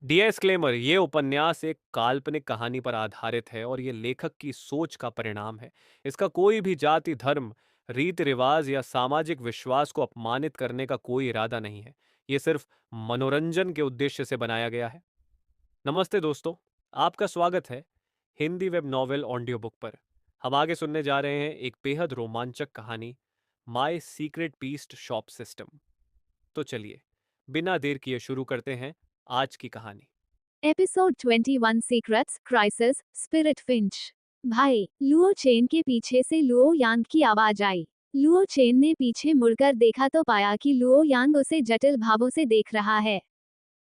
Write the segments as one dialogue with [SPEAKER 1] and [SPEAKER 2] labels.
[SPEAKER 1] Disclaimer, ये उपन्यास एक काल्पनिक कहानी पर आधारित है और ये लेखक की सोच का परिणाम है। इसका कोई भी जाति, धर्म, रीति रिवाज या सामाजिक विश्वास को अपमानित करने का कोई इरादा नहीं है। ये सिर्फ मनोरंजन के उद्देश्य से बनाया गया है। नमस्ते दोस्तों, आपका स्वागत है Hindi web novel audio book पर। हम आगे सुनने जा रहे हैं एक बेहद रोमांचक कहानी, माई सीक्रेट पीस्ट शॉप सिस्टम। तो चलिए, बिना देर किए शुरू करते हैं आज की कहानी।
[SPEAKER 2] Episode 21 secrets crisis spirit Finch. भाई, लुओ चेन के पीछे से लुओ यांग की आवाज आई। लुओ चेन ने पीछे मुड़कर देखा तो पाया कि लुओ यांग उसे जटिल भावों से देख रहा है।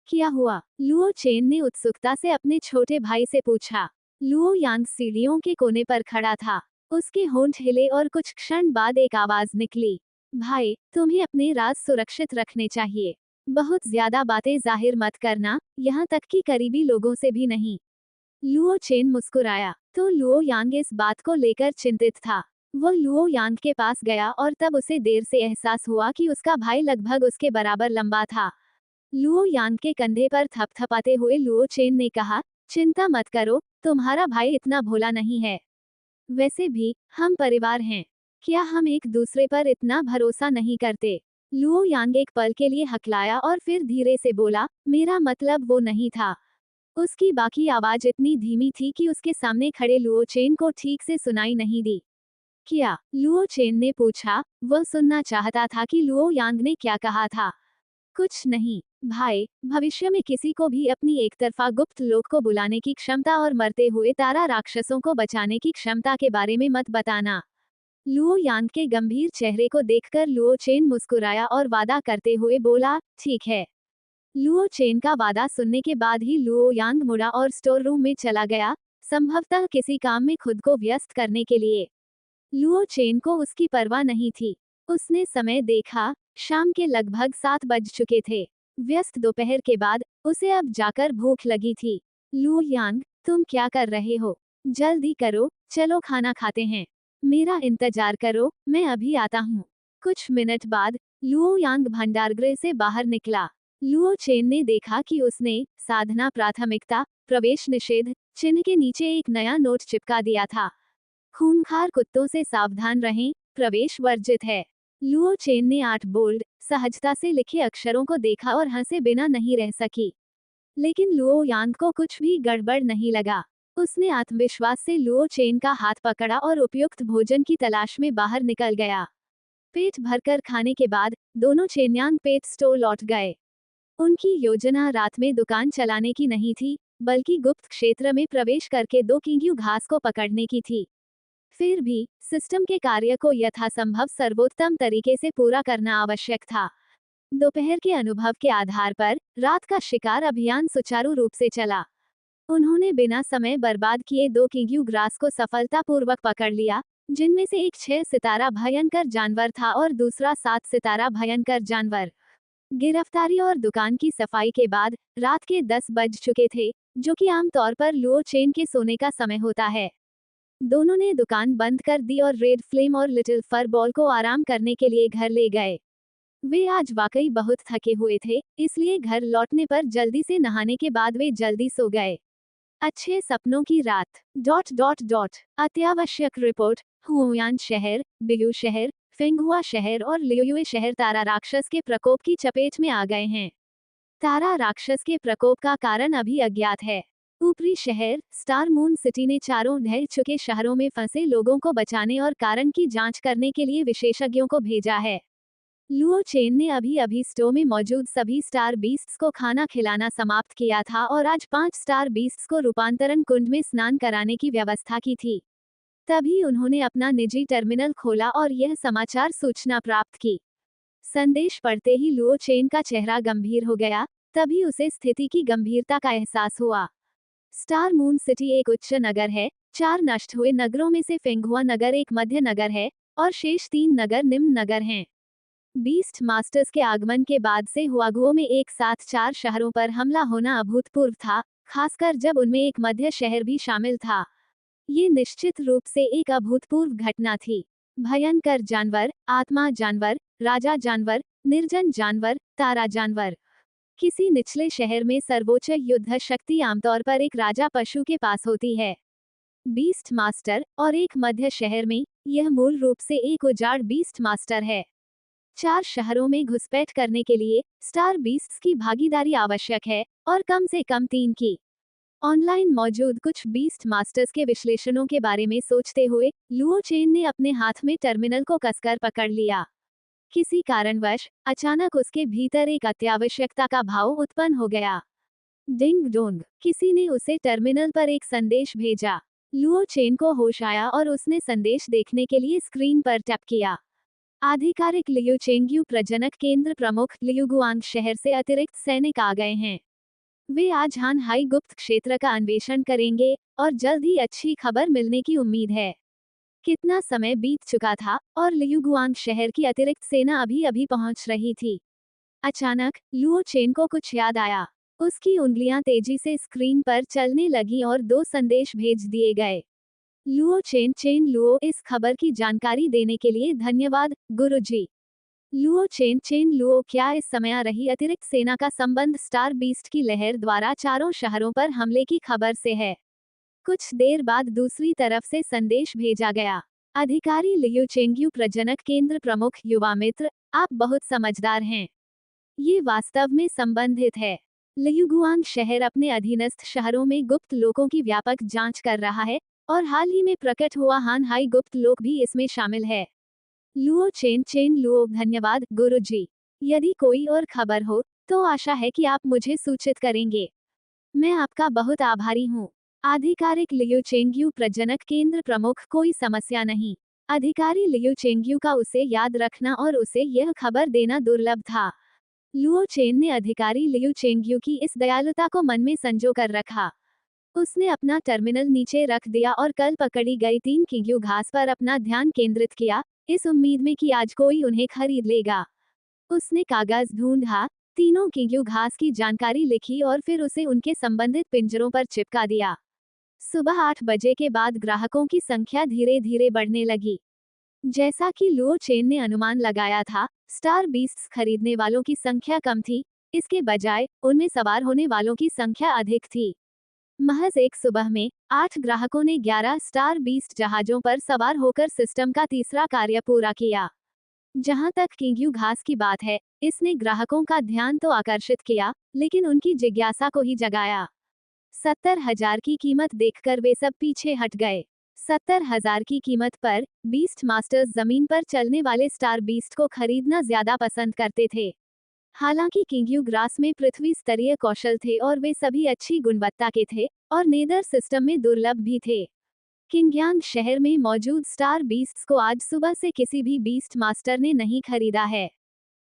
[SPEAKER 2] क्या हुआ? लुओ चेन ने उत्सुकता से अपने छोटे भाई से पूछा। लुओ यांग सीढ़ियों के कोने पर खड़ा था। उसके होंठ हिले और कुछ क्षण बाद एक आवाज निकली। भाई, तुम्हें अपने राज सुरक्षित रखने चाहिए। बहुत ज्यादा बातें जाहिर मत करना, यहाँ तक कि करीबी लोगों से भी नहीं। लुओ चेन मुस्कुराया तो लुओ यांग इस बात को लेकर चिंतित था। वो लुओ यांग के पास गया और तब उसे देर से एहसास हुआ कि उसका भाई लगभग उसके बराबर लंबा था। लुओ यांग के कंधे पर थपथपाते हुए लुओ चेन ने कहा, चिंता मत करो, तुम्हारा भाई इतना भोला नहीं है। वैसे भी हम परिवार हैं। क्या हम एक दूसरे पर इतना भरोसा नहीं करते? लुओ यांग एक पल के लिए हकलाया और फिर धीरे से बोला, मेरा मतलब वो नहीं था। उसकी बाकी आवाज इतनी धीमी थी कि उसके सामने खड़े लुओ चेन को ठीक से सुनाई नहीं दी। क्या? लुओ चेन ने पूछा। वह सुनना चाहता था कि लुओ यांग ने क्या कहा था। कुछ नहीं भाई, भविष्य में किसी को भी अपनी एकतरफा गुप्त लोक को बुलाने की क्षमता और मरते हुए तारा राक्षसों को बचाने की क्षमता के बारे में मत बताना। लुओ यांग के गंभीर चेहरे को देखकर लुओ चेन मुस्कुराया और वादा करते हुए बोला, ठीक है। लुओ चेन का वादा सुनने के बाद ही लुओ यांग मुड़ा और स्टोर रूम में चला गया, संभवतः किसी काम में खुद को व्यस्त करने के लिए। लुओ चेन को उसकी परवाह नहीं थी। उसने समय देखा, शाम के लगभग 7 बज चुके थे। व्यस्त दोपहर के बाद उसे अब जाकर भूख लगी थी। लुओ यांग, तुम क्या कर रहे हो? जल्दी करो, चलो खाना खाते हैं। मेरा इंतजार करो, मैं अभी आता हूँ। कुछ मिनट बाद लुओ यांग भंडारगृह से बाहर निकला। लुओ चेन ने देखा कि उसने साधना प्राथमिकता प्रवेश निषेध चिन्ह के नीचे एक नया नोट चिपका दिया था। खूंखार कुत्तों से सावधान रहें, प्रवेश वर्जित है। लुओ चेन ने 8 बोल्ड सहजता से लिखे अक्षरों को देखा और हंसे बिना नहीं रह सकी। लेकिन लुओ यांग को कुछ भी गड़बड़ नहीं लगा। उसने आत्मविश्वास से लुओ चेन का हाथ पकड़ा और उपयुक्त भोजन की तलाश में बाहर निकल गया। पेट भरकर खाने के बाद दोनों चेन्यांग पेट स्टोर लौट गए। उनकी योजना रात में दुकान चलाने की नहीं थी, बल्कि गुप्त क्षेत्र में प्रवेश करके 2 किंग्यू घास को पकड़ने की थी। फिर भी सिस्टम के कार्य को यथासंभव सर्वोत्तम तरीके से पूरा करना आवश्यक था। दोपहर के अनुभव के आधार पर रात का शिकार अभियान सुचारू रूप से चला। उन्होंने बिना समय बर्बाद किए 2 किंग्यू ग्रास को सफलतापूर्वक पकड़ लिया, जिनमें से एक 6 सितारा भयंकर जानवर था और दूसरा 7 सितारा भयंकर जानवर। गिरफ्तारी और दुकान की सफाई के बाद रात के 10 बज चुके थे, जो कि आमतौर पर लुओ चेन के सोने का समय होता है। दोनों ने दुकान बंद कर दी और रेड फ्लेम और लिटिल फर बॉल को आराम करने के लिए घर ले गए। वे आज वाकई बहुत थके हुए थे, इसलिए घर लौटने पर जल्दी से नहाने के बाद वे जल्दी सो गए। अच्छे सपनों की रात। डॉट डॉट डॉट अत्यावश्यक रिपोर्ट। हुआन शहर, बिलू शहर, फेंगहुआ शहर और लियुए शहर तारा राक्षस के प्रकोप की चपेट में आ गए हैं। तारा राक्षस के प्रकोप का कारण अभी अज्ञात है। ऊपरी शहर स्टार मून सिटी ने चारों ढह चुके शहरों में फंसे लोगों को बचाने और कारण की जांच करने के लिए विशेषज्ञों को भेजा है। लुओ चेन ने अभी अभी स्टोर में मौजूद सभी स्टार बीस्ट्स को खाना खिलाना समाप्त किया था और आज 5 स्टार बीस्ट्स को रूपांतरण कुंड में स्नान कराने की व्यवस्था की थी। तभी उन्होंने अपना निजी टर्मिनल खोला और यह समाचार सूचना प्राप्त की। संदेश पढ़ते ही लुओ चेन का चेहरा गंभीर हो गया, तभी उसे स्थिति की गंभीरता का एहसास हुआ। स्टार मून सिटी एक उच्च नगर है। 4 नष्ट हुए नगरों में से फेंगहुआ नगर एक मध्य नगर है और शेष 3 नगर निम्न नगर हैं। बीस्ट मास्टर्स के आगमन के बाद से हुआगुओ में एक साथ 4 शहरों पर हमला होना अभूतपूर्व था, खासकर जब उनमें एक मध्य शहर भी शामिल था। ये निश्चित रूप से एक अभूतपूर्व घटना थी। भयंकर जानवर, आत्मा जानवर, राजा जानवर, निर्जन जानवर, तारा जानवर। किसी निचले शहर में सर्वोच्च युद्ध शक्ति आमतौर पर एक राजा पशु के पास होती है, बीस्ट मास्टर, और एक मध्य शहर में यह मूल रूप से एक उजाड़ बीस्ट मास्टर है। 4 शहरों में घुसपैठ करने के लिए स्टार बीस्ट्स की भागीदारी आवश्यक है, और कम से कम 3 की। ऑनलाइन मौजूद कुछ बीस्ट मास्टर्स के विश्लेषणों के बारे में सोचते हुए लुओ चेन ने अपने हाथ में टर्मिनल को कसकर पकड़ लिया। किसी कारणवश अचानक उसके भीतर एक अत्यावश्यकता का भाव उत्पन्न हो गया। डिंग डोंग, किसी ने उसे टर्मिनल पर एक संदेश भेजा। लुओ चेन को होश आया और उसने संदेश देखने के लिए स्क्रीन पर टैप किया। आधिकारिक लियू चेंग्यू प्रजनक केंद्र प्रमुख लियुगुआंग शहर से अतिरिक्त सैनिक आ गए हैं। वे आज हानहाई गुप्त क्षेत्र का अन्वेषण करेंगे और जल्द ही अच्छी खबर मिलने की उम्मीद है। कितना समय बीत चुका था और लियुगुआंग शहर की अतिरिक्त सेना अभी अभी पहुंच रही थी। अचानक लुओ चेन को कुछ याद आया। उसकी उंगलियां तेजी से स्क्रीन पर चलने लगी और 2 संदेश भेज दिए गए। लुओ चेन लुओ, इस खबर की जानकारी देने के लिए धन्यवाद गुरुजी। लुओ चेन लुओ, क्या इस समय आ रही अतिरिक्त सेना का संबंध स्टार बीस्ट की लहर द्वारा 4 शहरों पर हमले की खबर से है? कुछ देर बाद दूसरी तरफ से संदेश भेजा गया। अधिकारी लियू चेंग्यू प्रजनक केंद्र प्रमुख युवा मित्र, आप बहुत समझदार हैं। ये वास्तव में संबंधित है। लियुगुआंग शहर अपने अधीनस्थ शहरों में गुप्त लोकों की व्यापक जांच कर रहा है, और हाल ही में प्रकट हुआ हानहाई गुप्त लोक भी इसमें शामिल है। लुओ चेन लुओ, धन्यवाद गुरुजी। यदि कोई और खबर हो तो आशा है कि आप मुझे सूचित करेंगे। मैं आपका बहुत आभारी हूँ। आधिकारिक लियू चेंग्यू प्रजनक केंद्र प्रमुख, कोई समस्या नहीं। अधिकारी लियू चेंग्यू का उसे याद रखना और उसे यह खबर देना दुर्लभ था। लुओ चेन ने अधिकारी लियू चेंग्यू की इस दयालुता को मन में संजो कर रखा। उसने अपना टर्मिनल नीचे रख दिया और कल पकड़ी गई 3 किंग्यू घास पर अपना ध्यान केंद्रित किया, इस उम्मीद में कि आज कोई उन्हें खरीद लेगा। उसने कागज ढूंढा, तीनों किंग्यू घास की जानकारी लिखी और फिर उसे उनके संबंधित पिंजरों पर चिपका दिया। सुबह 8 बजे के बाद ग्राहकों की संख्या धीरे धीरे बढ़ने लगी। जैसा कि लुओ चेन ने अनुमान लगाया था, स्टार बीस्ट्स खरीदने वालों की संख्या कम थी, इसके बजाय उनमें सवार होने वालों की संख्या अधिक थी। महज एक सुबह में 8 ग्राहकों ने 11 स्टार बीस्ट जहाजों पर सवार होकर सिस्टम का तीसरा कार्य पूरा किया। जहां तक किंग्यू घास की बात है, इसने ग्राहकों का ध्यान तो आकर्षित किया, लेकिन उनकी जिज्ञासा को ही जगाया। 70,000 की कीमत देखकर वे सब पीछे हट गए। 70,000 की कीमत पर बीस्ट मास्टर्स जमीन पर चलने वाले स्टार बीस्ट को खरीदना ज्यादा पसंद करते थे। हालांकि किंग्यू ग्रास में पृथ्वी स्तरीय कौशल थे और वे सभी अच्छी गुणवत्ता के थे, और नेदर सिस्टम में दुर्लभ भी थे। किंग्यांग शहर में मौजूद स्टार बीस्ट्स को आज सुबह से किसी भी बीस्ट मास्टर ने नहीं खरीदा है।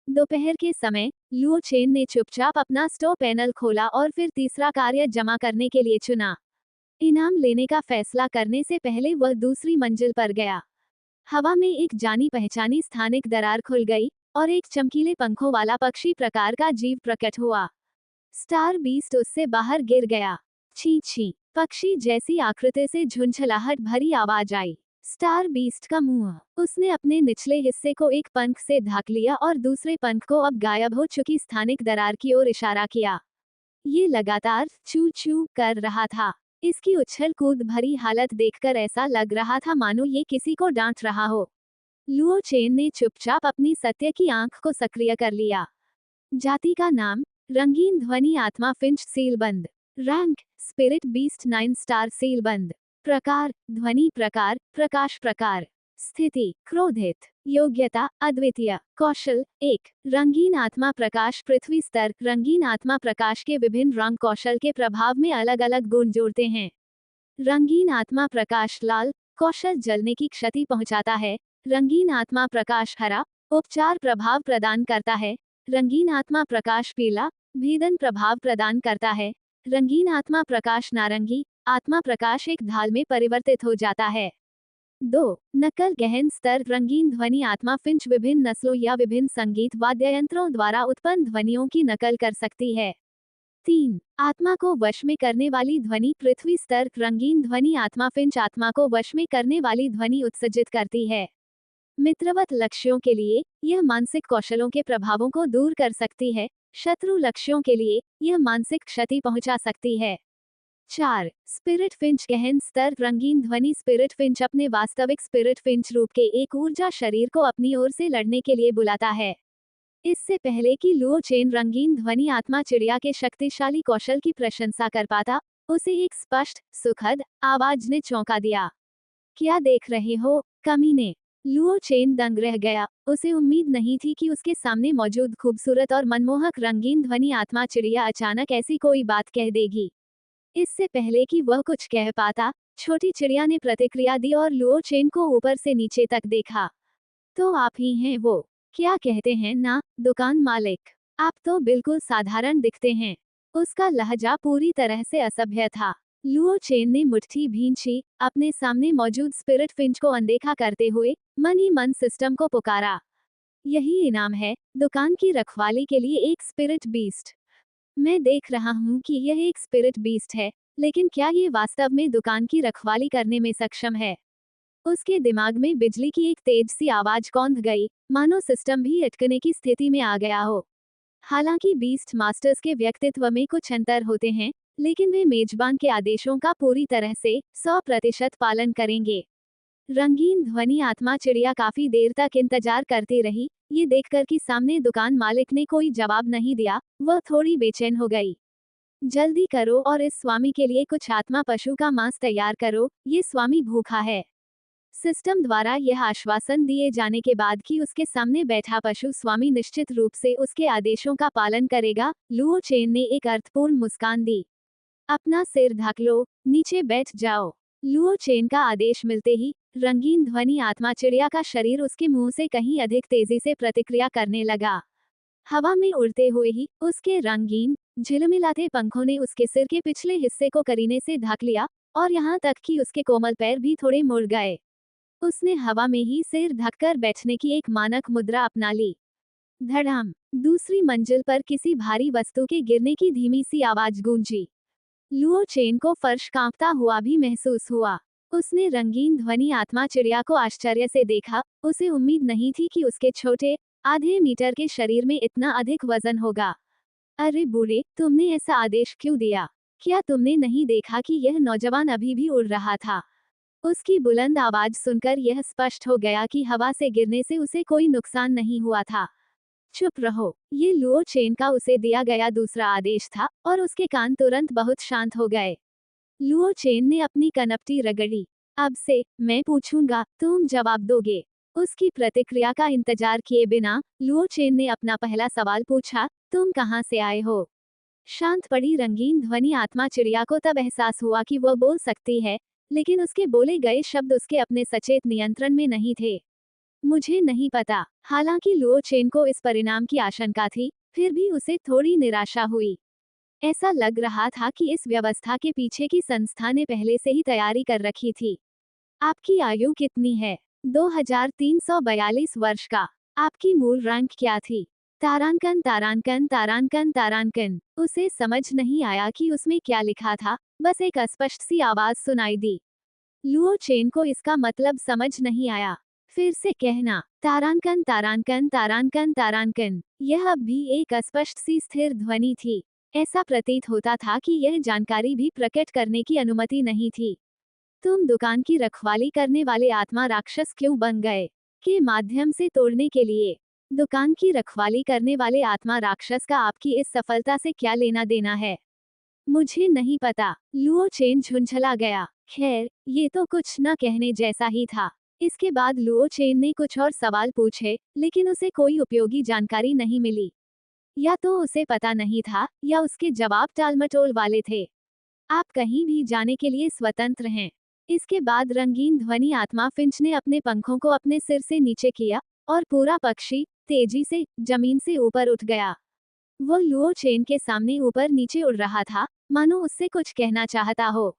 [SPEAKER 2] दोपहर के समय लुओ चेन ने चुपचाप अपना स्टोर पैनल खोला और फिर तीसरा कार्य जमा करने के लिए चुना। इनाम लेने का फैसला करने से पहले वह दूसरी मंजिल पर गया। हवा में एक जानी पहचानी स्थानिक दरार खुल गई और एक चमकीले पंखों वाला पक्षी प्रकार का जीव प्रकट हुआ। स्टार बीस्ट उससे बाहर गिर गया। छी छी, पक्षी जैसी आकृति से झुंझलाहट भरी आवाज आई। स्टार बीस्ट का मुंह। उसने अपने निचले हिस्से को एक पंख से ढक लिया और दूसरे पंख को अब गायब हो चुकी स्थानिक दरार की ओर इशारा किया। ये लगातार चू चू कर रहा था। इसकी उछल कूद भरी हालत देखकर ऐसा लग रहा था मानो ये किसी को डांट रहा हो। लुओ चेन ने चुपचाप अपनी सत्य की आंख को सक्रिय कर लिया। जाति का नाम, रंगीन ध्वनि आत्मा फिंच सीलबंद। रैंक, स्पिरिट बीस्ट 9 स्टार सीलबंद। प्रकार, ध्वनि प्रकार, प्रकाश प्रकार। स्थिति, क्रोधित। योग्यता, अद्वितीय। कौशल 1, रंगीन आत्मा प्रकाश पृथ्वी स्तर। रंगीन आत्मा प्रकाश के विभिन्न रंग कौशल के प्रभाव में अलग अलग गुण जोड़ते हैं। रंगीन आत्मा प्रकाश लाल, कौशल जलने की क्षति पहुंचाता है। रंगीन आत्मा प्रकाश हरा, उपचार प्रभाव प्रदान करता है। रंगीन आत्मा प्रकाश पीला, भेदन प्रभाव प्रदान करता है। रंगीन आत्मा प्रकाश नारंगी, आत्मा प्रकाश एक ढाल में परिवर्तित हो जाता है। 2, नकल गहन स्तर। रंगीन ध्वनि आत्मा फिंच विभिन्न नस्लों या विभिन्न संगीत वाद्ययंत्रों द्वारा उत्पन्न ध्वनियों की नकल कर सकती है। 3, आत्मा को वश में करने वाली ध्वनि पृथ्वी स्तर। रंगीन ध्वनि आत्मा फिंच आत्मा को वश में करने वाली ध्वनि उत्सर्जित करती है। मित्रवत लक्ष्यों के लिए यह मानसिक कौशलों के प्रभावों को दूर कर सकती है, शत्रु लक्ष्यों के लिए यह मानसिक क्षति पहुंचा सकती है। 4. स्पिरिट फिंच गहन स्तर रंगीन ध्वनि स्पिरिट फिंच अपने वास्तविक स्पिरिट फिंच रूप के एक ऊर्जा शरीर को अपनी ओर से लड़ने के लिए बुलाता है। इससे पहले कि लुओ चेन रंगीन ध्वनि आत्मा चिड़िया के शक्तिशाली कौशल की प्रशंसा कर पाता, उसे एक स्पष्ट, सुखद आवाज ने चौंका दिया। क्या देख रहे हो, कमीने? लुओ चेन दंग रह गया। उसे उम्मीद नहीं थी कि उसके सामने मौजूद खूबसूरत और मनमोहक रंगीन ध्वनि आत्मा चिड़िया अचानक ऐसी कोई बात कह देगी। इससे पहले कि वह कुछ कह पाता, छोटी चिड़िया ने प्रतिक्रिया दी और लुओ चेन को ऊपर से नीचे तक देखा। तो आप ही हैं वो, क्या कहते हैं ना, दुकान मालिक? आप तो बिल्कुल साधारण दिखते हैं। उसका लहजा पूरी तरह से असभ्य था। लुओ चेन ने मुट्ठी भींची, अपने सामने मौजूद स्पिरिट फिंच को अनदेखा करते हुए मन ही मन सिस्टम को पुकारा। यही इनाम है, दुकान की रखवाली के लिए एक स्पिरिट बीस्ट। मैं देख रहा हूँ कि यह एक स्पिरिट बीस्ट है, लेकिन क्या ये वास्तव में दुकान की रखवाली करने में सक्षम है? उसके दिमाग में बिजली की एक तेज सी आवाज कौंध गई, मानो सिस्टम भी अटकने की स्थिति में आ गया हो। हालांकि बीस्ट मास्टर्स के व्यक्तित्व में कुछ अंतर होते हैं, लेकिन वे मेजबान के आदेशों का पूरी तरह से 100% पालन करेंगे। रंगीन ध्वनि आत्मा चिड़िया काफी देर तक इंतजार करती रही, ये देखकर कि सामने दुकान मालिक ने कोई जवाब नहीं दिया, वह थोड़ी बेचैन हो गई। जल्दी करो और इस स्वामी के लिए कुछ आत्मा पशु का मांस तैयार करो, ये स्वामी भूखा है। सिस्टम द्वारा यह आश्वासन दिए जाने के बाद कि उसके सामने बैठा पशु स्वामी निश्चित रूप से उसके आदेशों का पालन करेगा, लुओ चेन ने एक अर्थपूर्ण मुस्कान दी। अपना सिर ढक लो, नीचे बैठ जाओ। लुओ चेन का आदेश मिलते ही रंगीन ध्वनि आत्मा चिड़िया का शरीर उसके मुंह से कहीं अधिक तेजी से प्रतिक्रिया करने लगा। हवा में उड़ते हुए ही उसके रंगीन झिलमिलाते पंखों ने उसके सिर के पिछले हिस्से को करीने से ढक लिया, और यहाँ तक कि उसके कोमल पैर भी थोड़े मुड़ गए। उसने हवा में ही सिर ढककर बैठने की एक मानक मुद्रा अपना ली। धड़ाम, दूसरी मंजिल पर किसी भारी वस्तु के गिरने की धीमी सी आवाज गूंजी। लुओ चेन को फर्श कांपता हुआ भी महसूस हुआ। उसने रंगीन ध्वनि आत्मा चिड़िया को आश्चर्य से देखा, उसे उम्मीद नहीं थी कि उसके छोटे, आधे मीटर के शरीर में इतना अधिक वजन होगा। अरे बूढ़े, तुमने ऐसा आदेश क्यों दिया? क्या तुमने नहीं देखा कि यह नौजवान अभी भी उड़ रहा था? उसकी बुलंद आवाज सुनकर यह स्पष्ट हो गया कि हवा से गिरने से उसे कोई नुकसान नहीं हुआ था। चुप रहो, ये लुओ चेन का उसे दिया गया दूसरा आदेश था, और उसके कान तुरंत बहुत शांत हो गए। लुओ चेन ने अपनी कनपटी रगड़ी। अब से मैं पूछूंगा, तुम जवाब दोगे। उसकी प्रतिक्रिया का इंतजार किए बिना लुओ चेन ने अपना पहला सवाल पूछा, तुम कहाँ से आए हो? शांत पड़ी रंगीन ध्वनि आत्मा चिड़िया को तब एहसास हुआ कि वह बोल सकती है, लेकिन उसके बोले गए शब्द उसके अपने सचेत नियंत्रण में नहीं थे। मुझे नहीं पता। हालांकि लुओ चेन को इस परिणाम की आशंका थी, फिर भी उसे थोड़ी निराशा हुई। ऐसा लग रहा था कि इस व्यवस्था के पीछे की संस्था ने पहले से ही तैयारी कर रखी थी। आपकी आयु कितनी है? 2342 वर्ष का। आपकी मूल रैंक क्या थी? तारांकन तारांकन तारांकन तारांकन। उसे समझ नहीं आया कि उसमें क्या लिखा था, बस एक अस्पष्ट सी आवाज सुनाई दी। लुओ चेन को इसका मतलब समझ नहीं आया। फिर से कहना, तारांकन तारांकन तारांकन तारांकन। यह अब भी एक अस्पष्ट सी स्थिर ध्वनि थी। ऐसा प्रतीत होता था कि यह जानकारी भी प्रकट करने की अनुमति नहीं थी। तुम दुकान की रखवाली करने वाले आत्मा राक्षस क्यों बन गए? के माध्यम से तोड़ने के लिए। दुकान की रखवाली करने वाले आत्मा राक्षस का आपकी इस सफलता से क्या लेना देना है? मुझे नहीं पता। लुओ चेन झुंझला गया। खैर, ये तो कुछ न कहने जैसा ही था। इसके बाद लुओ चेन ने कुछ और सवाल पूछे, लेकिन उसे कोई उपयोगी जानकारी नहीं मिली। या तो उसे पता नहीं था, या उसके जवाब टालमटोल वाले थे। आप कहीं भी जाने के लिए स्वतंत्र हैं। इसके बाद रंगीन ध्वनि आत्मा फिंच ने अपने पंखों को अपने सिर से नीचे किया, और पूरा पक्षी तेजी से जमीन से ऊपर उठ गया। वो लुओ चेन के सामने ऊपर नीचे उड़ रहा था, मानो उससे कुछ कहना चाहता हो।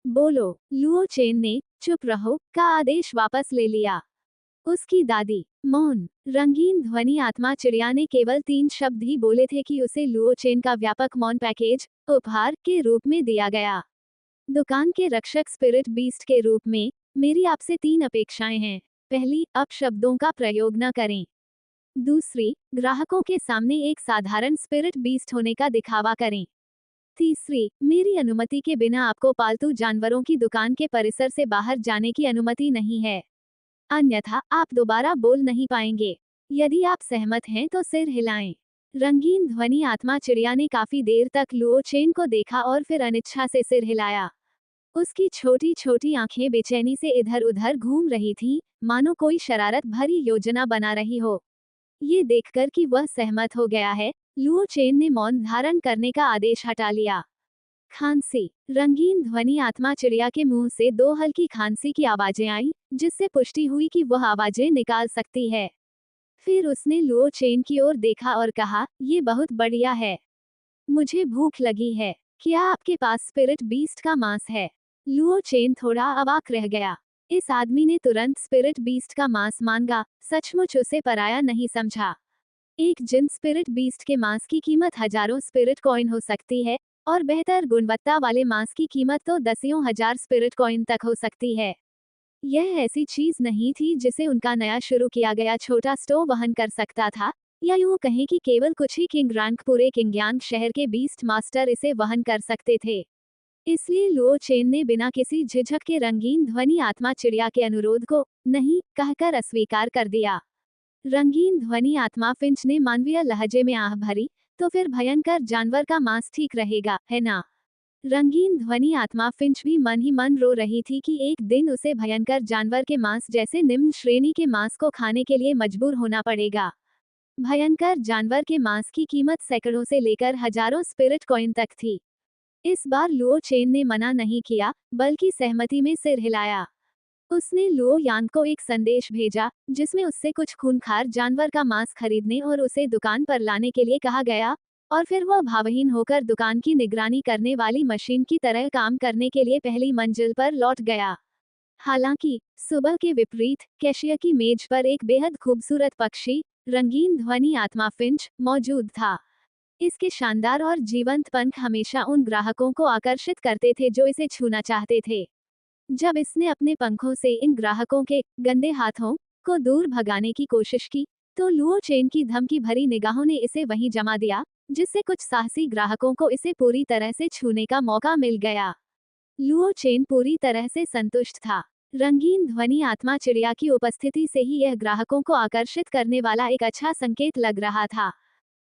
[SPEAKER 2] बोलो। लुओ चेन ने चुप रहो का आदेश वापस ले लिया। उसकी दादी, मौन। रंगीन ध्वनि आत्मा चिड़िया ने केवल 3 शब्द ही बोले थे कि उसे लुओ चेन का व्यापक मौन पैकेज उपहार के रूप में दिया गया। दुकान के रक्षक स्पिरिट बीस्ट के रूप में मेरी आपसे 3 अपेक्षाएं हैं। पहली, अपशब्दों का प्रयोग न करें। दूसरी, ग्राहकों के सामने एक साधारण स्पिरिट बीस्ट होने का दिखावा करें। तीसरी, मेरी अनुमति के बिना आपको पालतू जानवरों की दुकान के परिसर से बाहर जाने की अनुमति नहीं है, अन्यथा आप दोबारा बोल नहीं पाएंगे। यदि आप सहमत हैं तो सिर हिलाएं। रंगीन ध्वनि आत्मा चिड़िया ने काफी देर तक लुओ चेन को देखा और फिर अनिच्छा से सिर हिलाया। उसकी छोटी छोटी आंखें बेचैनी से इधर उधर घूम रही थीं, मानो कोई शरारत भरी योजना बना रही हो। ये देखकर कि वह सहमत हो गया है, लुओ चेन ने मौन धारण करने का आदेश हटा लिया। खांसी। रंगीन ध्वनि आत्मा चिड़िया के मुंह से दो हल्की खांसी की आवाजें आईं, जिससे पुष्टि हुई कि वह आवाजें निकाल सकती है। फिर उसने लुओ चेन की ओर देखा और कहा, ये बहुत बढ़िया है। मुझे भूख लगी है। क्या आपके पास स्पिरिट बीस्ट का मांस है? लुओ चेन थोड़ा अवाक रह गया। इस आदमी ने तुरंत स्पिरिट बीस्ट का मांस मांगा, सचमुच उसे पराया नहीं समझा। एक जिन स्पिरिट बीस्ट के मांस की कीमत हजारों स्पिरिट कॉइन हो सकती है, और बेहतर गुणवत्ता वाले मांस की कीमत तो दसियों हजार स्पिरिट कॉइन तक हो सकती है। यह ऐसी चीज नहीं थी जिसे उनका नया शुरू किया गया छोटा स्टोव वहन कर सकता था, या यूं कहें कि केवल कुछ ही किंग रैंक पूरे किंगयांग शहर के बीस्ट मास्टर इसे वहन कर सकते थे। इसलिए लुओ चेन ने बिना किसी झिझक के रंगीन ध्वनि आत्मा चिड़िया के अनुरोध को नहीं कहकर अस्वीकार कर दिया। रंगीन ध्वनि आत्मा फिंच ने मानवीय लहजे में आह भरी, तो फिर भयंकर जानवर का मांस ठीक रहेगा, है ना? रंगीन ध्वनि आत्मा फिंच भी मन ही मन रो रही थी कि एक दिन उसे भयंकर जानवर के मांस जैसे निम्न श्रेणी के मांस को खाने के लिए मजबूर होना पड़ेगा। भयंकर जानवर के मांस की कीमत सैकड़ों से लेकर हजारों स्पिरिट कॉइन तक थी। इस बार लुओ चेन ने मना नहीं किया, बल्कि सहमति में सिर हिलाया। उसने लुओ यांग को एक संदेश भेजा, जिसमें उससे कुछ खूंखार जानवर का मांस खरीदने और उसे दुकान पर लाने के लिए कहा गया, और फिर वह भावहीन होकर दुकान की निगरानी करने वाली मशीन की तरह काम करने के लिए पहली मंजिल पर लौट गया। हालांकि सुबह के विपरीत कैशियर की मेज पर एक बेहद खूबसूरत पक्षी, रंगीन ध्वनि आत्मा फिंच, मौजूद था। इसके शानदार और जीवंत पंख हमेशा उन ग्राहकों को आकर्षित करते थे जो इसे छूना चाहते थे। जब इसने अपने पंखों से इन ग्राहकों के गंदे हाथों को दूर भगाने की कोशिश की, तो लुओ चेन की धमकी भरी निगाहों ने इसे वहीं जमा दिया, जिससे कुछ साहसी ग्राहकों को इसे पूरी तरह से छूने का मौका मिल गया। लुओ चेन पूरी तरह से संतुष्ट था। रंगीन ध्वनि आत्मा चिड़िया की उपस्थिति से ही यह ग्राहकों को आकर्षित करने वाला एक अच्छा संकेत लग रहा था।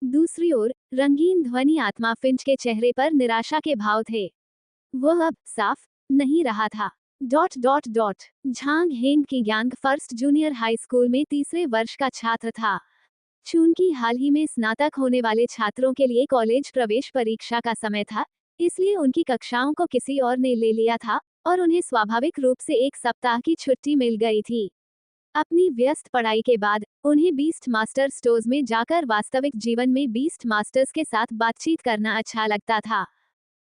[SPEAKER 2] दूसरी ओर, रंगीन ध्वनि आत्मा फिंच के चेहरे पर निराशा के भाव थे। वह अब साफ नहीं रहा था। झांग हेंग किंगयांग फर्स्ट जूनियर हाई स्कूल में तीसरे वर्ष का छात्र था। चूंकि हाल ही में स्नातक होने वाले छात्रों के लिए कॉलेज प्रवेश परीक्षा का समय था, इसलिए उनकी कक्षाओं को किसी और ने ले लिया था, और उन्हें स्वाभाविक रूप से एक सप्ताह की छुट्टी मिल गई थी। अपनी व्यस्त पढ़ाई के बाद उन्हें बीस्ट मास्टर स्टोर्स में जाकर वास्तविक जीवन में बीस्ट मास्टर्स के साथ बातचीत करना अच्छा लगता था।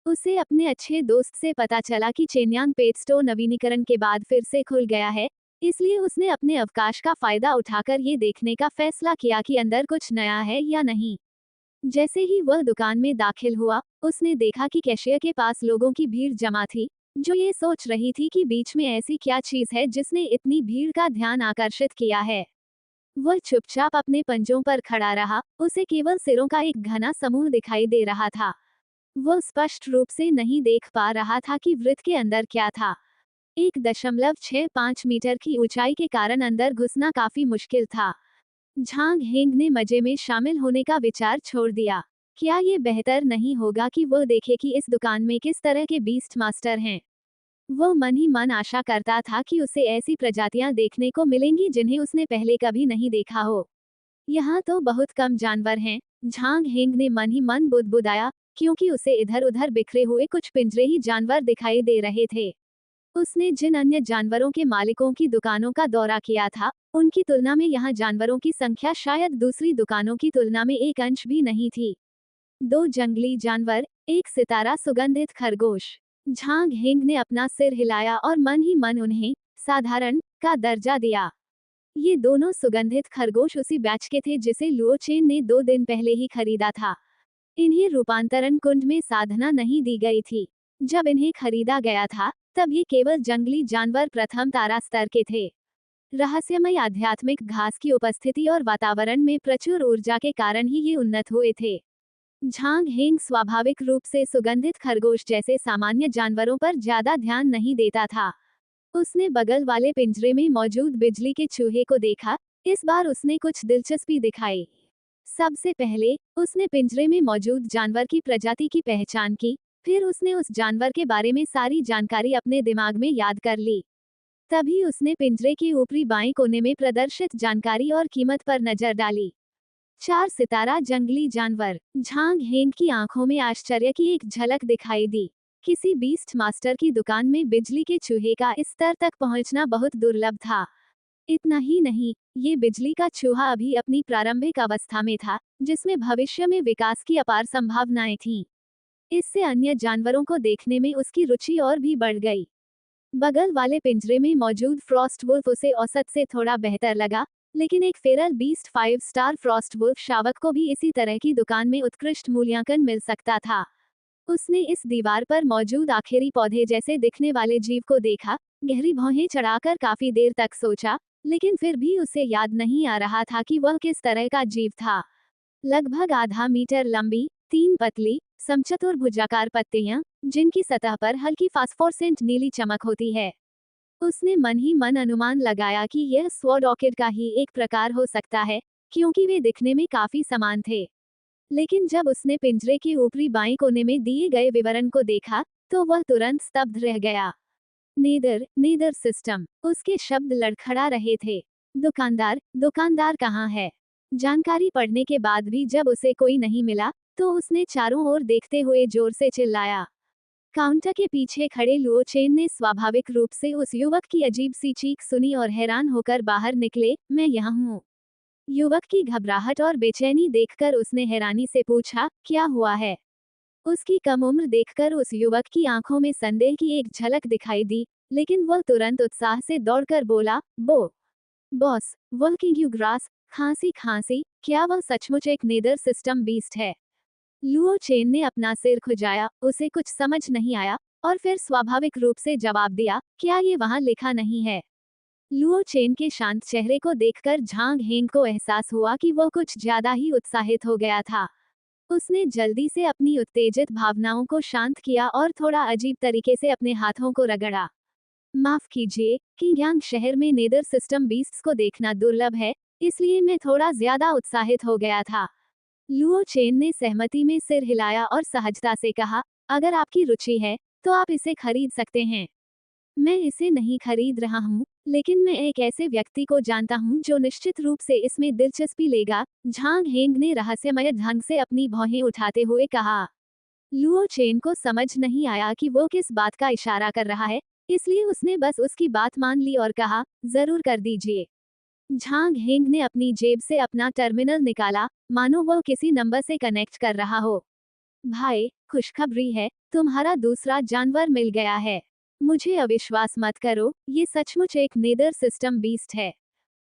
[SPEAKER 2] उसे अपने अच्छे दोस्त से पता चला कि चेन्यांग पेट स्टोर नवीनीकरण के बाद फिर से खुल गया है, इसलिए उसने अपने अवकाश का फायदा उठाकर ये देखने का फैसला किया कि अंदर कुछ नया है या नहीं। जैसे ही वह दुकान में दाखिल हुआ, उसने देखा कि कैशियर के पास लोगों की भीड़ जमा थी, जो ये सोच रही थी कि बीच में ऐसी क्या चीज है जिसने इतनी भीड़ का ध्यान आकर्षित किया है। वह चुपचाप अपने पंजों पर खड़ा रहा, उसे केवल सिरों का एक घना समूह दिखाई दे रहा था। वह स्पष्ट रूप से नहीं देख पा रहा था कि वृत्त के अंदर क्या था। 1.65 मीटर की ऊंचाई के कारण अंदर घुसना काफी मुश्किल था। झांग हेंग ने मजे में शामिल होने का विचार छोड़ दिया। क्या ये बेहतर नहीं होगा कि वह देखे कि इस दुकान में किस तरह के बीस्ट मास्टर हैं? वह मन ही मन आशा करता था कि उसे ऐसी प्रजातियां देखने को मिलेंगी जिन्हें उसने पहले कभी नहीं देखा हो। यहाँ तो बहुत कम जानवर हैं, झांग हेंग ने मन ही मन बुदबुदाया, क्योंकि उसे इधर उधर बिखरे हुए कुछ पिंजरे ही जानवर दिखाई दे रहे थे। उसने जिन अन्य जानवरों के मालिकों की दुकानों का दौरा किया था, उनकी तुलना में यहाँ जानवरों की संख्या शायद दूसरी दुकानों की तुलना में एक अंश भी नहीं थी। 2 जंगली जानवर, एक सितारा सुगंधित खरगोश। झांग हेंग ने अपना सिर हिलाया और मन ही मन उन्हें साधारण का दर्जा दिया। ये दोनों सुगंधित खरगोश उसी बैच के थे जिसे लुओ चेन ने 2 दिन पहले ही खरीदा था। इन्हें रूपांतरण कुंड में साधना नहीं दी गई थी। जब इन्हें खरीदा गया था, तब ये केवल जंगली जानवर प्रथम तारा स्तर के थे। रहस्यमय आध्यात्मिक घास की उपस्थिति और वातावरण में प्रचुर ऊर्जा के कारण ही ये उन्नत हुए थे। झांग हेंग स्वाभाविक रूप से सुगंधित खरगोश जैसे सामान्य जानवरों पर ज्यादा ध्यान नहीं देता था। उसने बगल वाले पिंजरे में मौजूद बिजली के चूहे को देखा। इस बार उसने कुछ दिलचस्पी दिखाई। सबसे पहले उसने पिंजरे में मौजूद जानवर की प्रजाति की पहचान की। फिर उसने उस जानवर के बारे में सारी जानकारी अपने दिमाग में याद कर ली। तभी उसने पिंजरे के ऊपरी बाएं कोने में प्रदर्शित जानकारी और कीमत पर नजर डाली। 4 सितारा जंगली जानवर। झांग हेंग की आंखों में आश्चर्य की एक झलक दिखाई दी। किसी बीस्ट मास्टर की दुकान में बिजली के चूहे का इस स्तर तक पहुंचना बहुत दुर्लभ था। इतना ही नहीं, ये बिजली का चूहा अभी अपनी प्रारंभिक अवस्था में था, जिसमें भविष्य में विकास की अपार संभावनाएं थीं। इससे अन्य जानवरों को देखने में उसकी रुचि और भी बढ़ गई। बगल वाले पिंजरे में मौजूद फ्रॉस्ट वुल्फ उसे औसत से थोड़ा बेहतर लगा, लेकिन एक feral beast 5 star frost wolf शावक को भी इसी तरह की दुकान में उत्कृष्ट मूल्यांकन मिल सकता था। उसने इस दीवार पर मौजूद आखिरी पौधे जैसे दिखने वाले जीव को देखा, गहरी भौहें चढ़ाकर काफी देर तक सोचा, लेकिन फिर भी उसे याद नहीं आ रहा था कि वह किस तरह का जीव था। लगभग आधा मीटर लंबी, 3 पतली, समचतुर्भुजाकार पत्तियां, जिनकी सतह पर हल्की फास्फोरेसेंट नीली चमक होती है। उसने मन ही मन अनुमान लगाया कि यह स्वॉर्ड ऑर्किड का ही एक प्रकार हो सकता है, क्योंकि वे दिखने में काफी समान थे। लेकिन जब उसने पिंजरे के ऊपरी बाएं कोने में दिए गए विवरण को देखा, तो वह तुरंत स्तब्ध रह गया। नेदर नेदर सिस्टम, उसके शब्द लड़खड़ा रहे थे। दुकानदार दुकानदार कहाँ है? जानकारी पढ़ने के बाद भी जब उसे कोई नहीं मिला, तो उसने चारों ओर देखते हुए जोर से चिल्लाया। काउंटर के पीछे खड़े लुओ चेन ने स्वाभाविक रूप से उस युवक की अजीब सी चीख सुनी और हैरान होकर बाहर निकले, मैं यहाँ हूँ। युवक की घबराहट और बेचैनी देखकर उसने हैरानी से पूछा, क्या हुआ है? उसकी कम उम्र देखकर उस युवक की आंखों में संदेह की एक झलक दिखाई दी, लेकिन वह तुरंत उत्साह से दौड़कर बोला, बॉस, वह किंग्यू ग्रास, खांसी खांसी, क्या वह सचमुच एक नेदर सिस्टम बीस्ट है? लुओ चेन ने अपना सिर खुजाया, उसे कुछ समझ नहीं आया, और फिर स्वाभाविक रूप से जवाब दिया, क्या ये वहाँ लिखा नहीं है? लुओ चेन के शांत चेहरे को देखकर झांग हेंग को एहसास हुआ कि वह कुछ ज्यादा ही उत्साहित हो गया था। उसने जल्दी से अपनी उत्तेजित भावनाओं को शांत किया और थोड़ा अजीब तरीके से अपने हाथों को रगड़ा। माफ कीजिए, किंगयांग शहर में नेदर सिस्टम बीस्ट्स को देखना दुर्लभ है, इसलिए मैं थोड़ा ज्यादा उत्साहित हो गया था। लुओ चेन ने सहमति में सिर हिलाया और सहजता से कहा, अगर आपकी रुचि है, तो आप इसे खरीद सकते हैं। मैं इसे नहीं खरीद रहा हूँ, लेकिन मैं एक ऐसे व्यक्ति को जानता हूँ जो निश्चित रूप से इसमें दिलचस्पी लेगा, झांग हेंग ने रहस्यमय ढंग से अपनी भौहें उठाते हुए कहा। लुओ चेन को समझ नहीं आया कि वो किस बात का इशारा कर रहा है, इसलिए उसने बस उसकी बात मान ली और कहा, जरूर कर दीजिए। झांग हेंग ने अपनी जेब से अपना टर्मिनल निकाला, मानो वह किसी नंबर से कनेक्ट कर रहा हो। भाई, खुशखबरी है, तुम्हारा दूसरा जानवर मिल गया है। मुझे अविश्वास मत करो, ये सचमुच एक नेदर सिस्टम बीस्ट है।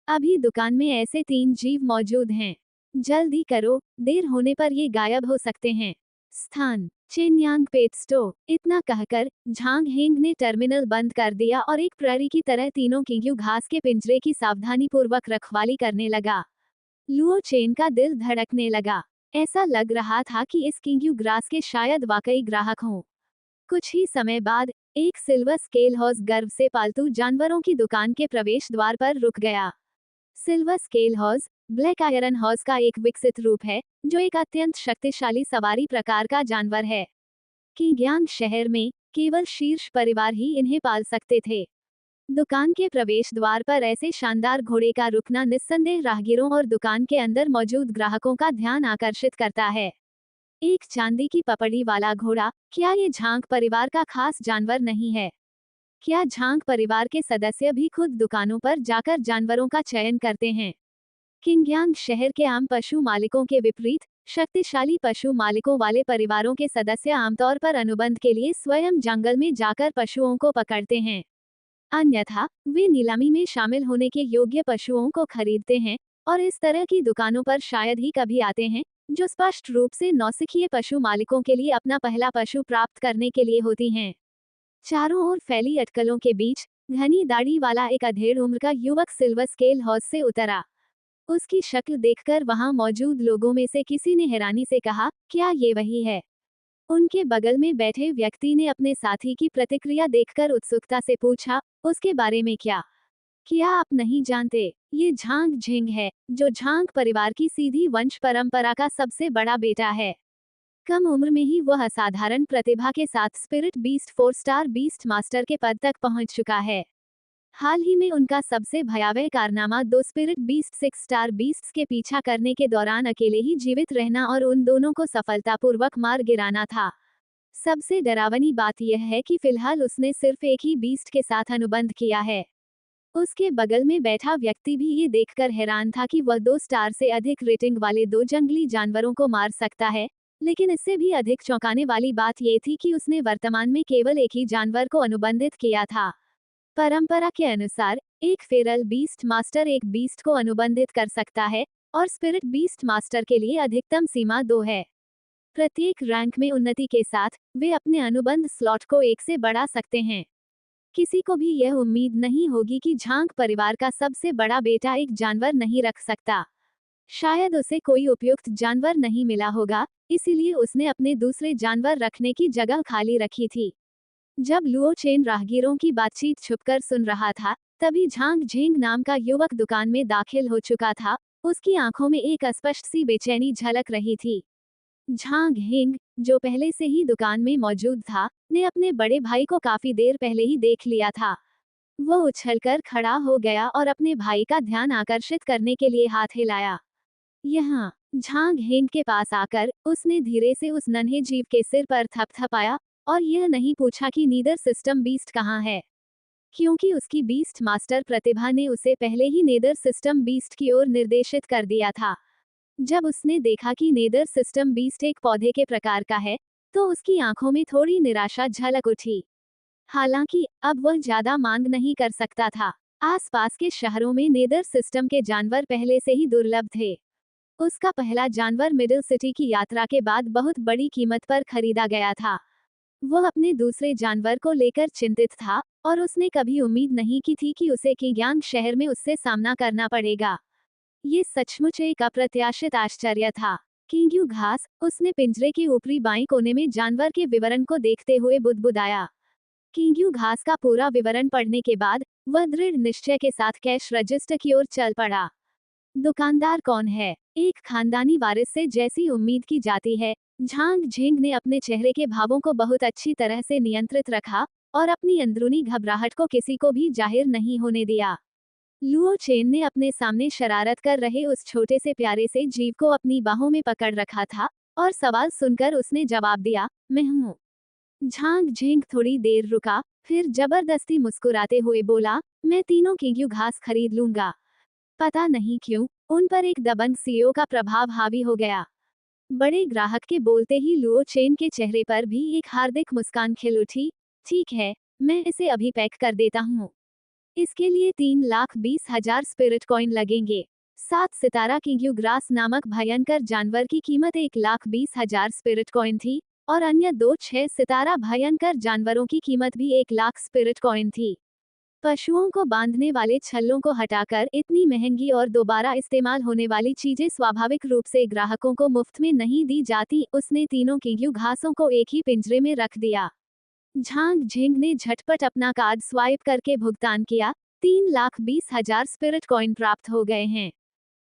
[SPEAKER 2] अभी दुकान में ऐसे 3 जीव मौजूद हैं। जल्दी करो, देर होने पर ये गायब हो सकते हैं। स्थान, चिनयांग पेट स्टोर। इतना कहकर झांग हेंग ने टर्मिनल बंद कर दिया और एक प्रहरी की तरह तीनों किंग्यू घास के पिंजरे की सावधानीपूर्वक रखवाली करने लगा। लुओ चेन का दिल धड़कने लगा। ऐसा लग रहा था कि इस किंग्यू ग्रास के शायद वाकई ग्राहक हों। कुछ ही समय बाद एक सिल्वर स्केल हॉर्स गर्व से पालतू जानवरों की दुकान के प्रवेश द्वार पर रुक गया। Silver scale horse black iron horse का एक विकसित रूप है, जो एक अत्यंत शक्तिशाली सवारी प्रकार का जानवर है। किंगयांग शहर में केवल शीर्ष परिवार ही इन्हें पाल सकते थे। दुकान के प्रवेश द्वार पर ऐसे शानदार घोड़े का रुकना निस्संदेह राहगीरों और दुकान के अंदर मौजूद ग्राहकों का ध्यान आकर्षित करता है। एक चांदी की पपड़ी वाला घोड़ा, क्या ये झांग परिवार का खास जानवर नहीं है? क्या झांग परिवार के सदस्य भी खुद दुकानों पर जाकर जानवरों का चयन करते हैं? किंगयांग शहर के आम पशु मालिकों के विपरीत, शक्तिशाली पशु मालिकों वाले परिवारों के सदस्य आमतौर पर अनुबंध के लिए स्वयं जंगल में जाकर पशुओं को पकड़ते हैं। अन्यथा वे नीलामी में शामिल होने के योग्य पशुओं को खरीदते हैं, और इस तरह की दुकानों पर शायद ही कभी आते हैं, जो स्पष्ट रूप से नौसिखिए पशु मालिकों के लिए अपना पहला पशु प्राप्त करने के लिए होती हैं। चारों ओर फैली अटकलों के बीच घनी दाढ़ी वाला एक अधेड़ उम्र का युवक सिल्वर स्केल हॉर्स से उतरा। उसकी शक्ल देखकर वहां मौजूद लोगों में से किसी ने हैरानी से कहा, क्या ये वही है? उनके बगल में बैठे व्यक्ति ने अपने साथी की प्रतिक्रिया देखकर उत्सुकता से पूछा, उसके बारे में क्या? क्या आप नहीं जानते? ये झांग झिंग है, जो झांग परिवार की सीधी वंश परंपरा का सबसे बड़ा बेटा है। कम उम्र में ही वह असाधारण प्रतिभा के साथ spirit beast 4 star beast master के पद तक पहुंच चुका है। हाल ही में उनका सबसे भयावह कारनामा 2 स्पिरिट बीस्ट 6 स्टार बीस्ट्स के पीछा करने के दौरान अकेले ही जीवित रहना और उन दोनों को सफलतापूर्वक मार गिराना था। सबसे डरावनी बात यह है कि फिलहाल उसने सिर्फ एक ही बीस्ट के साथ अनुबंध किया है। उसके बगल में बैठा व्यक्ति भी ये देखकर हैरान था कि वह 2 स्टार से अधिक रेटिंग वाले 2 जंगली जानवरों को मार सकता है, लेकिन इससे भी अधिक चौंकाने वाली बात ये थी कि उसने वर्तमान में केवल एक ही जानवर को अनुबंधित किया था। परंपरा के अनुसार एक फेरल बीस्ट मास्टर एक बीस्ट को अनुबंधित कर सकता है, और स्पिरिट बीस्ट मास्टर के लिए अधिकतम सीमा 2 है। प्रत्येक रैंक में उन्नति के साथ वे अपने अनुबंध स्लॉट को 1 से बढ़ा सकते हैं। किसी को भी यह उम्मीद नहीं होगी कि झांग परिवार का सबसे बड़ा बेटा एक जानवर नहीं रख सकता। शायद उसे कोई उपयुक्त जानवर नहीं मिला होगा, इसीलिए उसने अपने दूसरे जानवर रखने की जगह खाली रखी थी। जब लुओ चेन राहगीरों की बातचीत छुपकर सुन रहा था, तभी झांग झेंग नाम का युवक दुकान में दाखिल हो चुका था। उसकी आंखों में एक अस्पष्ट सी बेचैनी झलक रही थी। झांग हिंग, जो पहले से ही दुकान में मौजूद था, ने अपने बड़े भाई को काफी देर पहले ही देख लिया था। वह उछलकर खड़ा हो गया और अपने भाई का ध्यान आकर्षित करने के लिए हाथ हिलाया। यहाँ झांग हिंग के पास आकर उसने धीरे से उस नन्हे जीव के सिर पर थपथपाया, और यह नहीं पूछा कि नीदर सिस्टम बीस्ट कहाँ है, क्योंकि उसकी बीस्ट मास्टर प्रतिभा ने उसे पहले ही नेदर सिस्टम बीस्ट की ओर निर्देशित कर दिया था। जब उसने देखा कि नेदर सिस्टम बीस्ट एक पौधे के प्रकार का है, तो उसकी आंखों में थोड़ी निराशा झलक उठी। हालांकि अब वह ज्यादा मांग नहीं कर सकता था। आसपास के शहरों में नेदर सिस्टम के जानवर पहले से ही दुर्लभ थे। उसका पहला जानवर मिडिल सिटी की यात्रा के बाद बहुत बड़ी कीमत पर खरीदा गया था। वह अपने दूसरे जानवर को लेकर चिंतित था, और उसने कभी उम्मीद नहीं की थी कि उसे किंगयांग शहर में उससे सामना करना पड़ेगा। ये सचमुच एक अप्रत्याशित आश्चर्य था। किंगयू घास, उसने पिंजरे के ऊपरी बाएं कोने में जानवर के विवरण को देखते हुए बुदबुदाया। किंगयू घास का पूरा विवरण पढ़ने के बाद वह दृढ़ निश्चय के साथ कैश रजिस्टर की ओर चल पड़ा। दुकानदार कौन है? एक खानदानी वारिस से जैसी उम्मीद की जाती है। झांग झिंग ने अपने चेहरे के भावों को बहुत अच्छी तरह से नियंत्रित रखा, और अपनी अंदरूनी घबराहट को किसी को भी जाहिर नहीं होने दिया। लुओ चेन ने अपने सामने शरारत कर रहे उस छोटे से प्यारे से जीव को अपनी बाहों में पकड़ रखा था, और सवाल सुनकर उसने जवाब दिया, मैं हूँ। झांग झिंग थोड़ी देर रुका, फिर जबरदस्ती मुस्कुराते हुए बोला, मैं तीनों किंगयू घास खरीद लूंगा। पता नहीं क्यों, उन पर एक दबंग सीईओ का प्रभाव हावी हो गया। बड़े ग्राहक के बोलते ही लुओ चेन के चेहरे पर भी एक हार्दिक मुस्कान खिल उठी। ठीक है, मैं इसे अभी पैक कर देता हूँ। इसके लिए 3,20,000 स्पिरिट कॉइन लगेंगे। 7 सितारा किंगयू ग्रास नामक भयंकर जानवर की कीमत 1,20,000 स्पिरिट कॉइन थी, और अन्य 2 6 सितारा भयंकर जानवरों की कीमत भी 1,00,000 स्पिरिट कॉइन थी। पशुओं को बांधने वाले छल्लों को हटाकर इतनी महंगी और दोबारा इस्तेमाल होने वाली चीजें स्वाभाविक रूप से ग्राहकों को मुफ्त में नहीं दी जाती। उसने तीनों किंगयू घासों को एक ही पिंजरे में रख दिया। झांग झिंग ने झटपट अपना कार्ड स्वाइप करके भुगतान किया। 3,20,000 स्पिरिट कॉइन प्राप्त हो गए हैं।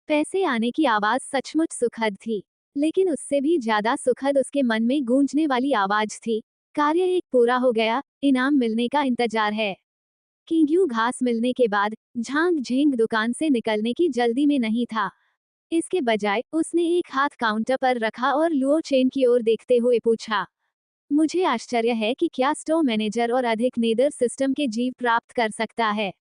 [SPEAKER 2] पैसे आने की आवाज सचमुच सुखद थी, लेकिन उससे भी ज्यादा सुखद उसके मन में गूंजने वाली आवाज थी, कार्य एक पूरा हो गया, इनाम मिलने का इंतजार है। किंगयू घास मिलने के बाद झांग झिंग दुकान से निकलने की जल्दी में नहीं था। इसके बजाय उसने एक हाथ काउंटर पर रखा और लुओ चेन की ओर देखते हुए पूछा, मुझे आश्चर्य है कि क्या स्टोर मैनेजर और अधिक नेदर सिस्टम के जीव प्राप्त कर सकता है।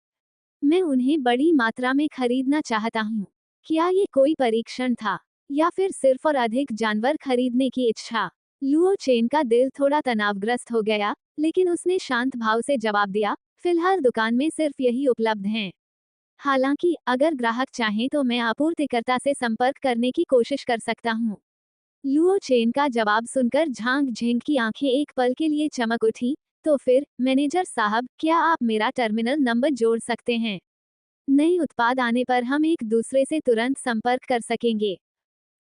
[SPEAKER 2] मैं उन्हें बड़ी मात्रा में खरीदना चाहता हूँ। क्या ये कोई परीक्षण था, या फिर सिर्फ और अधिक जानवर खरीदने की इच्छा? लुओ चेन का दिल थोड़ा तनावग्रस्त हो गया, लेकिन उसने शांत भाव से जवाब दिया, फिलहाल दुकान में सिर्फ यही उपलब्ध हैं। हालांकि अगर ग्राहक चाहें तो मैं आपूर्तिकर्ता से संपर्क करने की कोशिश कर सकता हूँ। लुओ चेन का जवाब सुनकर झांग झिंग की आंखें एक पल के लिए चमक उठी। तो फिर मैनेजर साहब, क्या आप मेरा टर्मिनल नंबर जोड़ सकते हैं? नए उत्पाद आने पर हम एक दूसरे से तुरंत संपर्क कर सकेंगे।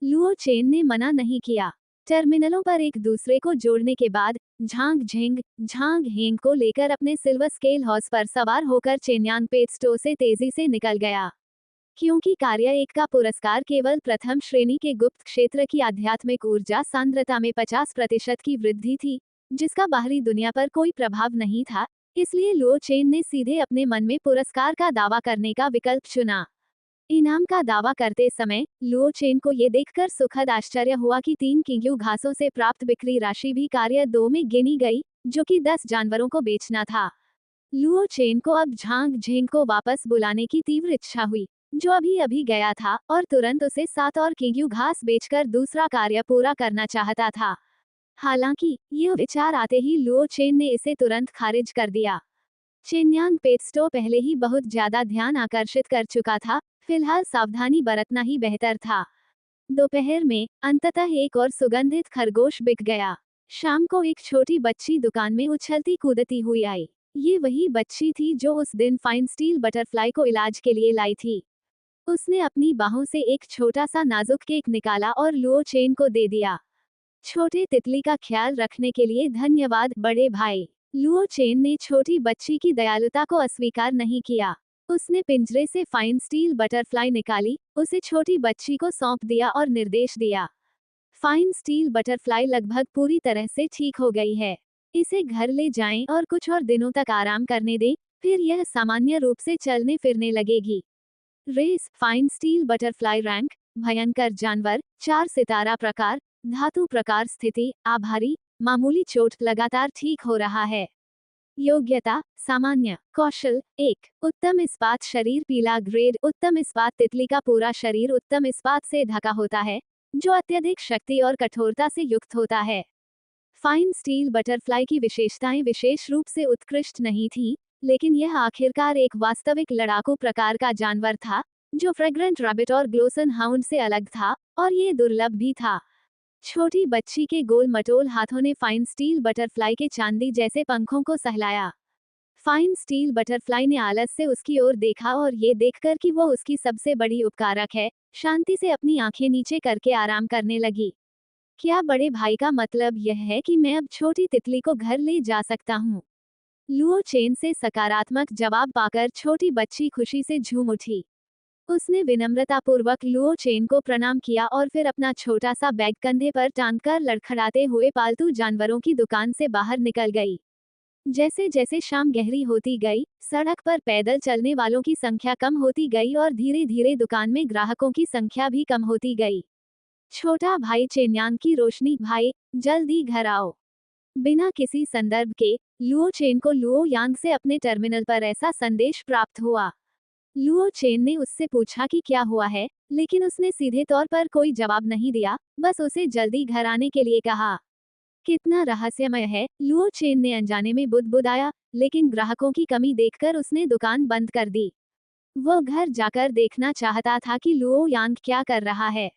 [SPEAKER 2] लुओ चेन ने मना नहीं किया। टर्मिनलों पर एक दूसरे को जोड़ने के बाद झांग झिंग झांग हेंग को लेकर अपने सिल्वर स्केल हॉर्स पर सवार होकर चेन्यांग पेटस्टो से तेजी से निकल गया। क्योंकि कार्य एक का पुरस्कार केवल प्रथम श्रेणी के गुप्त क्षेत्र की आध्यात्मिक ऊर्जा सांद्रता में 50% की वृद्धि थी, जिसका बाहरी दुनिया पर कोई प्रभाव नहीं था, इसलिए लुओ चेन ने सीधे अपने मन में पुरस्कार का दावा करने का विकल्प चुना। इनाम का दावा करते समय लुओ चेन को ये देखकर सुखद आश्चर्य हुआ कि 3 किंगयू घासों से प्राप्त बिक्री राशि भी कार्य 2 में गिनी गई, जो कि 10 जानवरों को बेचना था। लुओ चेन को अब झांग झेंग को वापस बुलाने की तीव्र इच्छा हुई, जो अभी अभी गया था, और तुरंत उसे 7 और किंगयू घास बेचकर दूसरा कार्य पूरा करना चाहता था। हालांकि यह विचार आते ही लुओ चेन ने इसे तुरंत खारिज कर दिया। चेन्यांग पेटस्टो पहले ही बहुत ज्यादा ध्यान आकर्षित कर चुका था, फिलहाल सावधानी बरतना ही बेहतर था। दोपहर में अंततः एक और सुगंधित खरगोश बिक गया। शाम को एक छोटी बच्ची दुकान में उछलती कूदती हुई आई। ये वही बच्ची थी जो उस दिन फाइन स्टील बटरफ्लाई को इलाज के लिए लाई थी। उसने अपनी बाहों से एक छोटा सा नाजुक केक निकाला और लुओ चेन को दे दिया। छोटे तितली का ख्याल रखने के लिए धन्यवाद बड़े भाई। लुओ चेन ने छोटी बच्ची की दयालुता को अस्वीकार नहीं किया। उसने पिंजरे से फाइन स्टील बटरफ्लाई निकाली, उसे छोटी बच्ची को सौंप दिया और निर्देश दिया। फाइन स्टील बटरफ्लाई लगभग पूरी तरह से ठीक हो गई है। इसे घर ले जाएं और कुछ और दिनों तक आराम करने दें, फिर यह सामान्य रूप से चलने फिरने लगेगी। Race fine steel butterfly rank भयंकर जानवर 4 सितारा प्रकार धातु प्रकार स्थिति आभारी मामूली चोट लगातार ठीक हो रहा है। योग्यता सामान्य कौशल 1 उत्तम इस्पात शरीर पीला ग्रेड उत्तम इस्पात तितली का पूरा शरीर उत्तम इस्पात से ढका होता है, जो अत्यधिक शक्ति और कठोरता से युक्त होता है। फाइन स्टील बटरफ्लाई की विशेषताएं विशेष रूप से उत्कृष्ट नहीं थीं, लेकिन यह आखिरकार एक वास्तविक लड़ाकू प्रकार का जानवर था, जो फ्रेग्रेंट रैबिट और ग्लोसन हाउंड से अलग था, और ये दुर्लभ भी था। छोटी बच्ची के गोल मटोल हाथों ने फाइन स्टील बटरफ्लाई के चांदी जैसे पंखों को सहलाया। फाइन स्टील बटरफ्लाई ने आलस से उसकी ओर देखा और ये देखकर कि वो उसकी सबसे बड़ी उपकारक है, शांति से अपनी आंखें नीचे करके आराम करने लगी। क्या बड़े भाई का मतलब यह है कि मैं अब छोटी तितली को घर ले जा सकता हूँ? लुओ चेन से सकारात्मक जवाब पाकर छोटी बच्ची खुशी से झूम उठी। उसने विनम्रतापूर्वक लुओ चेन को प्रणाम किया और फिर अपना छोटा सा बैग कंधे पर टांगकर लड़खड़ाते हुए पालतू जानवरों की दुकान से बाहर निकल गई। जैसे जैसे शाम गहरी होती गई, सड़क पर पैदल चलने वालों की संख्या कम होती गई और धीरे धीरे दुकान में ग्राहकों की संख्या भी कम होती गई। छोटा भाई चेन्यांग की रोशनी भाई, जल्दी घर आओ। बिना किसी संदर्भ के लुओ चेन को लुओ यांग से अपने टर्मिनल पर ऐसा संदेश प्राप्त हुआ। लुओ चेन ने उससे पूछा कि क्या हुआ है, लेकिन उसने सीधे तौर पर कोई जवाब नहीं दिया, बस उसे जल्दी घर आने के लिए कहा। कितना रहस्यमय है, लुओ चेन ने अनजाने में बुदबुदाया, लेकिन ग्राहकों की कमी देखकर उसने दुकान बंद कर दी। वो घर जाकर देखना चाहता था कि लुओ यांग क्या कर रहा है।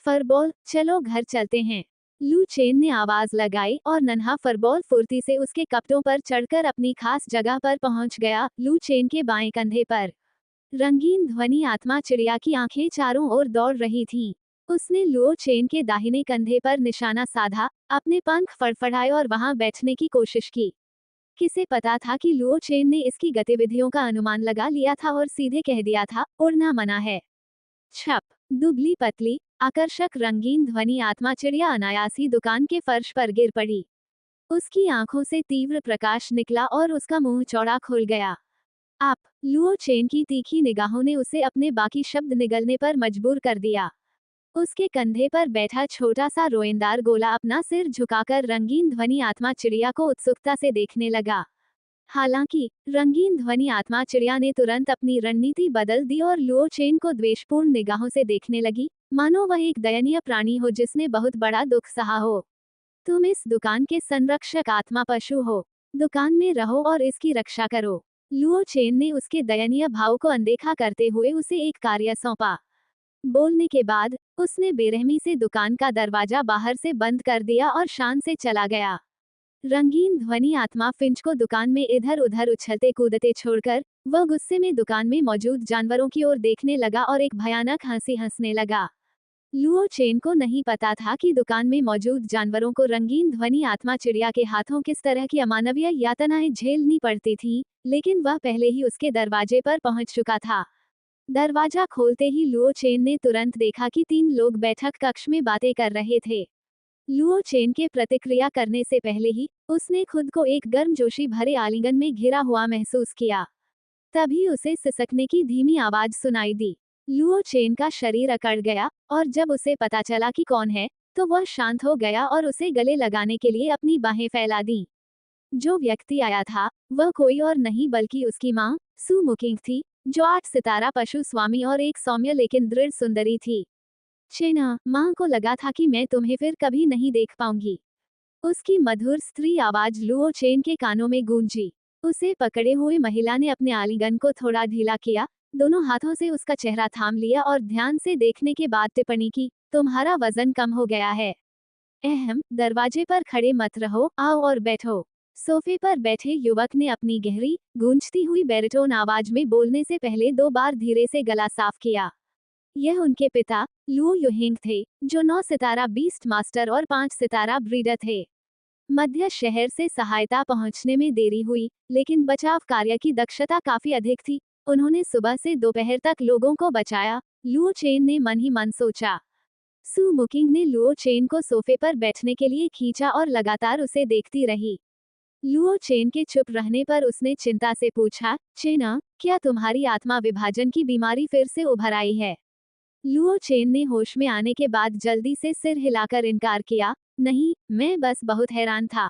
[SPEAKER 2] फरबॉल, चलो घर चलते हैं। लू चेन ने आवाज लगाई और नन्हा फरबॉल फुर्ती से उसके कपड़ों पर चढ़कर अपनी खास जगह पर पहुंच गया, लू चेन के बाएं कंधे पर। रंगीन ध्वनि आत्मा चिड़िया की आंखें चारों ओर दौड़ रही थीं। उसने लुओ चेन के दाहिने कंधे पर निशाना साधा, अपने पंख फड़फड़ाए और वहां बैठने की कोशिश की। किसे पता था कि लुओ चेन ने इसकी गतिविधियों का अनुमान लगा लिया था और सीधे कह दिया था, उड़ना मना है। छप, दुबली पतली आकर्षक रंगीन ध्वनि आत्मा चिड़िया अनायास ही दुकान के फर्श पर गिर पड़ी। उसकी आंखों से तीव्र प्रकाश निकला और उसका मुंह चौड़ा खुल गया। आप, लुओ चेन की तीखी निगाहों ने उसे अपने बाकी शब्द निगलने पर मजबूर कर दिया। उसके कंधे पर बैठा छोटा सा रोएंदार गोला अपना सिर झुकाकर रंगीन ध्वनि आत्मा चिड़िया को उत्सुकता से देखने लगा। हालांकि रंगीन ध्वनि आत्मा चिड़िया ने तुरंत अपनी रणनीति बदल दी और लुओ चेन को द्वेषपूर्ण निगाहों से देखने लगी, मानो वह एक दयनीय प्राणी हो जिसने बहुत बड़ा दुख सहा हो। तुम इस दुकान के संरक्षक आत्मा पशु हो। दुकान में रहो और इसकी रक्षा करो। लुओ चेन ने उसके दयनीय भाव को अनदेखा करते हुए उसे एक कार्य सौंपा। बोलने के बाद उसने बेरहमी से दुकान का दरवाजा बाहर से बंद कर दिया और शान से चला गया। रंगीन ध्वनि आत्मा फिंच को दुकान में इधर उधर उछलते कूदते छोड़कर वह गुस्से में दुकान में मौजूद जानवरों की ओर देखने लगा और एक भयानक हंसी हंसने लगा। लुओ चेन को नहीं पता था कि दुकान में मौजूद जानवरों को रंगीन ध्वनि आत्मा चिड़िया के हाथों किस तरह की अमानवीय यातनाएं झेलनी पड़ती थीं, लेकिन वह पहले ही उसके दरवाजे पर पहुंच चुका था। दरवाजा खोलते ही लुओ चेन ने तुरंत देखा कि 3 लोग बैठक कक्ष में बातें कर रहे थे। लुओ चेन के प्रतिक्रिया करने से पहले ही उसने खुद को एक गर्मजोशी भरे आलिंगन में घिरा हुआ महसूस किया। तभी उसे सिसकने की धीमी आवाज सुनाई दी। लुओ चेन का शरीर अकड़ गया और जब उसे पता चला कि कौन है, तो वह शांत हो गया और उसे गले लगाने के लिए अपनी बाहें फैला दी। जो व्यक्ति आया था वह कोई और नहीं बल्कि उसकी माँ सू मुकिंग थी, जो 8 सितारा पशु स्वामी और एक सौम्य लेकिन दृढ़ सुंदरी थी। चेना, माँ को लगा था कि मैं तुम्हें फिर कभी नहीं देख पाऊंगी। उसकी मधुर स्त्री आवाज लुओ चेन के कानों में गूंजी। उसे पकड़े हुए महिला ने अपने आलिंगन को थोड़ा ढीला किया, दोनों हाथों से उसका चेहरा थाम लिया और ध्यान से देखने के बाद टिप्पणी की, तुम्हारा वजन कम हो गया है। अहम, दरवाजे पर खड़े मत रहो, आओ और बैठो। सोफे पर बैठे युवक ने अपनी गहरी, गूंजती हुई बैरिटोन आवाज में बोलने से पहले 2 बार धीरे से गला साफ किया। यह उनके पिता, लुओ युहिंग थे, जो 9 सितारा बीस्ट मास्टर और 5 सितारा ब्रीडर थे। मध्य शहर से सहायता पहुंचने में देरी हुई, लेकिन बचाव कार्य की दक्षता काफी अधिक थी। उन्होंने सुबह से दोपहर तक लोगों को बचाया, लुओ चेन ने मन ही मन सोचा। सू मुकिंग ने लुओ चेन को सोफे पर बैठने के लिए खींचा और लगातार उसे देखती रही। लुओ चेन के चुप रहने पर उसने चिंता से पूछा, चेना, क्या तुम्हारी आत्मा विभाजन की बीमारी फिर से उभर आई है? लुओ चेन ने होश में आने के बाद जल्दी से सिर हिलाकर इनकार किया, नहीं, मैं बस बहुत हैरान था।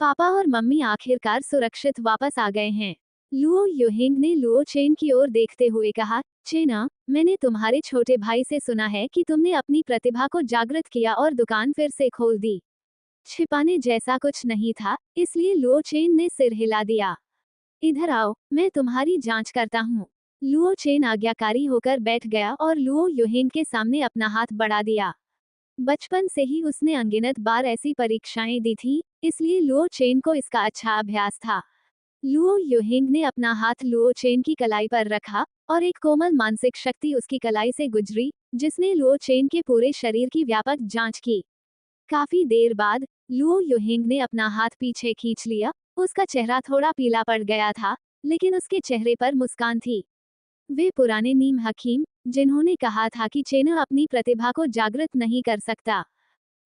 [SPEAKER 2] पापा और मम्मी आखिरकार सुरक्षित वापस आ गए हैं। लुओ युहिंग ने लुओ चेन की ओर देखते हुए कहा, चेना, मैंने तुम्हारे छोटे भाई से सुना है कि तुमने अपनी प्रतिभा को जागृत किया और दुकान फिर से खोल दी। छिपाने जैसा कुछ नहीं था, इसलिए लुओ चेन ने सिर हिला दिया। इधर आओ, मैं तुम्हारी जांच करता हूँ। लुओ चेन आज्ञाकारी होकर बैठ गया और लुओ युहिंग के सामने अपना हाथ बढ़ा दिया। बचपन से ही उसने अनगिनत बार ऐसी परीक्षाएं दी थी, इसलिए लुओ चेन को इसका अच्छा अभ्यास था। लुओ युहिंग ने अपना हाथ लुओ चेन की कलाई पर रखा और एक कोमल मानसिक शक्ति उसकी कलाई से गुजरी, जिसने लुओ चेन के पूरे शरीर की व्यापक जांच की। काफी देर बाद लुओ युहिंग ने अपना हाथ पीछे खींच लिया। उसका चेहरा थोड़ा पीला पड़ गया था, लेकिन उसके चेहरे पर मुस्कान थी। वे पुराने नीम हकीम, जिन्होंने कहा था कि चेन अपनी प्रतिभा को जागृत नहीं कर सकता,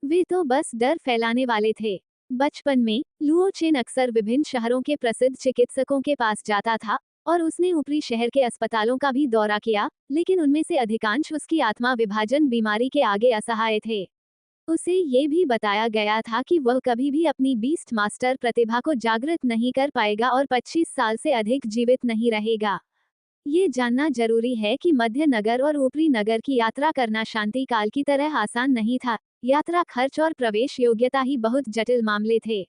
[SPEAKER 2] वे तो बस डर फैलाने वाले थे। बचपन में लुओ चेन अक्सर विभिन्न शहरों के प्रसिद्ध चिकित्सकों के पास जाता था और उसने ऊपरी शहर के अस्पतालों का भी दौरा किया, लेकिन उनमें से अधिकांश उसकी आत्मा विभाजन बीमारी के आगे असहाय थे। उसे ये भी बताया गया था कि वह कभी भी अपनी बीस्ट मास्टर प्रतिभा को जागृत नहीं कर पाएगा और 25 साल से अधिक जीवित नहीं रहेगा। ये जानना जरूरी है कि मध्य नगर और ऊपरी नगर की यात्रा करना शांति काल की तरह आसान नहीं था। यात्रा खर्च और प्रवेश योग्यता ही बहुत जटिल मामले थे।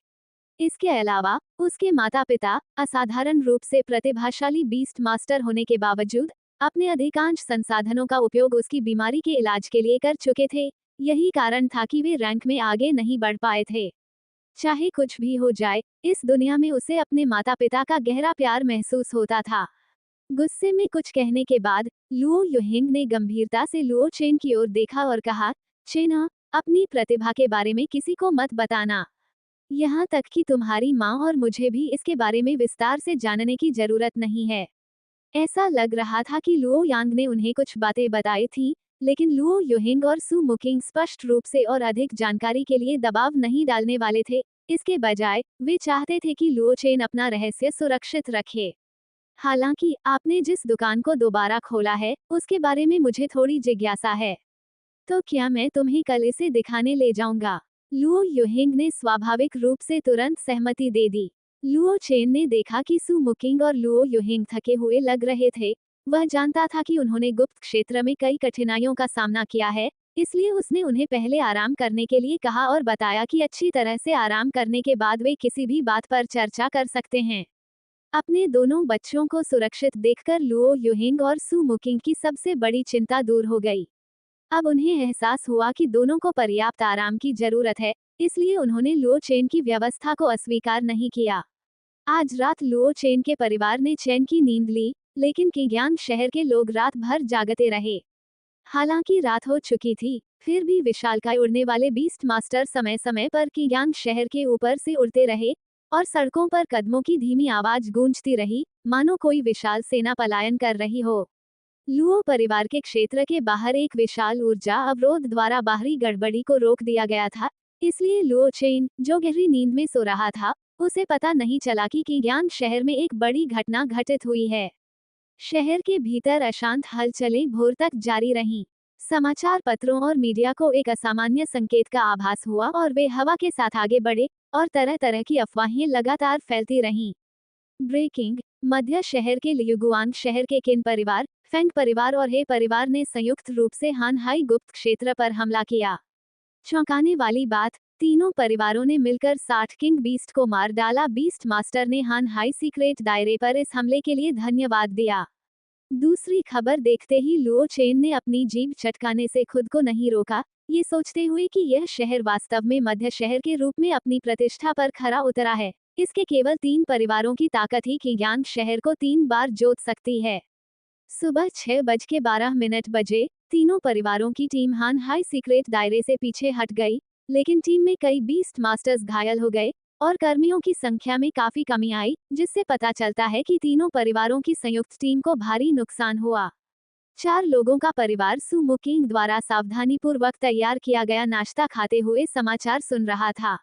[SPEAKER 2] इसके अलावा उसके माता पिता, असाधारण रूप से प्रतिभाशाली बीस्ट मास्टर होने के बावजूद, अपने अधिकांश संसाधनों का उपयोग उसकी बीमारी के इलाज के लिए कर चुके थे। यही कारण था कि वे रैंक में आगे नहीं बढ़ पाए थे। चाहे कुछ भी हो जाए, इस दुनिया में उसे अपने माता पिता का गहरा प्यार महसूस होता था। गुस्से में कुछ कहने के बाद लुओ युहिंग ने गंभीरता से लुओ चेन की ओर देखा और कहा, चेना, अपनी प्रतिभा के बारे में किसी को मत बताना। यहाँ तक कि तुम्हारी माँ और मुझे भी इसके बारे में विस्तार से जानने की जरूरत नहीं है। ऐसा लग रहा था कि लुओ यांग ने उन्हें कुछ बातें बताई थी, लेकिन लुओ युहिंग और सू मुकिंग स्पष्ट रूप से और अधिक जानकारी के लिए दबाव नहीं डालने वाले थे। इसके बजाय वे चाहते थे कि लुओ चेन अपना रहस्य सुरक्षित रखे। हालांकि आपने जिस दुकान को दोबारा खोला है, उसके बारे में मुझे थोड़ी जिज्ञासा है। तो क्या मैं तुम्हें कल इसे दिखाने ले जाऊंगा? लुओ युहिंग ने स्वाभाविक रूप से तुरंत सहमति दे दी। लुओ चेन ने देखा कि सू मुकिंग और लुओ युहिंग थके हुए लग रहे थे। वह जानता था कि उन्होंने गुप्त क्षेत्र में कई कठिनाइयों का सामना किया है, इसलिए उसने उन्हें पहले आराम करने के लिए कहा और बताया कि अच्छी तरह से आराम करने के बाद वे किसी भी बात पर चर्चा कर सकते हैं। अपने दोनों बच्चों को सुरक्षित देखकर लुओ युहिंग और सू मुकिंग की सबसे बड़ी चिंता दूर हो गई। अब उन्हें एहसास हुआ कि दोनों को पर्याप्त आराम की जरूरत है, इसलिए उन्होंने लुओ चेन की व्यवस्था को अस्वीकार नहीं किया। आज रात लुओ चेन के परिवार ने चैन की नींद ली, लेकिन किग्यांग शहर के लोग रात भर जागते रहे। हालांकि रात हो चुकी थी, फिर भी विशालकाय उड़ने वाले बीस्ट मास्टर समय समय पर किग्यांग शहर के ऊपर से उड़ते रहे और सड़कों पर कदमों की धीमी आवाज गूंजती रही, मानो कोई विशाल सेना पलायन कर रही हो। लुओ परिवार के क्षेत्र के बाहर एक विशाल ऊर्जा अवरोध द्वारा बाहरी गड़बड़ी को रोक दिया गया था, इसलिए लुओ चेन, जो गहरी नींद में सो रहा था, उसे पता नहीं चला कि किग्यांग शहर में एक बड़ी घटना घटित हुई है। शहर के भीतर अशांत हलचलें भोर तक जारी रहीं। समाचार पत्रों और मीडिया को एक असामान्य संकेत का आभास हुआ और वे हवा के साथ आगे बढ़े और तरह तरह की अफवाहें लगातार फैलती रहीं। ब्रेकिंग, मध्य शहर के लियुगुआंग शहर के किन परिवार, फेंग परिवार और हे परिवार ने संयुक्त रूप से हानहाई गुप्त क्षेत्र पर हमला किया। चौंकाने वाली बात, तीनों परिवारों ने मिलकर 60 किंग बीस्ट को मार डाला। बीस्ट मास्टर ने हानहाई सीक्रेट दायरे पर इस हमले के लिए धन्यवाद दिया। दूसरी खबर देखते ही लुओ चेन ने अपनी जीभ चटकाने से खुद को नहीं रोका, ये सोचते हुए कि यह शहर वास्तव में मध्य शहर के रूप में अपनी प्रतिष्ठा पर खरा उतरा है। इसके केवल 3 परिवारों की ताकत ही किग्यांग शहर को 3 बार जोत सकती है। सुबह 6:12 बजे तीनों परिवारों की टीम हानहाई सीक्रेट दायरे से पीछे हट गई, लेकिन टीम में कई बीस्ट मास्टर्स घायल हो गए और कर्मियों की संख्या में काफी कमी आई, जिससे पता चलता है कि तीनों परिवारों की संयुक्त टीम को भारी नुकसान हुआ। 4 लोगों का परिवार सू मुकिंग द्वारा सावधानीपूर्वक तैयार किया गया नाश्ता खाते हुए समाचार सुन रहा था।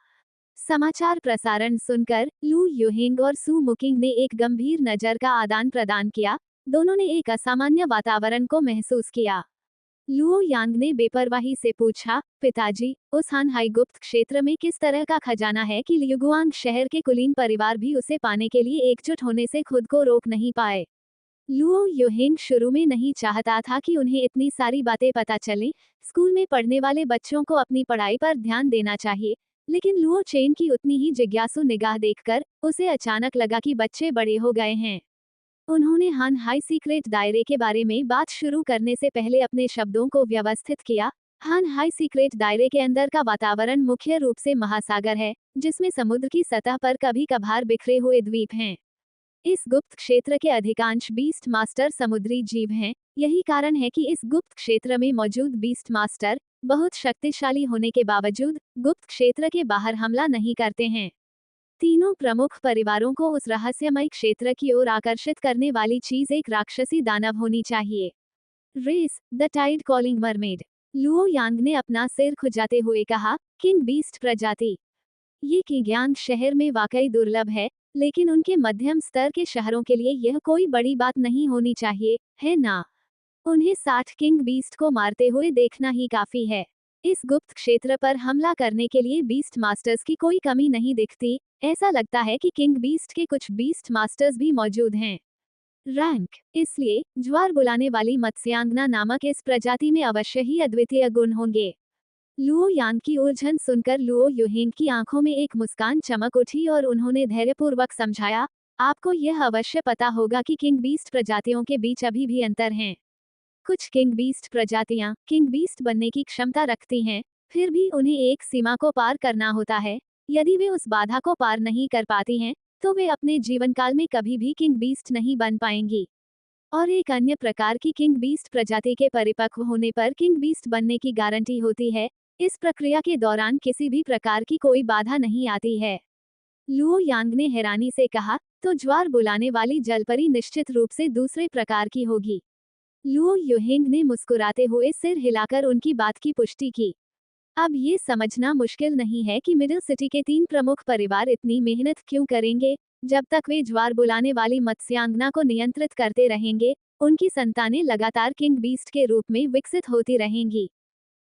[SPEAKER 2] समाचार प्रसारण सुनकर लू युहिंग और सू मुकिंग ने एक गंभीर नजर का आदान प्रदान किया। दोनों ने एक असामान्य वातावरण को महसूस किया। लुओ यांग ने बेपरवाही से पूछा, पिताजी, उस हानहाई गुप्त क्षेत्र में किस तरह का खजाना है कि लियुगुआंग शहर के कुलीन परिवार भी उसे पाने के लिए एकजुट होने से खुद को रोक नहीं पाए। लुओ युहिंग शुरू में नहीं चाहता था कि उन्हें इतनी सारी बातें पता चलें। स्कूल में पढ़ने वाले बच्चों को अपनी पढ़ाई पर ध्यान देना चाहिए, लेकिन लुओ चेन की उतनी ही जिज्ञासु निगाह देखकर उसे अचानक लगा कि बच्चे बड़े हो गए हैं। उन्होंने हानहाई सीक्रेट दायरे के बारे में बात शुरू करने से पहले अपने शब्दों को व्यवस्थित किया। हानहाई सीक्रेट दायरे के अंदर का वातावरण मुख्य रूप से महासागर है, जिसमें समुद्र की सतह पर कभी कभार बिखरे हुए द्वीप हैं। इस गुप्त क्षेत्र के अधिकांश बीस्ट मास्टर समुद्री जीव हैं। यही कारण है कि इस गुप्त क्षेत्र में मौजूद बीस्ट मास्टर बहुत शक्तिशाली होने के बावजूद गुप्त क्षेत्र के बाहर हमला नहीं करते हैं। तीनों प्रमुख परिवारों को उस रहस्यमय क्षेत्र की ओर आकर्षित करने वाली चीज एक राक्षसी दानव होनी चाहिए। Race, the tide calling mermaid. Luo Yang ने अपना सिर खुजाते हुए कहा, किंग बीस्ट प्रजाति। ये किग्यांग शहर में वाकई दुर्लभ है, लेकिन उनके मध्यम स्तर के शहरों के लिए यह कोई बड़ी बात नहीं होनी चाहिए, है ना? उन्हें 60 किंग बीस्ट को मारते हुए देखना ही काफी है। इस गुप्त क्षेत्र पर हमला करने के लिए बीस्ट मास्टर्स की कोई कमी नहीं दिखती। ऐसा लगता है कि किंग बीस्ट के कुछ बीस्ट मास्टर्स भी मौजूद हैं। रैंक, इसलिए ज्वार बुलाने वाली मत्स्यांगना नामक इस प्रजाति में अवश्य ही अद्वितीय गुण होंगे। लुओ यांग की उलझन सुनकर लुओ युहिंग की आंखों में एक मुस्कान चमक उठी और उन्होंने धैर्यपूर्वक समझाया, आपको यह अवश्य पता होगा कि किंग बीस्ट प्रजातियों के बीच अभी भी अंतर हैं। कुछ किंग बीस्ट प्रजातियां किंग बीस्ट बनने की क्षमता रखती हैं, फिर भी उन्हें एक सीमा को पार करना होता है। यदि वे उस बाधा को पार नहीं कर पाती हैं, तो वे अपने जीवनकाल में कभी भी किंग बीस्ट नहीं बन पाएंगी। और एक अन्य प्रकार की किंग बीस्ट प्रजाति के परिपक्व होने पर किंग बीस्ट बनने की गारंटी होती है। इस प्रक्रिया के दौरान किसी भी प्रकार की कोई बाधा नहीं आती है। लुओ यांग ने हैरानी से कहा, तो ज्वार बुलाने वाली जलपरी निश्चित रूप से दूसरे प्रकार की होगी। लुओ युहिंग ने मुस्कुराते हुए सिर हिलाकर उनकी बात की पुष्टि की। अब ये समझना मुश्किल नहीं है कि मिडिल सिटी के 3 प्रमुख परिवार इतनी मेहनत क्यों करेंगे। जब तक वे ज्वार बुलाने वाली मत्स्यांगना को नियंत्रित करते रहेंगे, उनकी संतानें लगातार किंग बीस्ट के रूप में विकसित होती रहेंगी।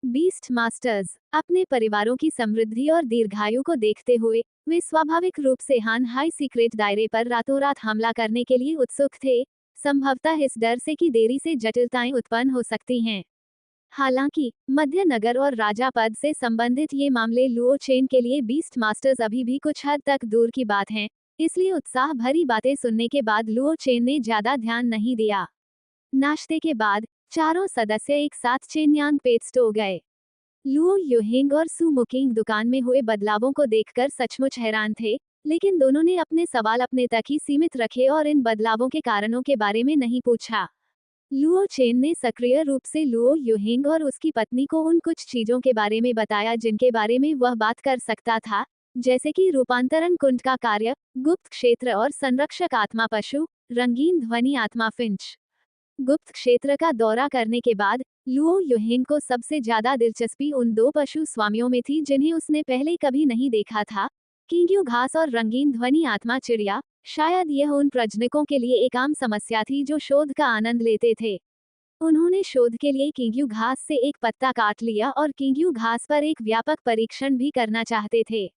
[SPEAKER 2] बीस्ट मास्टर्स अपने परिवारों की समृद्धि और दीर्घायु को देखते हुए वे स्वाभाविक रूप से हानहाई सीक्रेट दायरे पर रातों रात हमला करने के लिए उत्सुक थे, संभवतः इस डर से कि देरी से जटिलताएं उत्पन्न हो सकती हैं। हालांकि मध्य नगर और राजा पद से संबंधित ये मामले लुओ चेन के लिए बीस्ट मास्टर्स अभी भी कुछ हद तक दूर की बात हैं, इसलिए उत्साह भरी बातें सुनने के बाद लुओ चेन ने ज्यादा ध्यान नहीं दिया। नाश्ते के बाद चारों सदस्य एक साथ चेन्यांग पेट्स हो गए। लुओ युहिंग और सू मुकिंग दुकान में हुए बदलावों को देखकर सचमुच हैरान थे, लेकिन दोनों ने अपने सवाल अपने तक ही सीमित रखे और इन बदलावों के कारणों के बारे में नहीं पूछा। लुओ चेन ने सक्रिय रूप से लुओ युहिंग और उसकी पत्नी को उन कुछ चीजों के बारे में बताया जिनके बारे में वह बात कर सकता था, जैसे कि रूपांतरण कुंड का कार्य, गुप्त क्षेत्र और संरक्षक आत्मा पशु, रंगीन ध्वनि आत्मा फिंच। गुप्त क्षेत्र का दौरा करने के बाद लुओ युहिंग को सबसे ज्यादा दिलचस्पी उन दो पशु स्वामियों में थी जिन्हें उसने पहले कभी नहीं देखा था, किंग्यू घास और रंगीन ध्वनि आत्मा चिड़िया। शायद यह उन प्रजनकों के लिए एक आम समस्या थी जो शोध का आनंद लेते थे। उन्होंने शोध के लिए किंग्यू घास से एक पत्ता काट लिया और किंग्यू घास पर एक व्यापक परीक्षण भी करना चाहते थे।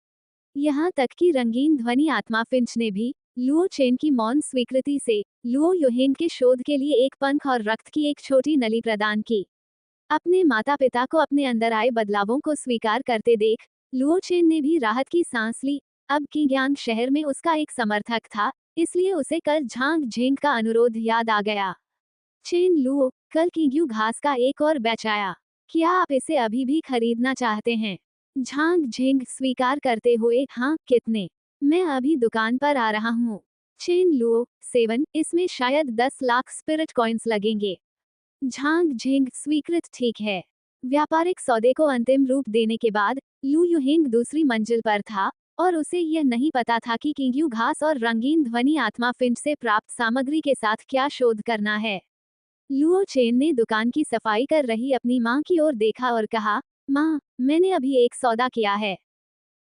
[SPEAKER 2] यहाँ तक कि रंगीन ध्वनि आत्मा फिंच ने भी लुओ चेन की मौन स्वीकृति से लुओ युहिंग के शोध के लिए एक पंख और रक्त की एक छोटी नली प्रदान की। अपने माता पिता को अपने अंदर आए बदलावों को स्वीकार करते देख लुओ चेन ने भी राहत की सांस ली। अब किंग्यांग शहर में उसका एक समर्थक था, इसलिए उसे कल झांग झेंग का अनुरोध याद आ गया। चेन लुओ, कल किंग्यू घास का एक और बैच आया। क्या आप इसे अभी भी खरीदना चाहते हैं? झांग झेंग स्वीकार करते हुए, हाँ, कितने? मैं अभी दुकान पर आ रहा हूँ। चेन लुओ, 7, इसमें शायद 10 लाख स्पिरिट कॉइन्स लगेंगे। झांग झेंग स्वीकृत, ठीक है। व्यापारिक सौदे को अंतिम रूप देने के बाद लू युहिंग दूसरी मंजिल पर था और उसे यह नहीं पता था कि किंग्यू घास और रंगीन ध्वनि आत्मा फिंच से प्राप्त सामग्री के साथ क्या शोध करना है। लुओ चेन ने दुकान की सफाई कर रही अपनी मां की ओर देखा और कहा, मां, मैंने अभी एक सौदा किया है।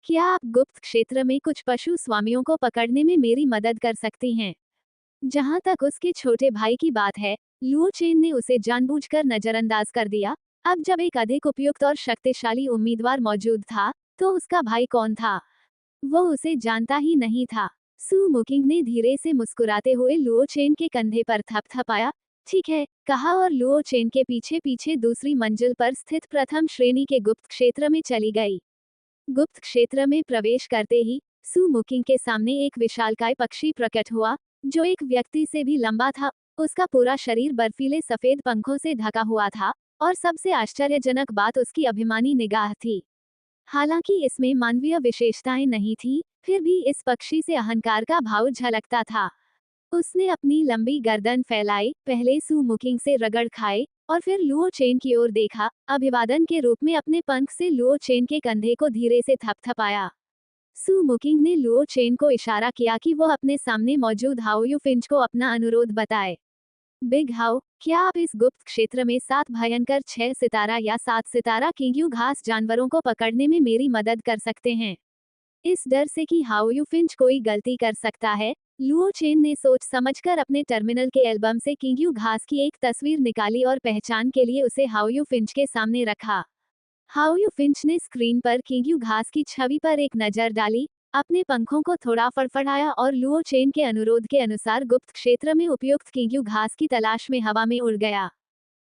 [SPEAKER 2] क्या आप गुप्त क्षेत्र में कुछ पशु स्वामियों को पकड़ने में मेरी मदद कर सकती हैं? जहां तक उसके छोटे भाई की बात है, लुओ चेन ने उसे जानबूझकर नजरअंदाज कर दिया। अब जब एक अधिक उपयुक्त और शक्तिशाली उम्मीदवार मौजूद था, तो उसका भाई कौन था? वो उसे जानता ही नहीं था। सू मुकिंग ने धीरे से मुस्कुराते हुए लुओ चेन के कंधे पर थपथपाया। ठीक है, कहा और लुओ चेन के पीछे पीछे दूसरी मंजिल पर स्थित प्रथम श्रेणी के गुप्त क्षेत्र में चली गई। गुप्त क्षेत्र में प्रवेश करते ही सू मुकिंग के सामने एक विशालकाय पक्षी प्रकट हुआ, जो एक व्यक्ति से भी लंबा था। उसका पूरा शरीर बर्फीले सफेद पंखों से ढका हुआ था और सबसे आश्चर्यजनक बात उसकी अभिमानी निगाह थी। हालांकि इसमें मानवीय विशेषताएं नहीं थी, फिर भी इस पक्षी से अहंकार का भाव झलकता था। उसने अपनी लंबी गर्दन फैलाई, पहले सू मुकिंग से रगड़ खाए और फिर लुओ चेन की ओर देखा। अभिवादन के रूप में अपने पंख से लुओ चेन के कंधे को धीरे से थपथपाया। सू मुकिंग ने लुओ चेन को इशारा किया कि वो अपने सामने मौजूद हाओयू फिंच को अपना अनुरोध बताए। बिग हाउ, क्या आप इस गुप्त क्षेत्र में 7 भयंकर 6 सितारा या 7 सितारा किंग्यू घास जानवरों को पकड़ने में मेरी मदद कर सकते हैं? इस डर से कि हाओयू फिंच कोई गलती कर सकता है, लुओ चेन ने सोच समझकर अपने टर्मिनल के एल्बम से किंग्यू घास की एक तस्वीर निकाली और पहचान के लिए उसे हाओयू फिंच के सामने रखा। हाओयू फिंच ने स्क्रीन पर किंग्यू घास की छवि पर एक नजर डाली, अपने पंखों को थोड़ा फड़फड़ाया और लुओ चेन के अनुरोध के अनुसार गुप्त क्षेत्र में उपयुक्त किंग्यू घास की तलाश में हवा में उड़ गया।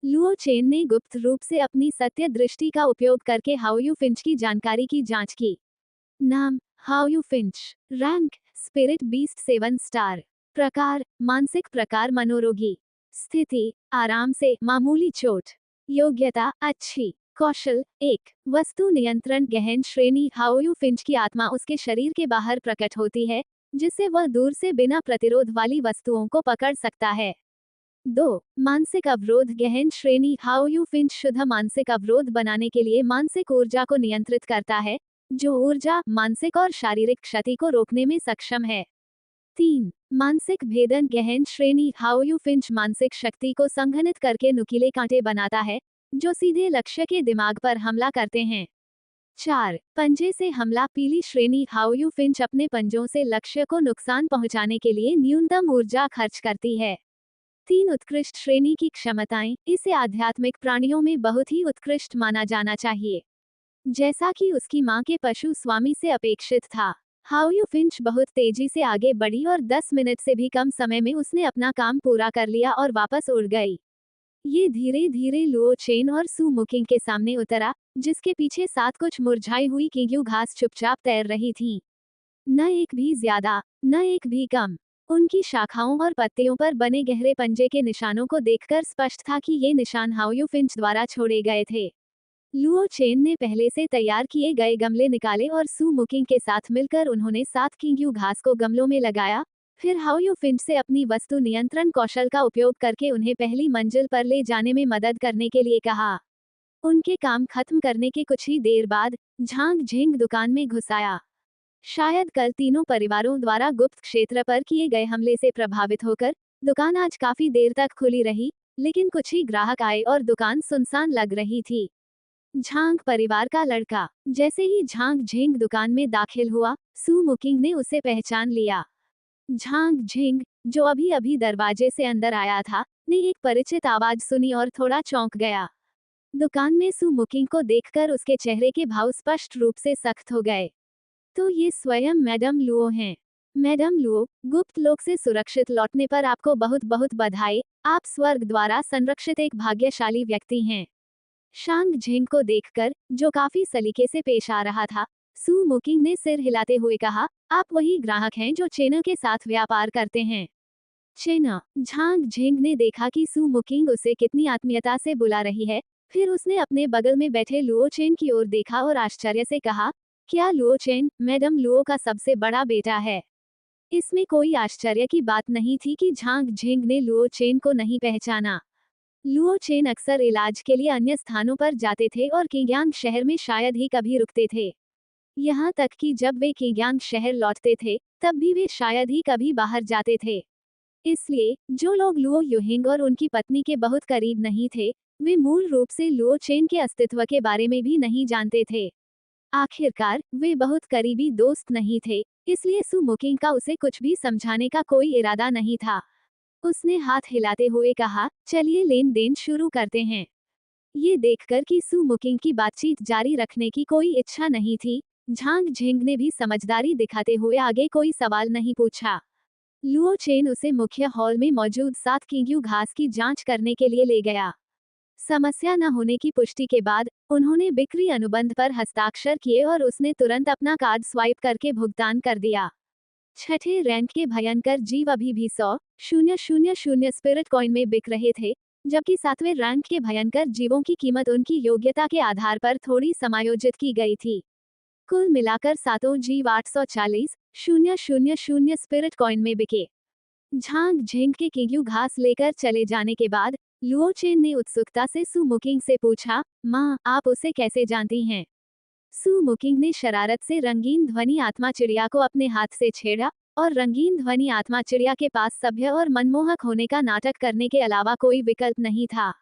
[SPEAKER 2] लुओ चेन ने गुप्त रूप से अपनी सत्य दृष्टि का उपयोग करके हाओयू फिंच की जानकारी की जांच की। नाम, Haoyu Finch. Rank, spirit beast 7 star. प्रकार, मानसिक प्रकार मनोरोगी। स्थिति, आराम से मामूली चोट। योग्यता, अच्छी। कौशल, 1, वस्तु नियंत्रण गहन श्रेणी। हाओयू फिंच की आत्मा उसके शरीर के बाहर प्रकट होती है, जिससे वह दूर से बिना प्रतिरोध वाली वस्तुओं को पकड़ सकता है। 2, मानसिक अवरोध गहन श्रेणी। हाओयू फिंच शुद्ध मानसिक अवरोध बनाने के लिए मानसिक ऊर्जा को नियंत्रित करता है, जो ऊर्जा, मानसिक और शारीरिक क्षति को रोकने में सक्षम है। 3, मानसिक भेदन गहन श्रेणी। हाओयू फिंच मानसिक शक्ति को संघनित करके नुकीले कांटे बनाता है, जो सीधे लक्ष्य के दिमाग पर हमला करते हैं। 4, पंजे से हमला पीली श्रेणी। हाओयू फिंच अपने पंजों से लक्ष्य को नुकसान पहुंचाने के लिए न्यूनतम ऊर्जा खर्च करती है। 3, उत्कृष्ट श्रेणी की क्षमताएं। इसे आध्यात्मिक प्राणियों में बहुत ही उत्कृष्ट माना जाना चाहिए, जैसा कि उसकी मां के पशु स्वामी से अपेक्षित था। हाओयू फिंच बहुत तेजी से आगे बढ़ी और 10 मिनट से भी कम समय में उसने अपना काम पूरा कर लिया और वापस उड़ गई। ये धीरे धीरे लुओ चेन और सू मुकिंग के सामने उतरा, जिसके पीछे 7 कुछ मुरझाई हुई किंग्यू घास चुपचाप तैर रही थी। न एक भी ज्यादा, न एक भी कम। उनकी शाखाओं और पत्तियों पर बने गहरे पंजे के निशानों को देखकर स्पष्ट था कि ये निशान हाओयू फिंच द्वारा छोड़े गए थे। लुओ चेन ने पहले से तैयार किए गए गमले निकाले और सू मुकिंग के साथ मिलकर उन्होंने 7 किंग्यू घास को गमलों में लगाया। फिर हाओयू फिंच से अपनी वस्तु नियंत्रण कौशल का उपयोग करके उन्हें पहली मंजिल पर ले जाने में मदद करने के लिए कहा। उनके काम खत्म करने के कुछ ही देर बाद झांग झिंग दुकान में घुस आया। शायद कल तीनों परिवारों द्वारा गुप्त क्षेत्र पर किए गए हमले से प्रभावित होकर दुकान आज काफी देर तक खुली रही, लेकिन कुछ ही ग्राहक आए और दुकान सुनसान लग रही थी। झांग परिवार का लड़का। जैसे ही झांग झिंग दुकान में दाखिल हुआ, सू मुकिंग ने उसे पहचान लिया। झांग झिंग, जो अभी अभी दरवाजे से अंदर आया था, ने एक परिचित आवाज सुनी और थोड़ा चौंक गया। दुकान में सू मुकिंग को देखकर उसके चेहरे के भाव स्पष्ट रूप से सख्त हो गए। तो ये स्वयं मैडम लुओ हैं। मैडम लुओ, गुप्त लोक से सुरक्षित लौटने पर आपको बहुत बहुत बधाई। आप स्वर्ग द्वारा संरक्षित एक भाग्यशाली व्यक्ति हैं। शांग झिंग को देखकर, जो काफी सलीके से पेश आ रहा था, सू मुकिंग ने सिर हिलाते हुए कहा, आप वही ग्राहक हैं जो चेना के साथ व्यापार करते हैं। चेना। झांग झिंग ने देखा कि सू मुकिंग उसे कितनी आत्मीयता से बुला रही है। फिर उसने अपने बगल में बैठे लुओ चेन की ओर देखा और आश्चर्य से कहा, क्या लुओ चेन मैडम लुओ का सबसे बड़ा बेटा है? इसमें कोई आश्चर्य की बात नहीं थी कि झांग झिंग ने लुओ चेन को नहीं पहचाना। लुओ चेन अक्सर इलाज के लिए अन्य स्थानों पर जाते थे और किंग्यांग शहर में शायद ही कभी रुकते थे। यहाँ तक कि जब वे किंग्यांग शहर लौटते थे, तब भी वे शायद ही कभी बाहर जाते थे। इसलिए जो लोग लुओ युहिंग और उनकी पत्नी के बहुत करीब नहीं थे, वे मूल रूप से लुओ चेन के अस्तित्व के बारे में भी नहीं जानते थे। आखिरकार वे बहुत करीबी दोस्त नहीं थे, इसलिए सू मुकिंग का उसे कुछ भी समझाने का कोई इरादा नहीं था। उसने हाथ हिलाते हुए कहा, चलिए लेन देन शुरू करते हैं। ये देखकर कि सू मुकिंग की बातचीत जारी रखने की कोई इच्छा नहीं थी, झांग झिंग ने भी समझदारी दिखाते हुए आगे कोई सवाल नहीं पूछा। लुओ चेन उसे मुख्य हॉल में मौजूद 7 किंग्यू घास की जांच करने के लिए ले गया। समस्या न होने की पुष्टि के बाद उन्होंने बिक्री अनुबंध पर हस्ताक्षर किए और उसने तुरंत अपना कार्ड स्वाइप करके भुगतान कर दिया। छठे रैंक के भयंकर जीव अभी भी 100,000 स्पिरिट कॉइन में बिक रहे थे, जबकि 7वें रैंक के भयंकर जीवों की कीमत उनकी योग्यता के आधार पर थोड़ी समायोजित की गई थी। कुल मिलाकर सातों जीव 840,000 स्पिरिट कॉइन में बिके। झांग झिंग के किंग्यू घास लेकर चले जाने के बाद लुओ चेन ने उत्सुकता से सू मुकिंग से पूछा, माँ, आप उसे कैसे जानती हैं? सू मुकिंग ने शरारत से रंगीन ध्वनि आत्मा चिड़िया को अपने हाथ से छेड़ा और रंगीन ध्वनि आत्मा चिड़िया के पास सभ्य और मनमोहक होने का नाटक करने के अलावा कोई विकल्प नहीं था।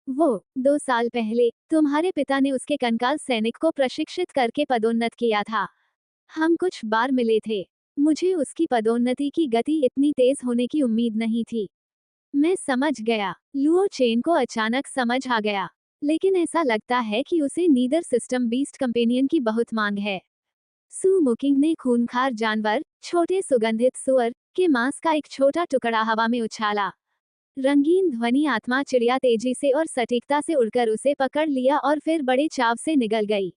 [SPEAKER 2] वो 2 साल पहले तुम्हारे पिता ने उसके कंकाल सैनिक को प्रशिक्षित करके पदोन्नत किया था। हम कुछ बार मिले थे। मुझे उसकी पदोन्नति की गति इतनी तेज होने की उम्मीद नहीं थी। मैं समझ गया। लुओ चेन को अचानक समझ आ गया, लेकिन ऐसा लगता है कि उसे नीदर सिस्टम बीस्ट कंपेनियन की बहुत मांग है। सू मुकिंग ने खूंखार जानवर, छोटे सुगंधित सुअर के मांस का एक छोटा टुकड़ा हवा में उछाला। रंगीन ध्वनि आत्मा चिड़िया तेजी से और सटीकता से उड़कर उसे पकड़ लिया और फिर बड़े चाव से निगल गई।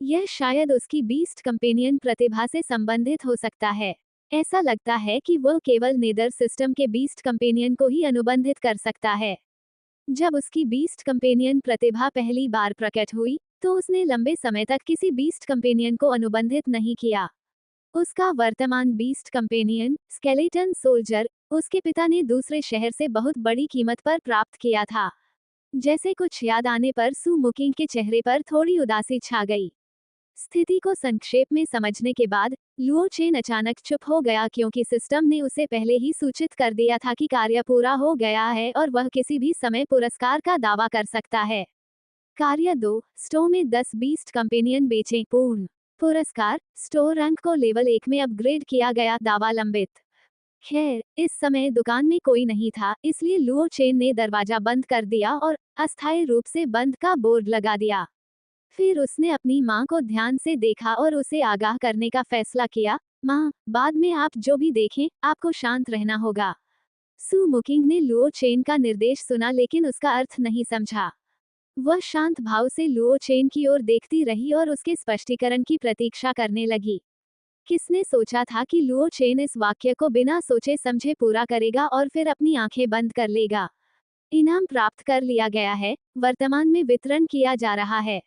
[SPEAKER 2] यह शायद उसकी बीस्ट कंपेनियन प्रतिभा से संबंधित हो सकता है। ऐसा लगता है कि वह केवल नेदर सिस्टम के बीस्ट कंपेनियन को ही अनुबंधित कर सकता है। जब उसकी बीस्ट कंपेनियन प्रतिभा पहली बार प्रकट हुई, तो उसने लंबे समय तक किसी बीस्ट कंपेनियन को अनुबंधित नहीं किया। उसका वर्तमान बीस्ट कंपेनियन, स्केलेटन सोल्जर, उसके पिता ने दूसरे शहर से बहुत बड़ी कीमत पर प्राप्त किया था। जैसे कुछ याद आने पर सू मुकिंग के चेहरे पर थोड़ी उदासी छा गई। स्थिति को संक्षेप में समझने के बाद लुओ चेन अचानक चुप हो गया, क्योंकि सिस्टम ने उसे पहले ही सूचित कर दिया था कि कार्य पूरा हो गया है और वह किसी भी समय पुरस्कार का दावा कर सकता है। कार्य 2, स्टोर में 10 बीस्ट कंपेनियन बेचें। पूर्ण पुरस्कार, स्टोर रैंक को लेवल 1 में अपग्रेड किया गया। दावा लंबित। खैर, इस समय दुकान में कोई नहीं था, इसलिए लुओ चेन ने दरवाजा बंद कर दिया और अस्थायी रूप से बंद का बोर्ड लगा दिया। फिर उसने अपनी माँ को ध्यान से देखा और उसे आगाह करने का फैसला किया, माँ, बाद में आप जो भी देखें, आपको शांत रहना होगा। सू मुकिंग ने लुओ चेन का निर्देश सुना, लेकिन उसका अर्थ नहीं समझा। वह शांत भाव से लुओ चेन की ओर देखती रही और उसके स्पष्टीकरण की प्रतीक्षा करने लगी। किसने सोचा था कि लुओ चेन इस वाक्य को बिना सोचे समझे पूरा करेगा और फिर अपनी आंखें बंद कर लेगा। इनाम प्राप्त कर लिया गया है, वर्तमान में वितरण किया जा रहा है।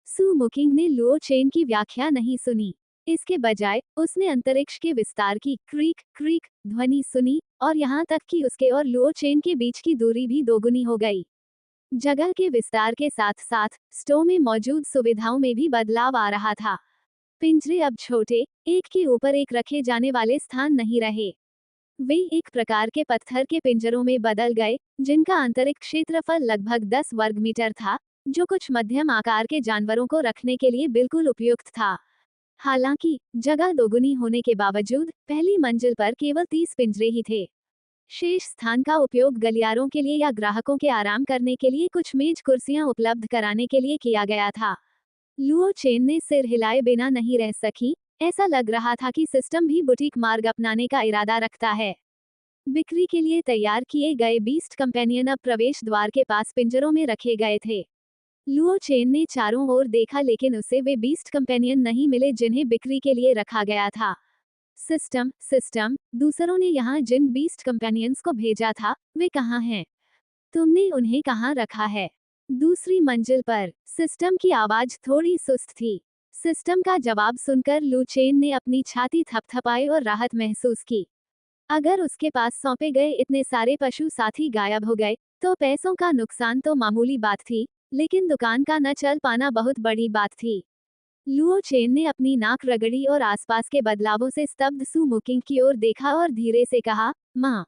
[SPEAKER 2] सू मुकिंग ने लुओ चेन की व्याख्या नहीं सुनी। इसके बजाय उसने अंतरिक्ष के विस्तार की क्रीक क्रीक ध्वनि सुनी, और यहाँ तक कि उसके और लुओ चेन के बीच की दूरी भी दोगुनी हो गई। जगह के विस्तार के साथ साथ स्टो में मौजूद सुविधाओं में भी बदलाव आ रहा था। पिंजरे अब छोटे, एक के ऊपर एक रखे जाने वाले स्थान नहीं रहे। वे एक प्रकार के पत्थर के पिंजरों में बदल गए, जिनका आंतरिक क्षेत्रफल लगभग 10 वर्ग मीटर था, जो कुछ मध्यम आकार के जानवरों को रखने के लिए बिल्कुल उपयुक्त था। हालांकि जगह दोगुनी होने के बावजूद पहली मंजिल पर केवल 30 पिंजरे ही थे। शेष स्थान का उपयोग गलियारों के लिए या ग्राहकों के आराम करने के लिए कुछ मेज कुर्सियां उपलब्ध कराने के लिए किया गया था। लुओ चेन ने सिर हिलाए बिना नहीं रह सकी। ऐसा लग रहा था कि सिस्टम भी बुटीक मार्ग अपनाने का इरादा रखता है। बिक्री के लिए तैयार किए गए बीस्ट कंपेनियन अब प्रवेश द्वार के पास पिंजरों में रखे गए थे। लुओ चेन ने चारों ओर देखा, लेकिन उसे वे बीस्ट कंपेनियन नहीं मिले जिन्हें बिक्री के लिए रखा गया था। सिस्टम सिस्टम दूसरों ने यहाँ जिन बीस्ट कंपेनियंस को भेजा था, वे कहाँ हैं? तुमने उन्हें कहाँ रखा है? दूसरी मंजिल पर। सिस्टम की आवाज थोड़ी सुस्त थी। सिस्टम का जवाब सुनकर लू चेन ने अपनी छाती थपथपाई और राहत महसूस की। अगर उसके पास सौंपे गए इतने सारे पशु साथी गायब हो गए, तो पैसों का नुकसान तो मामूली बात थी, लेकिन दुकान का न चल पाना बहुत बड़ी बात थी। लुओ चेन ने अपनी नाक रगड़ी और आसपास के बदलावों से स्तब्ध सू मुकिंग की ओर देखा और धीरे से कहा, माँ,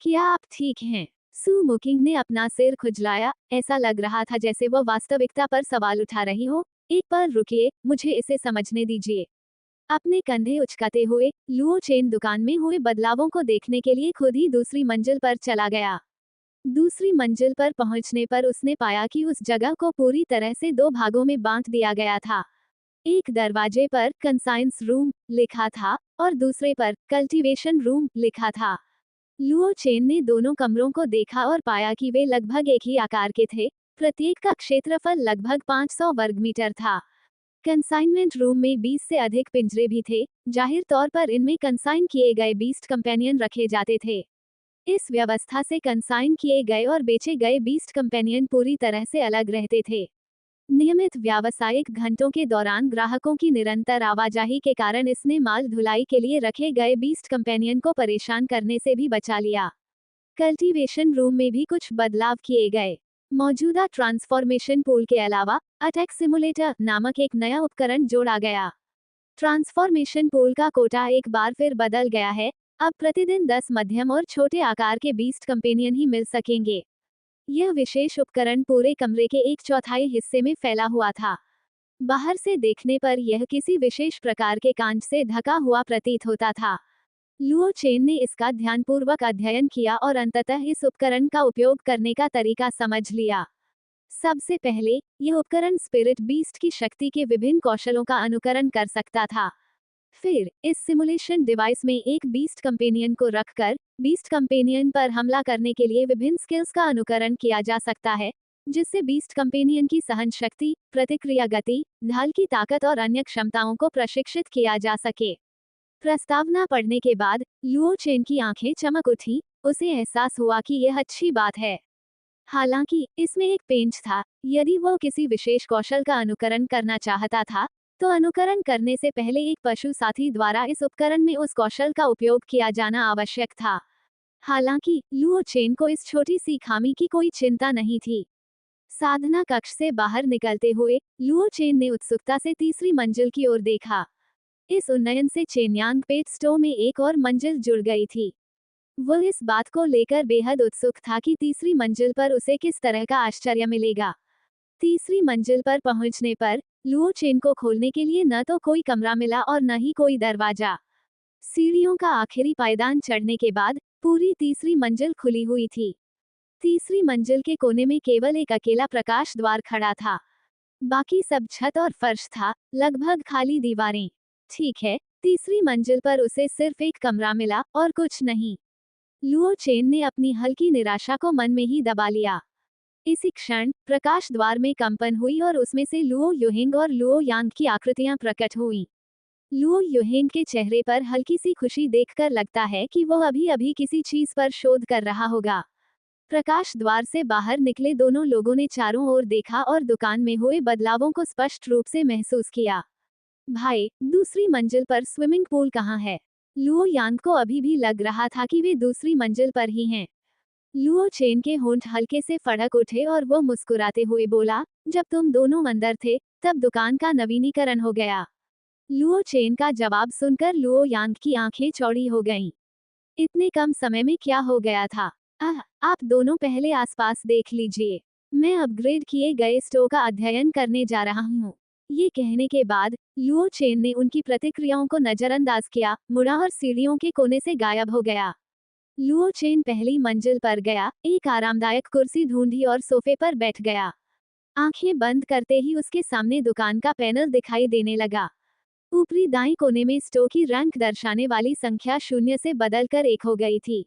[SPEAKER 2] क्या आप ठीक हैं? सू मुकिंग ने अपना सिर खुजलाया। ऐसा लग रहा था जैसे वह वास्तविकता पर सवाल उठा रही हो। एक पल रुकिए, मुझे इसे समझने दीजिए। अपने कंधे उचकाते हुए लुओ चेन दुकान में हुए बदलावों को देखने के लिए खुद ही दूसरी मंजिल पर चला गया। दूसरी मंजिल पर पहुंचने पर उसने पाया कि उस जगह को पूरी तरह से दो भागों में बांट दिया गया था। एक दरवाजे पर कंसाइंस रूम लिखा था और दूसरे पर कल्टीवेशन रूम लिखा था। लुओ चेन ने दोनों कमरों को देखा और पाया कि वे लगभग एक ही आकार के थे। प्रत्येक का क्षेत्रफल लगभग 500 वर्ग मीटर था। कंसाइनमेंट रूम में 20 से अधिक पिंजरे भी थे। जाहिर तौर पर इनमें कंसाइन किए गए बीस्ट कंपेनियन रखे जाते थे। इस व्यवस्था से कंसाइन किए गए और बेचे गए बीस्ट कंपेनियन पूरी तरह से अलग रहते थे। नियमित व्यावसायिक घंटों के दौरान ग्राहकों की निरंतर आवाजाही के कारण इसने माल धुलाई के लिए रखे गए बीस्ट कंपेनियन को परेशान करने से भी बचा लिया। कल्टीवेशन रूम में भी कुछ बदलाव किए गए। मौजूदा ट्रांसफॉर्मेशन पूल के अलावा अटैक सिमुलेटर नामक एक नया उपकरण जोड़ा गया। ट्रांसफॉर्मेशन पूल का कोटा एक बार फिर बदल गया है। अब प्रतिदिन 10 मध्यम और छोटे आकार के बीस्ट कंपेनियन ही मिल सकेंगे। यह विशेष उपकरण पूरे कमरे के 1/4 हिस्से में फैला हुआ था। बाहर से देखने पर यह किसी विशेष प्रकार के कांच से ढका हुआ प्रतीत होता था। लुओ चेन ने इसका ध्यानपूर्वक अध्ययन किया और अंततः इस उपकरण का उपयोग करने का तरीका समझ लिया। सबसे पहले, यह उपकरण स्पिरिट बीस्ट की शक्ति के विभिन्न कौशलों का अनुकरण कर सकता था। फिर, इस सिमुलेशन डिवाइस में एक बीस्ट कंपेनियन को रखकर, बीस्ट कंपेनियन पर हमला करने के लिए विभिन्न स्किल्स का अनुकरण किया जा सकता है, जिससे बीस्ट कंपेनियन की सहन शक्ति, प्रतिक्रिया गति, ढाल की ताकत और अन्य क्षमताओं को प्रशिक्षित किया जा सके। प्रस्तावना पढ़ने के बाद लुओ चेन की आंखें चमक उठी। उसे एहसास हुआ कि यह अच्छी बात है। हालांकि इसमें एक पेंच था। यदि वो किसी विशेष कौशल का अनुकरण करना चाहता था, तो अनुकरण करने से पहले एक पशु साथी द्वारा इस उपकरण में उस कौशल का उपयोग किया जाना आवश्यक था। हालांकि लुओ चेन को इस छोटी सी खामी की कोई चिंता नहीं थी। साधना कक्ष से बाहर निकलते हुए लुओ चेन ने उत्सुकता से तीसरी मंजिल की ओर देखा। इस उन्नयन से चेन्यांग पेट स्टो में एक और मंजिल जुड़ गई थी। वह इस बात को लेकर बेहद उत्सुक था कि तीसरी मंजिल पर उसे किस तरह का आश्चर्य मिलेगा। तीसरी मंजिल पर पहुंचने पर लुओ चेन को खोलने के लिए न तो कोई कमरा मिला और न ही कोई दरवाजा। सीढ़ियों का आखिरी पायदान चढ़ने के बाद पूरी तीसरी मंजिल खुली हुई थी। तीसरी मंजिल के कोने में केवल एक अकेला प्रकाश द्वार खड़ा था। बाकी सब छत और फर्श था, लगभग खाली दीवारें। ठीक है, तीसरी मंजिल पर उसे सिर्फ एक कमरा मिला और कुछ नहीं। लुओ चेन ने अपनी हल्की निराशा को मन में ही दबा लिया। इसी क्षण प्रकाश द्वार में कंपन हुई और उसमें से लुओ युहिंग और लुओ यांग की आकृतियां प्रकट हुईं। लुओ युहिंग के चेहरे पर हल्की सी खुशी देखकर लगता है कि वह अभी अभी किसी चीज पर शोध कर रहा होगा। प्रकाश द्वार से बाहर निकले दोनों लोगों ने चारों ओर देखा और दुकान में हुए बदलावों को स्पष्ट रूप से महसूस किया। भाई, दूसरी मंजिल पर स्विमिंग पूल कहाँ है? लुओ यांग को अभी भी लग रहा था कि वे दूसरी मंजिल पर ही हैं। लुओ चेन के होंठ हल्के से फड़क उठे और वो मुस्कुराते हुए बोला, जब तुम दोनों अंदर थे, तब दुकान का नवीनीकरण हो गया। लुओ चेन का जवाब सुनकर लुओ यांग की आंखें चौड़ी हो गईं। इतने कम समय में क्या हो गया था? आप दोनों पहले आसपास देख लीजिए। मैं अपग्रेड किए गए स्टोव का अध्ययन करने जा रहा हूँ। ये कहने के बाद लुओ चेन ने उनकी प्रतिक्रियाओं को नजरअंदाज किया, मुड़ा और सीढ़ियों के कोने से गायब हो गया। लुओ चेन पहली मंजिल पर गया, एक आरामदायक कुर्सी ढूंढी और सोफे पर बैठ गया। आंखें बंद करते ही उसके सामने दुकान का पैनल दिखाई देने लगा। ऊपरी दाईं कोने में स्टोव की रैंक दर्शाने वाली संख्या 0 से बदलकर 1 हो गई थी।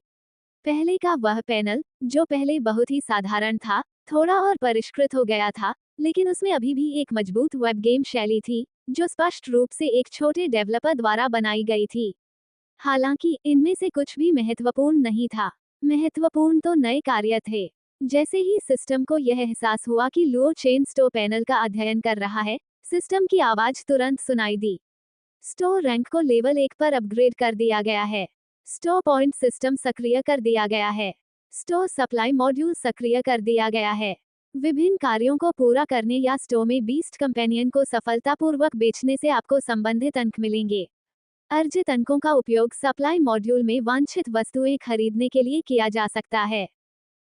[SPEAKER 2] पहले का वह पैनल, जो पहले बहुत ही साधारण था, थोड़ा और परिष्कृत हो गया था, लेकिन उसमें अभी भी एक मजबूत वेब गेम शैली थी, जो स्पष्ट रूप से एक छोटे डेवलपर द्वारा बनाई गई थी। हालांकि इनमें से कुछ भी महत्वपूर्ण नहीं था। महत्वपूर्ण तो नए कार्य थे। जैसे ही सिस्टम को यह एहसास हुआ कि लुओ चेन स्टोव पैनल का अध्ययन कर रहा है, सिस्टम की आवाज तुरंत सुनाई दी। स्टोव रैंक को लेवल 1 पर अपग्रेड कर दिया गया है। स्टोव पॉइंट सिस्टम सक्रिय कर दिया गया है। स्टोव सप्लाई मॉड्यूल सक्रिय कर दिया गया है। विभिन्न कार्यों को पूरा करने या स्टोव में बीस्ट कंपेनियन को सफलतापूर्वक बेचने से आपको संबंधित अंक मिलेंगे। अर्जित अंकों का उपयोग सप्लाई मॉड्यूल में वांछित वस्तुएं खरीदने के लिए किया जा सकता है।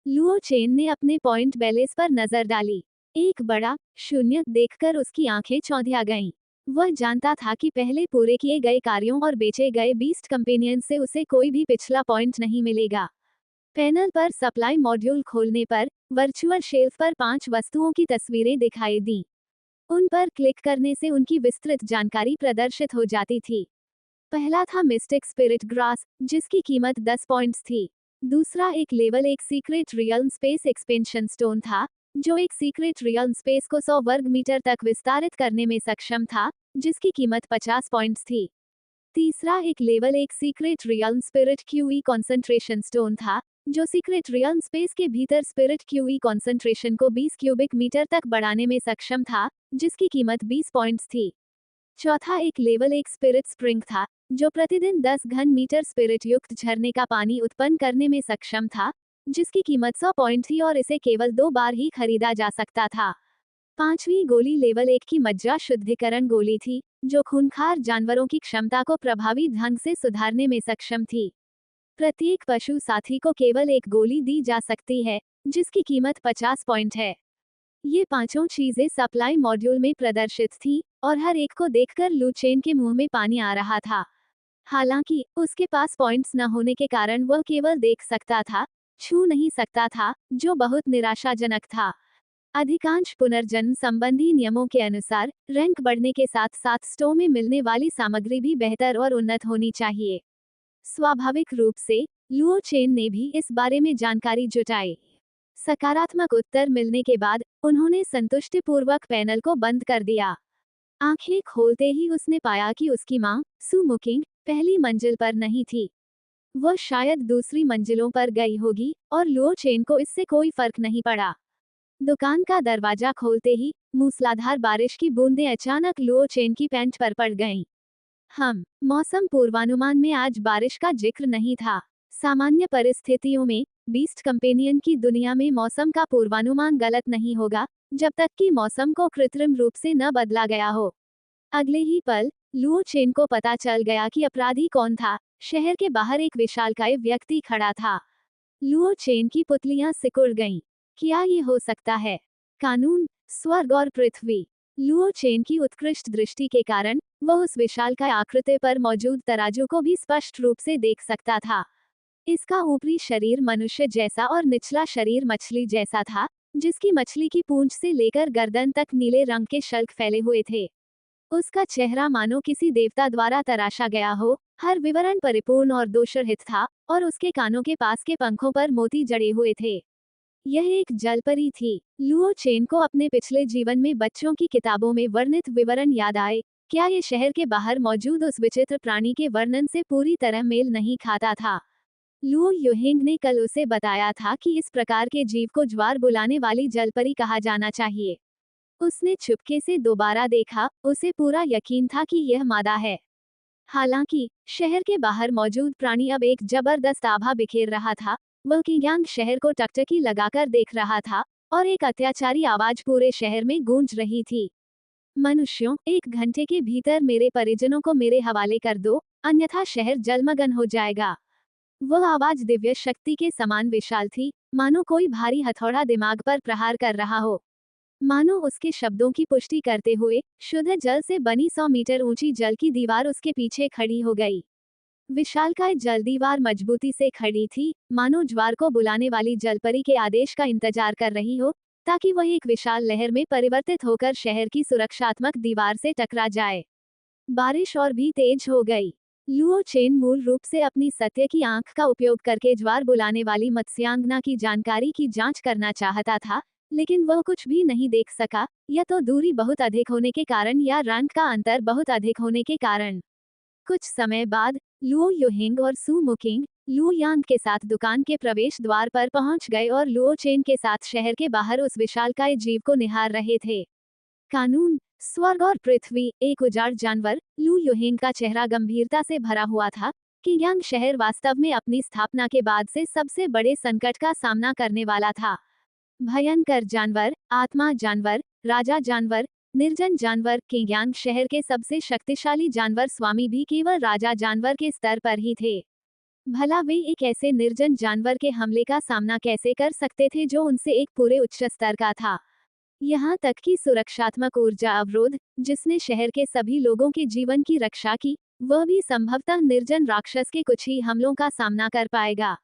[SPEAKER 2] लुओ चेन ने अपने पॉइंट बैलेंस पर नजर डाली। एक बड़ा 0 देखकर उसकी आंखें चौंधिया गईं। वह जानता था कि पहले पूरे किए गए कार्यों और बेचे गए बीस्ट कंपेनियन से उसे कोई भी पिछला पॉइंट नहीं मिलेगा। पैनल पर सप्लाई मॉड्यूल खोलने पर वर्चुअल शेल्फ पर 5 वस्तुओं की तस्वीरें दिखाई दी। उन पर क्लिक करने से उनकी विस्तृत जानकारी प्रदर्शित हो जाती थी। पहला था मिस्टिक स्पिरिट ग्रास, जिसकी कीमत 10 पॉइंट्स थी। दूसरा एक level 1 secret realm space expansion stone था, जो एक सीक्रेट रियल्म स्पेस को 100 वर्ग मीटर तक विस्तारित करने में सक्षम था, जिसकी कीमत 50 पॉइंट्स थी। तीसरा एक level 1 secret realm spirit QE concentration stone था, जो सीक्रेट रियल्म स्पेस के भीतर स्पिरिट क्यूई कॉन्सेंट्रेशन को 20 क्यूबिक मीटर तक बढ़ाने में सक्षम था, जिसकी कीमत 20 पॉइंट्स थी। चौथा एक लेवल 1 स्पिरिट स्प्रिंग था, जो प्रतिदिन 10 घन मीटर स्पिरिट युक्त झरने का पानी उत्पन्न करने में सक्षम था, जिसकी कीमत 100 पॉइंट थी और इसे केवल 2 बार ही खरीदा जा सकता था। पांचवी गोली लेवल 1 की मज्जा शुद्धिकरण गोली थी, जो खूंखार जानवरों की क्षमता को प्रभावी ढंग से सुधारने में सक्षम थी। प्रत्येक पशु साथी को केवल एक गोली दी जा सकती है, जिसकी कीमत 50 पॉइंट है। ये पांचों चीजें सप्लाई मॉड्यूल में प्रदर्शित थीं, और हर एक को देखकर लू चेन के मुंह में पानी आ रहा था। हालांकि उसके पास पॉइंट्स न होने के कारण वह केवल देख सकता था, छू नहीं सकता था, जो बहुत निराशाजनक था। अधिकांश पुनर्जन्म संबंधी नियमों के अनुसार रैंक बढ़ने के साथ साथ स्टोव में मिलने वाली सामग्री भी बेहतर और उन्नत होनी चाहिए। स्वाभाविक रूप से लुओ चेन ने भी इस बारे में जानकारी जुटाई। सकारात्मक उत्तर मिलने के बाद उन्होंने संतुष्टिपूर्वक पैनल को बंद कर दिया। आंखें खोलते ही उसने पाया कि उसकी मां, सू मुकिंग, पहली मंजिल पर नहीं थी। वह शायद दूसरी मंजिलों पर गई होगी, और लुओ चेन को इससे कोई फर्क नहीं पड़ा। दुकान का दरवाजा खोलते ही मूसलाधार बारिश की बूंदें अचानक लुओ चेन की पैंट पर पड़ गईं। मौसम पूर्वानुमान में आज बारिश का जिक्र नहीं था। सामान्य परिस्थितियों में बीस्ट कंपेनियन की दुनिया में मौसम का पूर्वानुमान गलत नहीं होगा, जब तक कि मौसम को कृत्रिम रूप से न बदला गया हो। अगले ही पल लुओ चेन को पता चल गया कि अपराधी कौन था। शहर के बाहर एक विशालकाय व्यक्ति खड़ा था। लुओ चेन की पुतलियां सिकुड़ गईं। क्या ये हो सकता है? कानून, स्वर्ग और पृथ्वी। लुओ चेन की उत्कृष्ट दृष्टि के कारण वह उस विशालकाय आकृति पर मौजूद तराजू को भी स्पष्ट रूप से देख सकता था। इसका ऊपरी शरीर मनुष्य जैसा और निचला शरीर मछली जैसा था, जिसकी मछली की पूंछ से लेकर गर्दन तक नीले रंग के शल्क फैले हुए थे। उसका चेहरा मानो किसी देवता द्वारा तराशा गया हो, हर विवरण परिपूर्ण और दोषरहित था, और उसके कानों के पास के पंखों पर मोती जड़े हुए थे। यह एक जलपरी थी। लुओ चेन को अपने पिछले जीवन में बच्चों की किताबों में वर्णित विवरण याद आए। क्या ये शहर के बाहर मौजूद उस विचित्र प्राणी के वर्णन से पूरी तरह मेल नहीं खाता था? लुओ युहिंग ने कल उसे बताया था कि इस प्रकार के जीव को ज्वार बुलाने वाली जलपरी कहा जाना चाहिए। उसने चुपके से दोबारा देखा, उसे पूरा यकीन था कि यह मादा है। हालांकि शहर के बाहर मौजूद प्राणी अब एक जबरदस्त आभा बिखेर रहा था। वह कियांग शहर को टकटकी लगाकर देख रहा था और एक अत्याचारी आवाज पूरे शहर में गूंज रही थी। मनुष्यों, 1 घंटे के भीतर मेरे परिजनों को मेरे हवाले कर दो, अन्यथा शहर जलमग्न हो जाएगा। वह आवाज दिव्य शक्ति के समान विशाल थी, मानो कोई भारी हथौड़ा दिमाग पर प्रहार कर रहा हो। मानो उसके शब्दों की पुष्टि करते हुए शुद्ध जल से बनी 100 मीटर ऊंची जल की दीवार उसके पीछे खड़ी हो गई। विशालकाय जल दीवार मजबूती से खड़ी थी, मानो ज्वार को बुलाने वाली जलपरी के आदेश का इंतजार कर रही हो, ताकि वह एक विशाल लहर में परिवर्तित होकर शहर की सुरक्षात्मक दीवार से टकरा जाए। बारिश और भी तेज हो गई। लुओ चेन मूल रूप से अपनी सत्य की आंख का उपयोग करके ज्वार बुलाने वाली मत्स्यांगना की जानकारी की जांच करना चाहता था, लेकिन वह कुछ भी नहीं देख सका, या तो दूरी बहुत अधिक होने के कारण या रंग का अंतर बहुत अधिक होने के कारण। कुछ समय बाद लुओ युहिंग और सू मुकिंग लुओ यांग के साथ दुकान के प्रवेश द्वार पर पहुंच गए और लुओ चेन के साथ शहर के बाहर उस विशालकाय जीव को निहार रहे थे। कानून, स्वर्ग और पृथ्वी, एक उजाड़ जानवर। लू युहिंग का चेहरा गंभीरता से भरा हुआ था कि यांग शहर वास्तव में अपनी स्थापना के बाद से सबसे बड़े संकट का सामना करने वाला था। भयंकर जानवर, आत्मा जानवर, राजा जानवर, निर्जन जानवर। कियांग शहर के सबसे शक्तिशाली जानवर स्वामी भी केवल राजा जानवर के स्तर पर ही थे। भला वे एक ऐसे निर्जन जानवर के हमले का सामना कैसे कर सकते थे जो उनसे एक पूरे उच्च स्तर का था। यहाँ तक कि सुरक्षात्मक ऊर्जा अवरोध, जिसने शहर के सभी लोगों के जीवन की रक्षा की, वह भी संभवतः निर्जन राक्षस के कुछ ही हमलों का सामना कर पाएगा।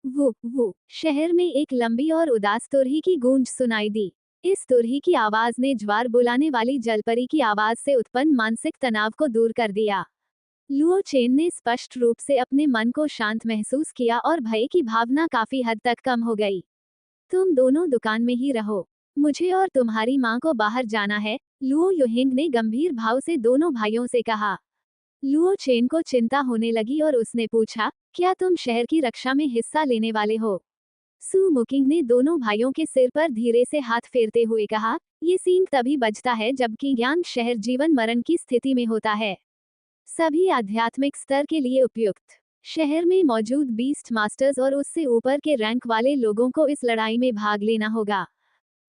[SPEAKER 2] वो शहर में एक लंबी और उदास तुरही की गूंज सुनाई दी। इस तुरही की आवाज ने ज्वार बुलाने वाली जलपरी की आवाज से उत्पन्न मानसिक तनाव को दूर कर दिया। लुओ चेन ने स्पष्ट रूप से अपने मन को शांत महसूस किया और भय की भावना काफी हद तक कम हो गई। तुम दोनों दुकान में ही रहो, मुझे और तुम्हारी माँ को बाहर जाना है, लुओ युहिंग ने गंभीर भाव से दोनों भाइयों से कहा। लुओ चेन को चिंता होने लगी और उसने पूछा, क्या तुम शहर की रक्षा में हिस्सा लेने वाले हो? सू मुकिंग ने दोनों भाइयों के सिर पर धीरे से हाथ फेरते हुए कहा, ये सींग तभी बजता है जबकि यांग शहर जीवन मरण की स्थिति में होता है। सभी आध्यात्मिक स्तर के लिए उपयुक्त। शहर में मौजूद बीस्ट मास्टर्स और उससे ऊपर के रैंक वाले लोगों को इस लड़ाई में भाग लेना होगा।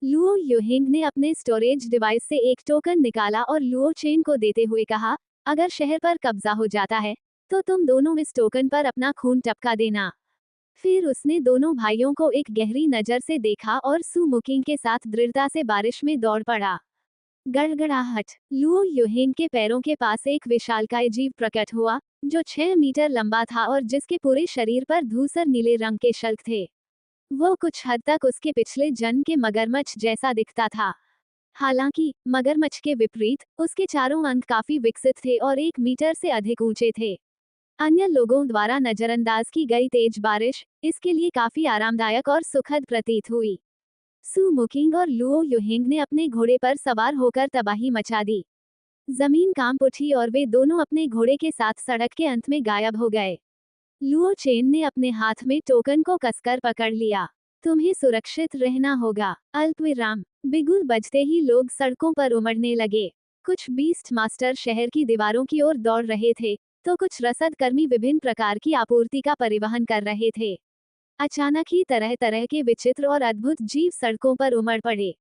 [SPEAKER 2] लुओ युहिंग ने अपने स्टोरेज डिवाइस से एक टोकन निकाला और लुओ चेन को देते हुए कहा, अगर शहर पर कब्जा हो जाता है, तो तुम दोनों इस टोकन पर अपना खून टपका देना। फिर उसने दोनों भाइयों को एक गहरी नजर से देखा और सू मुकिंग के साथ दृढ़ता से बारिश में दौड़ पड़ा। गड़गड़ाहट। लुओ युहिंग के पैरों के पास एक विशालकाय जीव प्रकट हुआ, जो 6 मीटर लंबा था और जिसके पूरे शरीर पर धूसर नीले रंग के शल्क थे। वो कुछ हद तक उसके पिछले जन्म के मगरमच्छ जैसा दिखता था। हालांकि मगरमच्छ के विपरीत उसके चारों अंग काफी विकसित थे और 1 मीटर से अधिक ऊंचे थे। अन्य लोगों द्वारा नजरअंदाज की गई तेज बारिश इसके लिए काफी आरामदायक और सुखद प्रतीत हुई। सू मुकिंग और लुओ युहिंग ने अपने घोड़े पर सवार होकर तबाही मचा दी। जमीन कांप उठी और वे दोनों अपने घोड़े के साथ सड़क के अंत में गायब हो गए। लुओ चेन ने अपने हाथ में टोकन को कसकर पकड़ लिया। तुम्हें सुरक्षित रहना होगा। अल्पविराम। बिगुल बजते ही लोग सड़कों पर उमड़ने लगे। कुछ बीस्ट मास्टर शहर की दीवारों की ओर दौड़ रहे थे, तो कुछ रसद कर्मी विभिन्न प्रकार की आपूर्ति का परिवहन कर रहे थे। अचानक ही तरह तरह के विचित्र और अद्भुत जीव सड़कों पर उमड़ पड़े।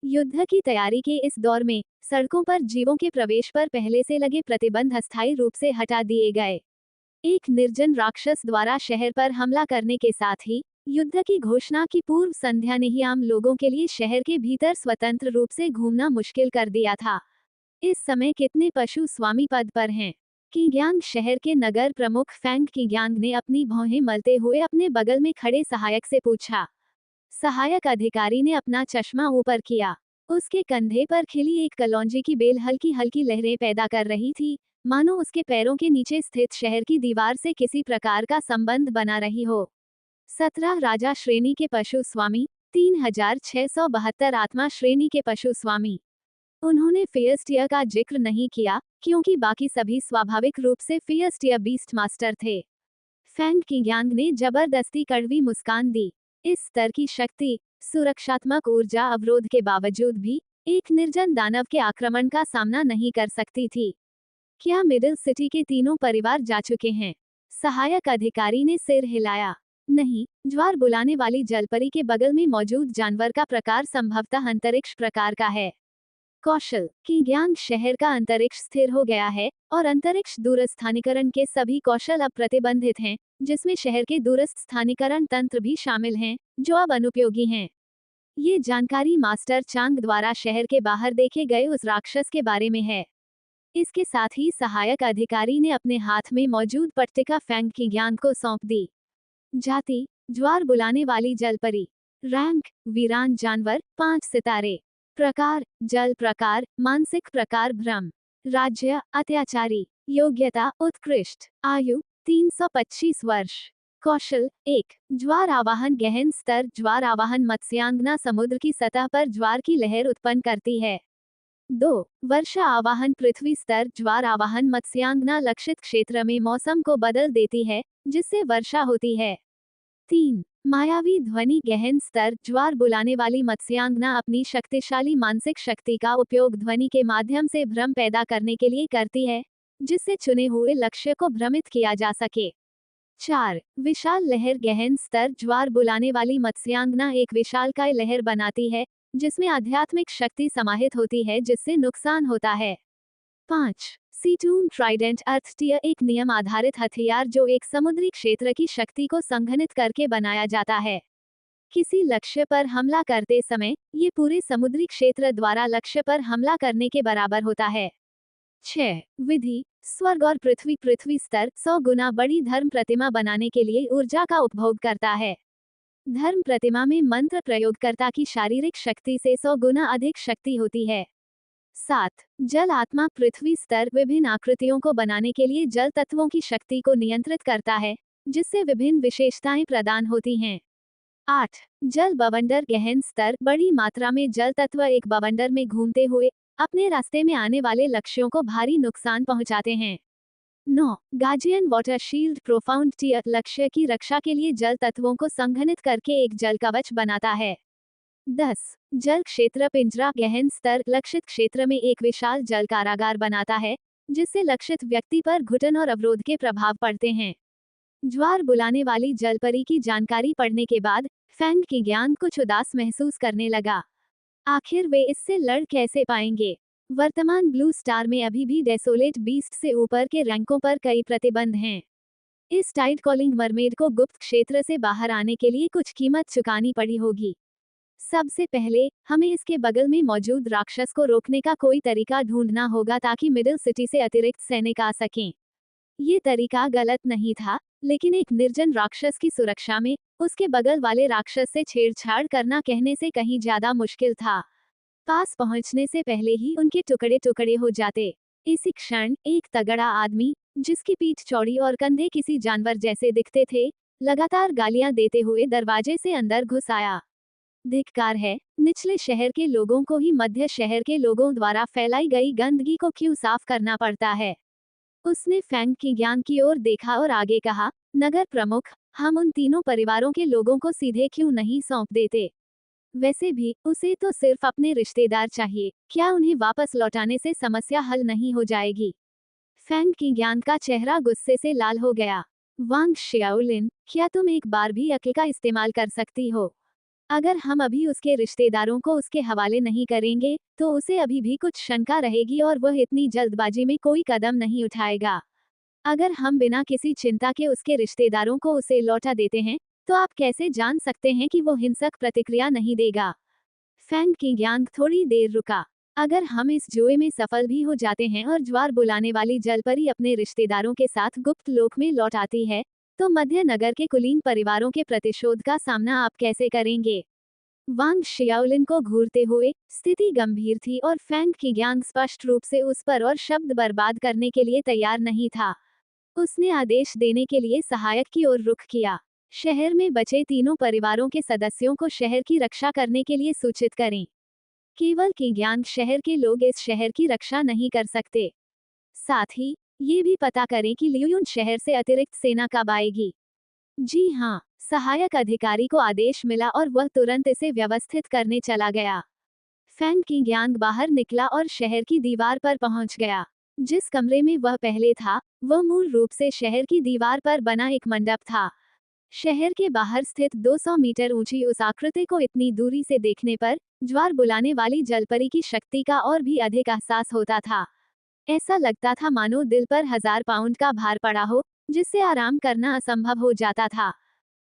[SPEAKER 2] युद्ध की तैयारी के इस दौर में सड़कों पर जीवों के प्रवेश पर पहले से लगे प्रतिबंध अस्थायी रूप से हटा दिए गए। एक निर्जन राक्षस द्वारा शहर पर हमला करने के साथ ही युद्ध की घोषणा की पूर्व संध्या ने ही आम लोगों के लिए शहर के भीतर स्वतंत्र रूप से घूमना मुश्किल कर दिया था। इस समय कितने पशु स्वामी पद पर हैं? कियांग शहर के नगर प्रमुख फैंग कियांग ने अपनी भौहें मलते हुए अपने बगल में खड़े सहायक से पूछा। सहायक अधिकारी ने अपना चश्मा ऊपर किया। उसके कंधे पर खिली एक कलौंजी की बेल हल्की हल्की लहरें पैदा कर रही थी, मानो उसके पैरों के नीचे स्थित शहर की दीवार से किसी प्रकार का संबंध बना रही हो। 17 राजा श्रेणी के पशु स्वामी, 3672 आत्मा श्रेणी के पशु स्वामी। उन्होंने फियस्टियर का जिक्र नहीं किया, क्योंकि बाकी सभी स्वाभाविक रूप से फियस्टियर बीस्ट मास्टर थे। फैंग कियांग ने जबरदस्ती कड़वी मुस्कान दी। इस स्तर की शक्ति, सुरक्षात्मक ऊर्जा अवरोध के बावजूद भी एक निर्जन दानव के आक्रमण का सामना नहीं कर सकती थी। क्या मिडिल सिटी के तीनों परिवार जा चुके हैं? सहायक अधिकारी ने सिर हिलाया। नहीं, ज्वार बुलाने वाली जलपरी के बगल में मौजूद जानवर का प्रकार संभवतः अंतरिक्ष प्रकार का है। कौशल कियांग शहर का अंतरिक्ष स्थिर हो गया है और अंतरिक्ष दूरस्थानीकरण के सभी कौशल अब प्रतिबंधित हैं, जिसमें शहर के दूरस्थ स्थानीकरण तंत्र भी शामिल हैं, जो अब अनुपयोगी हैं। ये जानकारी मास्टर चांग द्वारा शहर के बाहर देखे गए उस राक्षस के बारे में है। इसके साथ ही सहायक अधिकारी ने अपने हाथ में मौजूद पट्टिका फैंग कियांग को सौंप दी। जाति ज्वार बुलाने वाली जलपरी। रैंक वीरान जानवर 5 सितारे। प्रकार जल प्रकार मानसिक प्रकार भ्रम। राज्य अत्याचारी। योग्यता उत्कृष्ट। आयु 325 वर्ष। कौशल 1 ज्वार आवाहन गहन स्तर ज्वार आवाहन मत्स्यांगना समुद्र की सतह पर ज्वार की लहर उत्पन्न करती है। 2 वर्षा आवाहन पृथ्वी स्तर ज्वार आवाहन मत्स्यांगना लक्षित क्षेत्र में मौसम को बदल देती है, जिससे वर्षा होती है। 3 मायावी ध्वनि गहन स्तर ज्वार बुलाने वाली मत्स्यांगना अपनी शक्तिशाली मानसिक शक्ति का उपयोग ध्वनि के माध्यम से भ्रम पैदा करने के लिए करती है, जिससे चुने हुए लक्ष्य को भ्रमित किया जा सके। 4 विशाल लहर गहन स्तर ज्वार बुलाने वाली मत्स्यांगना एक विशालकाय लहर बनाती है, जिसमें आध्यात्मिक शक्ति समाहित होती है, जिससे नुकसान होता है। 5 सीटून ट्राइडेंट अर्थटीय एक नियम आधारित हथियार जो एक समुद्री क्षेत्र की शक्ति को संघनित करके बनाया जाता है। किसी लक्ष्य पर हमला करते समय ये पूरे समुद्री क्षेत्र द्वारा लक्ष्य पर हमला करने के बराबर होता है। 6 विधि स्वर्ग और पृथ्वी पृथ्वी स्तर 100 गुना बड़ी धर्म प्रतिमा बनाने के लिए ऊर्जा का उपभोग करता है। धर्म प्रतिमा में मंत्र प्रयोगकर्ता की शारीरिक शक्ति से 100 गुना अधिक शक्ति होती है। 7 जल आत्मा पृथ्वी स्तर विभिन्न आकृतियों को बनाने के लिए जल तत्वों की शक्ति को नियंत्रित करता है, जिससे विभिन्न विशेषताएं प्रदान होती हैं। 8 जल बवंडर गहन स्तर बड़ी मात्रा में जल तत्व एक बवंडर में घूमते हुए अपने रास्ते में आने वाले लक्ष्यों को भारी नुकसान पहुंचाते हैं। 9 guardian water shield profound tier लक्ष्य की रक्षा के लिए जल तत्वों को संघनित करके एक जल कवच बनाता है। 10 जल क्षेत्र पिंजरा गहन स्तर लक्षित क्षेत्र में एक विशाल जल कारागार बनाता है, जिससे लक्षित व्यक्ति पर घुटन और अवरोध के प्रभाव पड़ते हैं। ज्वार बुलाने वाली जलपरी की जानकारी पढ़ने के बाद फैंग कियांग कुछ उदास महसूस करने लगा। आखिर वे इससे लड़ कैसे पाएंगे? वर्तमान ब्लू स्टार में अभी भी डेसोलेट बीस्ट से ऊपर के रैंकों पर कई प्रतिबंध हैं। इस टाइड कॉलिंग मरमेड को गुप्त क्षेत्र से बाहर आने के लिए कुछ कीमत चुकानी पड़ी होगी। सबसे पहले हमें इसके बगल में मौजूद राक्षस को रोकने का कोई तरीका ढूंढना होगा ताकि मिडिल सिटी से अतिरिक्त सैनिक आ सकें। ये तरीका गलत नहीं था, लेकिन एक निर्जन राक्षस की सुरक्षा में उसके बगल वाले राक्षस से छेड़छाड़ करना कहने से कहीं ज्यादा मुश्किल था। पास पहुंचने से पहले ही उनके टुकड़े टुकड़े हो जाते। इसी क्षण एक तगड़ा आदमी, जिसकी पीठ चौड़ी और कंधे किसी जानवर जैसे दिखते थे, लगातार गालियां देते हुए दरवाजे से अंदर घुस आया। धिक्कार है, निचले शहर के लोगों को ही मध्य शहर के लोगों द्वारा फैलाई गई गंदगी को क्यों साफ करना पड़ता है। उसने फैंग कियांग की ओर देखा और आगे कहा, नगर प्रमुख, हम उन तीनों परिवारों के लोगों को सीधे क्यों नहीं सौंप देते? वैसे भी उसे तो सिर्फ अपने रिश्तेदार चाहिए, क्या उन्हें वापस लौटाने से समस्या हल नहीं हो जाएगी? फैंग कियांग का चेहरा गुस्से से लाल हो गया। वांग शियाओलिन, क्या तुम एक बार भी अक्ल का इस्तेमाल कर सकती हो? अगर हम अभी उसके रिश्तेदारों को उसके हवाले नहीं करेंगे, तो उसे अभी भी कुछ शंका रहेगी और वह इतनी जल्दबाजी में कोई कदम नहीं उठाएगा। अगर हम बिना किसी चिंता के उसके रिश्तेदारों को उसे लौटा देते हैं, तो आप कैसे जान सकते हैं कि वो हिंसक प्रतिक्रिया नहीं देगा? फैंग कियांग थोड़ी देर रुका। अगर हम इस जुए में सफल भी हो जाते हैं और ज्वार बुलाने वाली जलपरी अपने रिश्तेदारों के साथ गुप्त लोक में लौट आती है, तो मध्य नगर के कुलीन परिवारों के प्रतिशोध का सामना आप कैसे करेंगे? वांग शियाओलिन को घूरते हुए स्थिति गंभीर थी और फैंग कियांग स्पष्ट रूप से उस पर और शब्द बर्बाद करने के लिए तैयार नहीं था। उसने आदेश देने के लिए सहायक की ओर रुख किया। शहर में बचे तीनों परिवारों के सदस्यों को शहर की रक्षा करने के लिए सूचित करें। केवल कियांग शहर के लोग इस शहर की रक्षा नहीं कर सकते। साथ ही ये भी पता करें कि लियुन शहर से अतिरिक्त सेना कब आएगी। जी हाँ, सहायक अधिकारी को आदेश मिला और वह तुरंत इसे व्यवस्थित करने चला गया। फैंग किंगयांग बाहर निकला और शहर की दीवार पर पहुंच गया। जिस कमरे में वह पहले था, वह मूल रूप से शहर की दीवार पर बना एक मंडप था। शहर के बाहर स्थित 200 मीटर ऊंची उस आकृति को इतनी दूरी से देखने पर ज्वार बुलाने वाली जलपरी की शक्ति का और भी अधिक एहसास होता था। ऐसा लगता था मानो दिल पर 1000 पाउंड का भार पड़ा हो, जिससे आराम करना असंभव हो जाता था।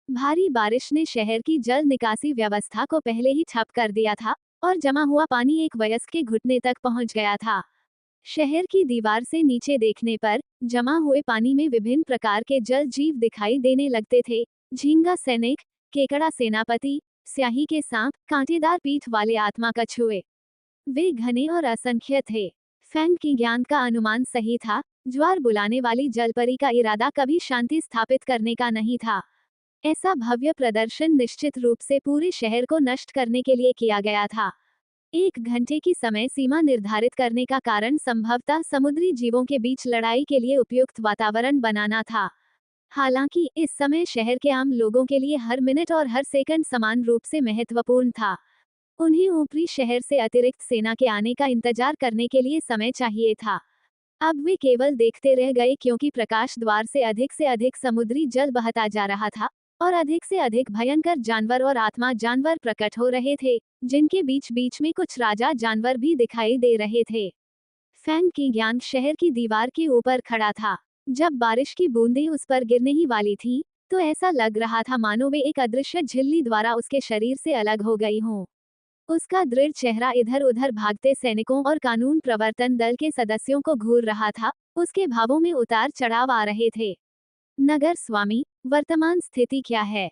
[SPEAKER 2] भारी बारिश ने शहर की जल निकासी व्यवस्था को पहले ही ठप कर दिया था और जमा हुआ पानी एक वयस्क के घुटने तक पहुंच गया था। शहर की दीवार से नीचे देखने पर जमा हुए पानी में विभिन्न प्रकार के जल जीव दिखाई देने लगते थे। झींगा सैनिक, केकड़ा सेनापति, स्याही के सांप, कांटेदार पीठ वाले आत्मा कछुए। वे घने और असंख्य थे। फैंग की ज्ञान का अनुमान सही था। ज्वार बुलाने वाली जलपरी का इरादा कभी शांति स्थापित करने का नहीं था। ऐसा भव्य प्रदर्शन निश्चित रूप से पूरे शहर को नष्ट करने के लिए किया गया था। 1 घंटे की समय सीमा निर्धारित करने का कारण संभवतः समुद्री जीवों के बीच लड़ाई के लिए उपयुक्त वातावरण बनाना था। हालांकि इस समय शहर के आम लोगों के लिए हर मिनट और हर सेकंड समान रूप से महत्वपूर्ण था। उन्हें ऊपरी शहर से अतिरिक्त सेना के आने का इंतजार करने के लिए समय चाहिए था। अब वे केवल देखते रह गए क्योंकि प्रकाश द्वार से अधिक समुद्री जल बहता जा रहा था और अधिक से अधिक भयंकर जानवर और आत्मा जानवर प्रकट हो रहे थे, जिनके बीच बीच में कुछ राजा जानवर भी दिखाई दे रहे थे। फैंग की ज्ञान शहर की दीवार के ऊपर खड़ा था। जब बारिश की बूंदें उस पर गिरने ही वाली थीं, तो ऐसा लग रहा था मानो वे एक अदृश्य झिल्ली द्वारा उसके शरीर से अलग हो गई हों। उसका दृढ़ चेहरा इधर उधर भागते सैनिकों और कानून प्रवर्तन दल के सदस्यों को घूर रहा था। उसके भावों में उतार चढ़ाव आ रहे थे। नगर स्वामी, वर्तमान स्थिति क्या है?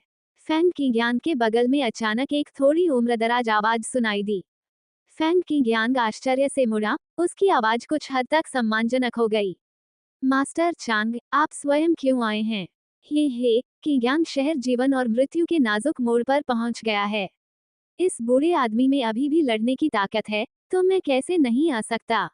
[SPEAKER 2] फैंग की ज्ञान के बगल में अचानक एक थोड़ी उम्रदराज आवाज सुनाई दी। फैंग की ज्ञान आश्चर्य से मुड़ा। उसकी आवाज कुछ हद तक सम्मानजनक हो गई। मास्टर चांग, आप स्वयं क्यों आए हैं? हे कि ज्ञान शहर जीवन और मृत्यु के नाजुक मोड़ पर पहुंच गया है। इस बूढ़े आदमी में अभी भी लड़ने की ताकत है, तो मैं कैसे नहीं आ सकता?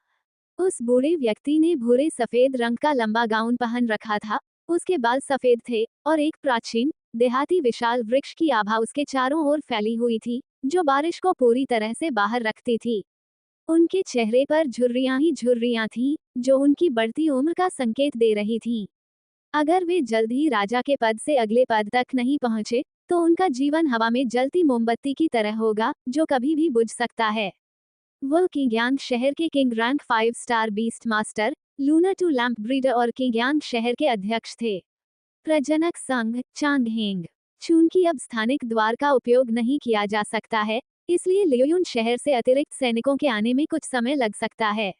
[SPEAKER 2] उस बूढ़े व्यक्ति ने भूरे सफेद रंग का लंबा गाउन पहन रखा था। उसके बाल सफेद थे और एक प्राचीन देहाती विशाल वृक्ष की आभा उसके चारों ओर फैली हुई थी, जो बारिश को पूरी तरह से बाहर रखती थी। उनके चेहरे पर झुर्रियां ही झुर्रियां थीं, जो उनकी बढ़ती उम्र का संकेत दे रही थीं। अगर वे जल्द ही राजा के पद से अगले पद तक नहीं पहुंचे, तो उनका जीवन हवा में जलती मोमबत्ती की तरह होगा, जो कभी भी बुझ सकता है। वह किंग्यांग शहर के king rank 5 star beast master, Luna to lamp breeder और किंग्यांग शहर के अध्यक्ष थे। प्रजनक संघ, चांगहेंग। चूंकि अब स्थानिक द्वार का उपयोग नहीं किया जा सकता है, इसलिए लियोयुन शहर से अतिरिक्त सैनिकों के आने में कुछ समय लग सकता है।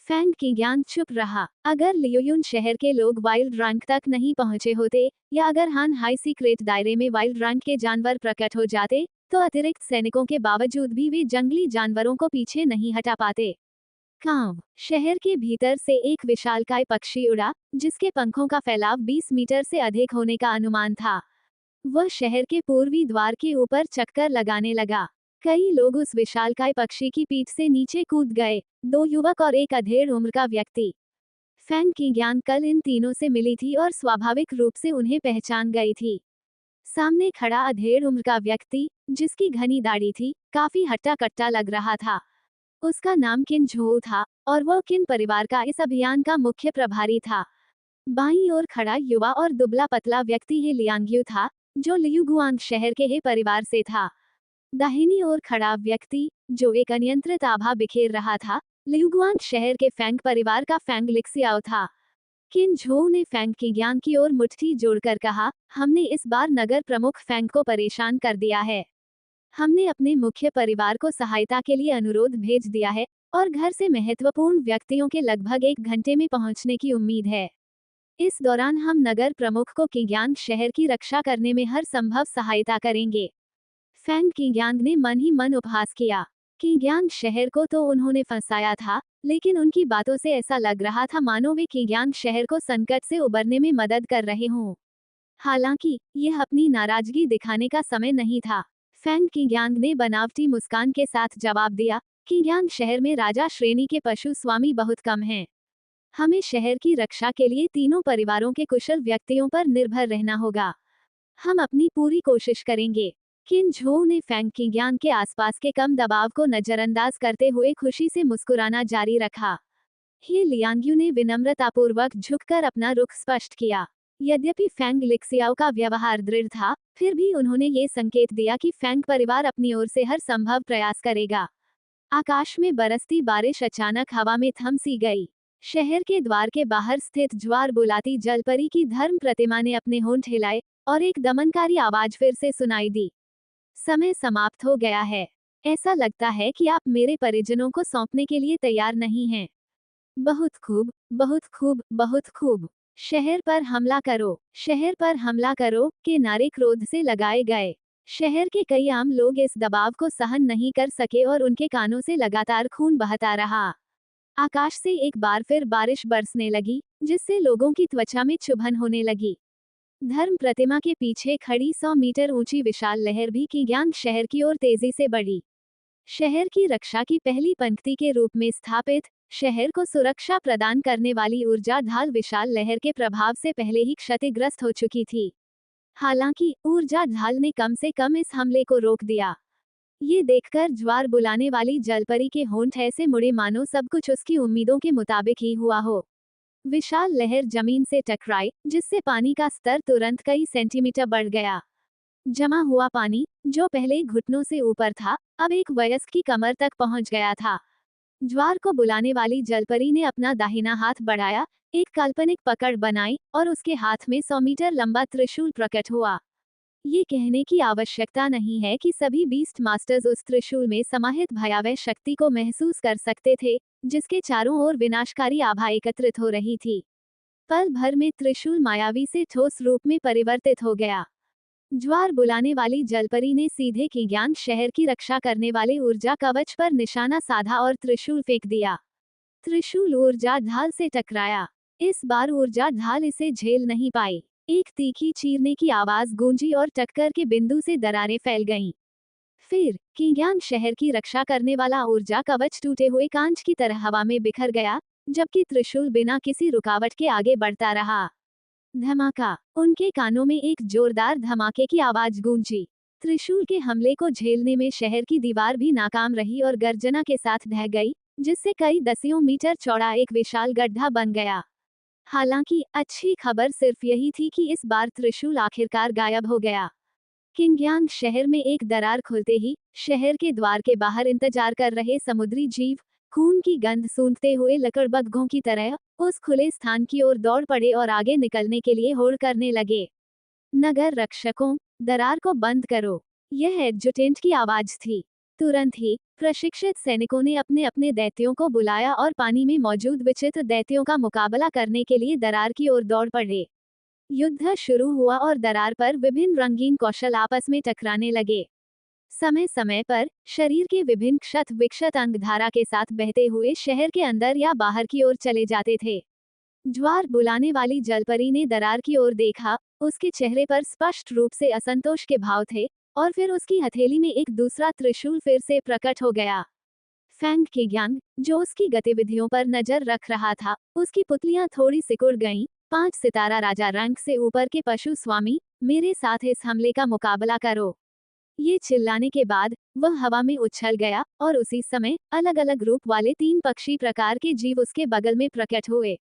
[SPEAKER 2] फैंग किंग्यांग चुप रहा। अगर लियोयुन शहर के लोग वाइल्ड रैंक तक नहीं पहुंचे होते, या अगर हान हाई सीक्रेट दायरे में वाइल्ड रैंक के जानवर प्रकट हो जाते, तो अतिरिक्त सैनिकों के बावजूद भी वे जंगली जानवरों को पीछे नहीं हटा पाते। कांव, शहर के भीतर से एक विशालकाय पक्षी उड़ा, जिसके पंखों का फैलाव 20 मीटर से अधिक होने का अनुमान था। वह शहर के पूर्वी द्वार के ऊपर चक्कर लगाने लगा। कई लोग उस विशालकाय पक्षी की पीठ से नीचे कूद गए, 2 युवक और एक अधेड़ उम्र का व्यक्ति। फैंग की ज्ञान कल इन तीनों से मिली थी और स्वाभाविक रूप से उन्हें पहचान गई थी। सामने खड़ा अधेड़ उम्र का व्यक्ति, जिसकी घनी दाढ़ी थी, काफी हट्टा कट्टा लग रहा था। उसका नाम किन झो था, और वह किन परिवार का इस अभियान का मुख्य प्रभारी था। बाईं ओर खड़ा युवा और दुबला पतला व्यक्ति हे लियांग्यू था, जो लियुगुआंग शहर के हे परिवार से था। दाहिनी ओर खड़ा व्यक्ति, जो एक अनियंत्रित आभा बिखेर रहा था, लियुगुआंग शहर के फैंग परिवार का फैंग लिक्सियाओ था। किन झो ने फैंग की ज्ञान की ओर मुट्ठी जोड़कर कहा, हमने इस बार नगर प्रमुख फैंग को परेशान कर दिया है। हमने अपने मुख्य परिवार को सहायता के लिए अनुरोध भेज दिया है, और घर से महत्वपूर्ण व्यक्तियों के लगभग 1 घंटे में पहुंचने की उम्मीद है। इस दौरान हम नगर प्रमुख को किंग्यांग शहर की रक्षा करने में हर संभव सहायता करेंगे। फैंग किंग्यांग ने मन ही मन उपहास किया। किंग्यांग शहर को तो उन्होंने फंसाया था, लेकिन उनकी बातों से ऐसा लग रहा था मानो वे किंग्यांग शहर को संकट से उबरने में मदद कर रहे हों। हालांकि यह अपनी नाराजगी दिखाने का समय नहीं था। फैंग किंग्यांग ने बनावटी मुस्कान के साथ जवाब दिया, किंग्यांग शहर में राजा श्रेणी के पशु स्वामी बहुत कम हैं। हमें शहर की रक्षा के लिए तीनों परिवारों के कुशल व्यक्तियों पर निर्भर रहना होगा। हम अपनी पूरी कोशिश करेंगे। किन झो ने फेंग किंगयांग के आसपास के कम दबाव को नजरअंदाज करते हुए खुशी से मुस्कुराना जारी रखा। ही लियांग्यू ने विनम्रतापूर्वक झुककर अपना रुख स्पष्ट किया। यद्यपि फेंग लिक्सियाओ का व्यवहार दृढ़ था, फिर भी उन्होंने ये संकेत दिया कि फेंग परिवार अपनी ओर से हर संभव प्रयास करेगा। आकाश में बरसती बारिश अचानक हवा में थम सी गई। शहर के द्वार के बाहर स्थित ज्वार बुलाती जलपरी की धर्म प्रतिमा ने अपने होंठ हिलाए और एक दमनकारी आवाज फिर से सुनाई दी। समय समाप्त हो गया है। ऐसा लगता है कि आप मेरे परिजनों को सौंपने के लिए तैयार नहीं हैं। बहुत खूब, बहुत खूब, बहुत खूब। शहर पर हमला करो, शहर पर हमला करो के नारे क्रोध से लगाए गए। शहर के कई आम लोग इस दबाव को सहन नहीं कर सके और उनके कानों से लगातार खून बहता रहा। आकाश से एक बार फिर बारिश बरसने लगी, जिससे लोगों की त्वचा में चुभन होने लगी। धर्म प्रतिमा के पीछे खड़ी 100 मीटर ऊंची विशाल लहर भी किंगयांग शहर की ओर तेजी से बढ़ी। शहर की रक्षा की पहली पंक्ति के रूप में स्थापित, शहर को सुरक्षा प्रदान करने वाली ऊर्जा ढाल विशाल लहर के प्रभाव से पहले ही क्षतिग्रस्त हो चुकी थी। हालांकि ऊर्जा ढाल ने कम से कम इस हमले को रोक दिया। ये देखकर ज्वार बुलाने वाली जलपरी के होंठ ऐसे मुड़े मानो सब कुछ उसकी उम्मीदों के मुताबिक ही हुआ हो। विशाल लहर जमीन से टकराई, जिससे पानी का स्तर तुरंत कई सेंटीमीटर बढ़ गया। जमा हुआ पानी, जो पहले घुटनों से ऊपर था, अब एक वयस्क की कमर तक पहुंच गया था। ज्वार को बुलाने वाली जलपरी ने अपना दाहिना हाथ बढ़ाया, एक काल्पनिक पकड़ बनाई और उसके हाथ में 100 मीटर लंबा त्रिशूल प्रकट हुआ। ये कहने की आवश्यकता नहीं है कि सभी बीस्ट मास्टर्स उस त्रिशूल में समाहित भयावह शक्ति को महसूस कर सकते थे, जिसके चारों ओर विनाशकारी आभा एकत्रित हो रही थी। पल भर में त्रिशूल मायावी से ठोस रूप में परिवर्तित हो गया। ज्वार बुलाने वाली जलपरी ने सीधे किंगयांग शहर की रक्षा करने वाले ऊर्जा कवच पर निशाना साधा और त्रिशूल फेंक दिया। त्रिशूल ऊर्जा ढाल से टकराया। इस बार ऊर्जा ढाल इसे झेल नहीं पाई। एक तीखी चीरने की आवाज गूंजी और टक्कर के बिंदु से दरारें फैल गईं। फिर किंगयांग शहर की रक्षा करने वाला ऊर्जा कवच टूटे हुए कांच की तरह हवा में बिखर गया, जबकि त्रिशूल बिना किसी रुकावट के आगे बढ़ता रहा। धमाका। उनके कानों में एक जोरदार धमाके की आवाज गूंजी। त्रिशूल के हमले को झेलने में शहर की दीवार भी नाकाम रही और गर्जना के साथ ढह गई, जिससे कई दसियों मीटर चौड़ा एक विशाल गड्ढा बन गया। हालांकि अच्छी खबर सिर्फ यही थी कि इस बार त्रिशूल आखिरकार गायब हो गया। किंगयांग शहर में एक दरार खुलते ही शहर के द्वार के बाहर इंतजार कर रहे समुद्री जीव खून की गंध सूंघते हुए लकड़बग्घों की तरह उस खुले स्थान की ओर दौड़ पड़े और आगे निकलने के लिए होड़ करने लगे। नगर रक्षकों, दरार को बंद करो। यह एडजुटेंट की आवाज थी। तुरंत ही प्रशिक्षित सैनिकों ने अपने अपने दैत्यों को बुलाया और पानी में मौजूद विचित्र दैत्यों का मुकाबला करने के लिए दरार की ओर दौड़ पड़े। युद्ध शुरू हुआ और दरार पर विभिन्न रंगीन कौशल आपस में टकराने लगे। समय समय पर शरीर के विभिन्न क्षत विक्षत अंग धारा के साथ बहते हुए शहर के अंदर या बाहर की ओर चले जाते थे। ज्वार बुलाने वाली जलपरी ने दरार की ओर देखा, उसके चेहरे पर स्पष्ट रूप से असंतोष के भाव थे, और फिर उसकी हथेली में एक दूसरा त्रिशूल फिर से प्रकट हो गया। फेंग किंगयांग, जो उसकी गतिविधियों पर नजर रख रहा था, उसकी पुतलियां थोड़ी सिकुड़ गईं। 5 सितारा राजा रैंक से ऊपर के पशु स्वामी, मेरे साथ इस हमले का मुकाबला करो। ये चिल्लाने के बाद वह हवा में उछल गया और उसी समय अलग अलग रूप वाले 3 पक्षी प्रकार के जीव उसके बगल में प्रकट हुए।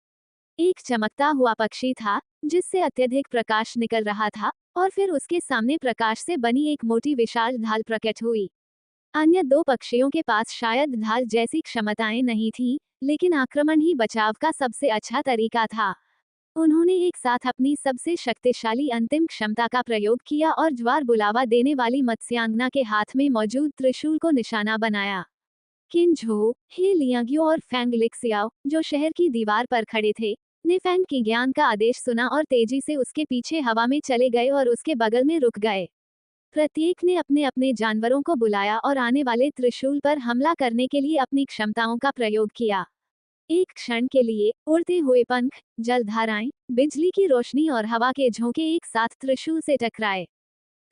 [SPEAKER 2] एक चमकता हुआ पक्षी था, जिससे अत्यधिक प्रकाश निकल रहा था, और फिर उसके सामने प्रकाश से बनी एक मोटी विशाल ढाल प्रकट हुई। अन्य 2 पक्षियों के पास शायद ढाल जैसी क्षमताएं नहीं थीं, लेकिन आक्रमण ही बचाव का सबसे अच्छा तरीका था। उन्होंने एक साथ अपनी सबसे शक्तिशाली अंतिम क्षमता का प्रयोग किया और ज्वार बुलावा देने वाली मत्स्यांगना के हाथ में मौजूद त्रिशूल को निशाना बनाया। किन झो, हे लियांग्यो और फेंग लिक्सियाओ, जो शहर की दीवार पर खड़े थे, ने फेंग की ज्ञान का आदेश सुना और तेजी से उसके पीछे हवा में चले गए और उसके बगल में रुक गए। प्रत्येक ने अपने अपने जानवरों को बुलाया और आने वाले त्रिशूल पर हमला करने के लिए अपनी क्षमताओं का प्रयोग किया। एक क्षण के लिए उड़ते हुए पंख, जलधाराएं, बिजली की रोशनी और हवा के झोंके एक साथ त्रिशूल से टकराए।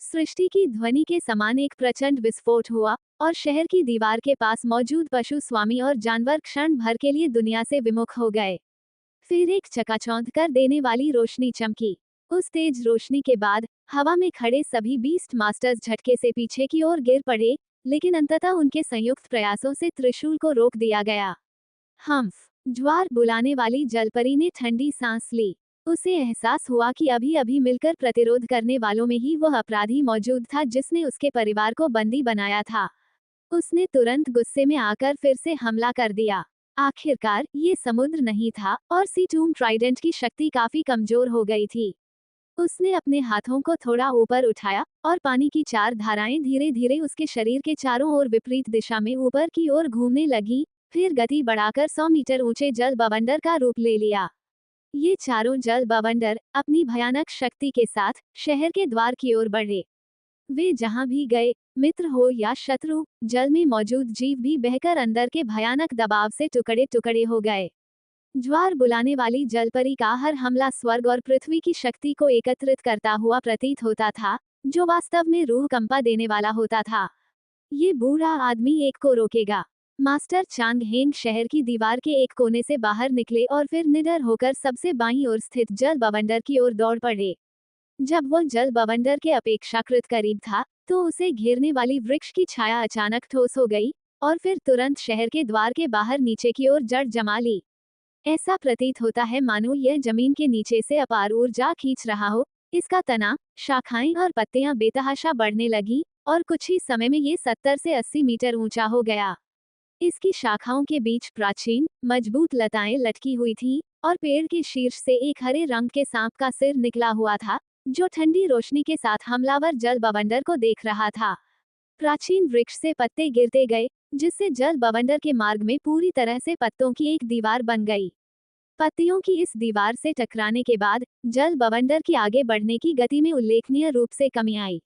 [SPEAKER 2] सृष्टि की ध्वनि के समान एक प्रचंड विस्फोट हुआ और शहर की दीवार के पास मौजूद पशु स्वामी और जानवर क्षण भर के लिए दुनिया से विमुख हो गए। फिर एक चकाचौंध कर देने वाली रोशनी चमकी। उस तेज रोशनी के बाद हवा में खड़े सभी बीस्ट मास्टर्स झटके से पीछे की ओर गिर पड़े, लेकिन अंततः उनके संयुक्त प्रयासों से त्रिशूल को रोक दिया गया। हम्फ, ज्वार बुलाने वाली जलपरी ने ठंडी सांस ली। उसे एहसास हुआ कि अभी अभी मिलकर प्रतिरोध करने वालों में ही वह अपराधी मौजूद था जिसने उसके परिवार को बंदी बनाया था। उसने तुरंत गुस्से में आकर फिर से हमला कर दिया। आखिरकार ये समुद्र नहीं था और सी टूम ट्राइडेंट की शक्ति काफी कमजोर हो गई थी। उसने अपने हाथों को थोड़ा ऊपर उठाया और पानी की चार धाराएं धीरे धीरे उसके शरीर के चारों ओर विपरीत दिशा में ऊपर की ओर घूमने लगी, फिर गति बढ़ाकर 100 मीटर ऊंचे जल बवंडर का रूप ले लिया। ये चारों जल बवंडर अपनी भयानक शक्ति के साथ शहर के द्वार की ओर बढ़े। वे जहां भी गए, मित्र हो या शत्रु, जल में मौजूद जीव भी बहकर अंदर के भयानक दबाव से टुकड़े टुकड़े हो गए। ज्वार बुलाने वाली जलपरी का हर हमला स्वर्ग और पृथ्वी की शक्ति को एकत्रित करता हुआ प्रतीत होता था, जो वास्तव में रूह कंपा देने वाला होता था। ये बूढ़ा आदमी एक को रोकेगा। मास्टर चांग हेंग शहर की दीवार के एक कोने से बाहर निकले और फिर निडर होकर सबसे बाईं ओर स्थित जल बवंडर की ओर दौड़ पड़े। जब वह जल बवंडर के अपेक्षाकृत करीब था, तो उसे घेरने वाली वृक्ष की छाया अचानक ठोस हो गई और फिर तुरंत शहर के द्वार के बाहर नीचे की ओर जड़ जमा ली। ऐसा प्रतीत होता है मानो यह जमीन के नीचे से अपार ऊर्जा खींच रहा हो। इसका तना, शाखाएं और पत्तियां बेतहाशा बढ़ने लगी और कुछ ही समय में ये 70 से 80 मीटर ऊंचा हो गया। इसकी शाखाओं के बीच प्राचीन, मजबूत लताएं लटकी हुई थीं और पेड़ के शीर्ष से एक हरे रंग के सांप का सिर निकला हुआ था, जो ठंडी रोशनी के साथ हमलावर जल बवंडर को देख रहा था। प्राचीन वृक्ष से पत्ते गिरते गए, जिससे जल बवंडर के मार्ग में पूरी तरह से पत्तों की एक दीवार बन गई। पत्तियों की इस दीवार से टकराने के बाद जल बवंडर की आगे बढ़ने की गति में उल्लेखनीय रूप से कमी आई।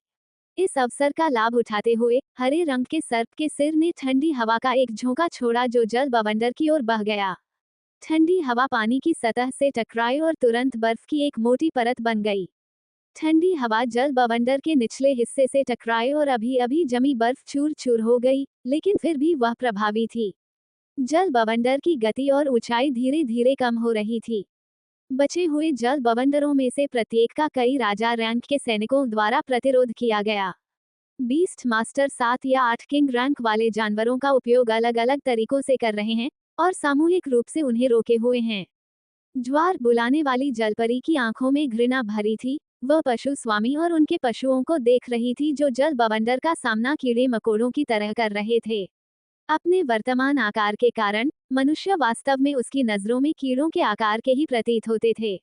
[SPEAKER 2] इस अवसर का लाभ उठाते हुए हरे रंग के सर्प के सिर ने ठंडी हवा का एक झोंका छोड़ा जो जल बवंडर की ओर बह गया। ठंडी हवा पानी की सतह से टकराई और तुरंत बर्फ की एक मोटी परत बन गई। ठंडी हवा जल बवंडर के निचले हिस्से से टकराई और अभी अभी जमी बर्फ चूर चूर हो गई, लेकिन फिर भी वह प्रभावी थी। जल बवंडर की गति और ऊंचाई धीरे धीरे कम हो रही थी। बचे हुए जल बवंडरों में से प्रत्येक का कई राजा रैंक के सैनिकों द्वारा प्रतिरोध किया गया। बीस्ट मास्टर 7 या 8 किंग रैंक वाले जानवरों का उपयोग अलग अलग तरीकों से कर रहे हैं और सामूहिक रूप से उन्हें रोके हुए हैं। ज्वार बुलाने वाली जलपरी की आंखों में घृणा भरी थी। वह पशु स्वामी और उनके पशुओं को देख रही थी जो जल बवंडर का सामना कीड़े मकोड़ों की तरह कर रहे थे। अपने वर्तमान आकार के कारण मनुष्य वास्तव में उसकी नजरों में कीड़ों के आकार के ही प्रतीत होते थे।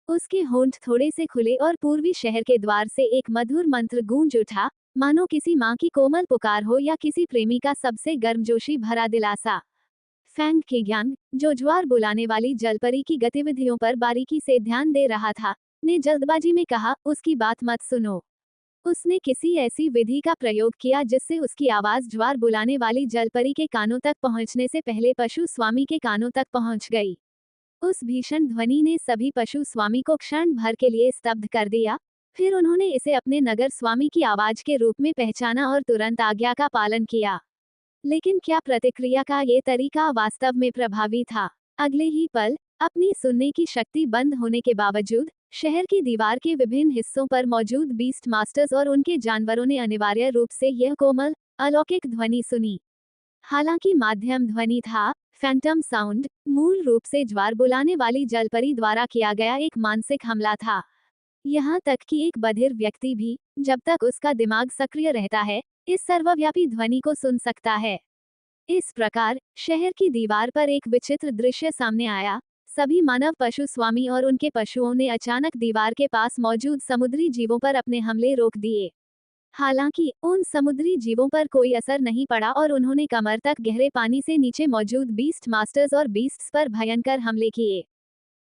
[SPEAKER 2] उसके होंठ थोड़े से खुले और पूर्वी शहर के द्वार से एक मधुर मंत्र गूंज उठा, मानो किसी माँ की कोमल पुकार हो या किसी प्रेमी का सबसे गर्मजोशी भरा दिलासा। फैंग किग्यांग, जो ज्वार बुलाने वाली जलपरी की गतिविधियों पर बारीकी से ध्यान दे रहा था, ने जल्दबाजी में कहा, उसकी बात मत सुनो। उसने किसी ऐसी विधि का प्रयोग किया जिससे उसकी आवाज ज्वार बुलाने वाली जलपरी के कानों तक पहुंचने से पहले पशु स्वामी के कानों तक पहुंच गई। उस भीषण ध्वनि ने सभी पशु स्वामी को क्षण भर के लिए स्तब्ध कर दिया। फिर उन्होंने इसे अपने नगर स्वामी की आवाज के रूप में पहचाना और तुरंत आज्ञा का पालन किया। लेकिन क्या प्रतिक्रिया का ये तरीका वास्तव में प्रभावी था? अगले ही पल, अपनी सुनने की शक्ति बंद होने के बावजूद, शहर की दीवार के विभिन्न हिस्सों पर मौजूद बीस्ट मास्टर्स और उनके जानवरों ने अनिवार्य रूप से यह कोमल, अलौकिक ध्वनि सुनी। हालांकि माध्यम ध्वनि था, फैंटम साउंड मूल रूप से ज्वार बुलाने वाली जलपरी द्वारा किया गया एक मानसिक हमला था। यहाँ तक कि एक बधिर व्यक्ति भी, जब तक उसका दिमाग सक्रिय रहता है, इस सर्वव्यापी ध्वनि को सुन सकता है। इस प्रकार शहर की दीवार पर एक विचित्र दृश्य सामने आया। सभी मानव पशु स्वामी और उनके पशुओं ने अचानक दीवार के पास मौजूद समुद्री जीवों पर अपने हमले रोक दिए। हालांकि उन समुद्री जीवों पर कोई असर नहीं पड़ा और उन्होंने कमर तक गहरे पानी से नीचे मौजूद बीस्ट मास्टर्स और बीस्ट्स पर भयंकर हमले किए।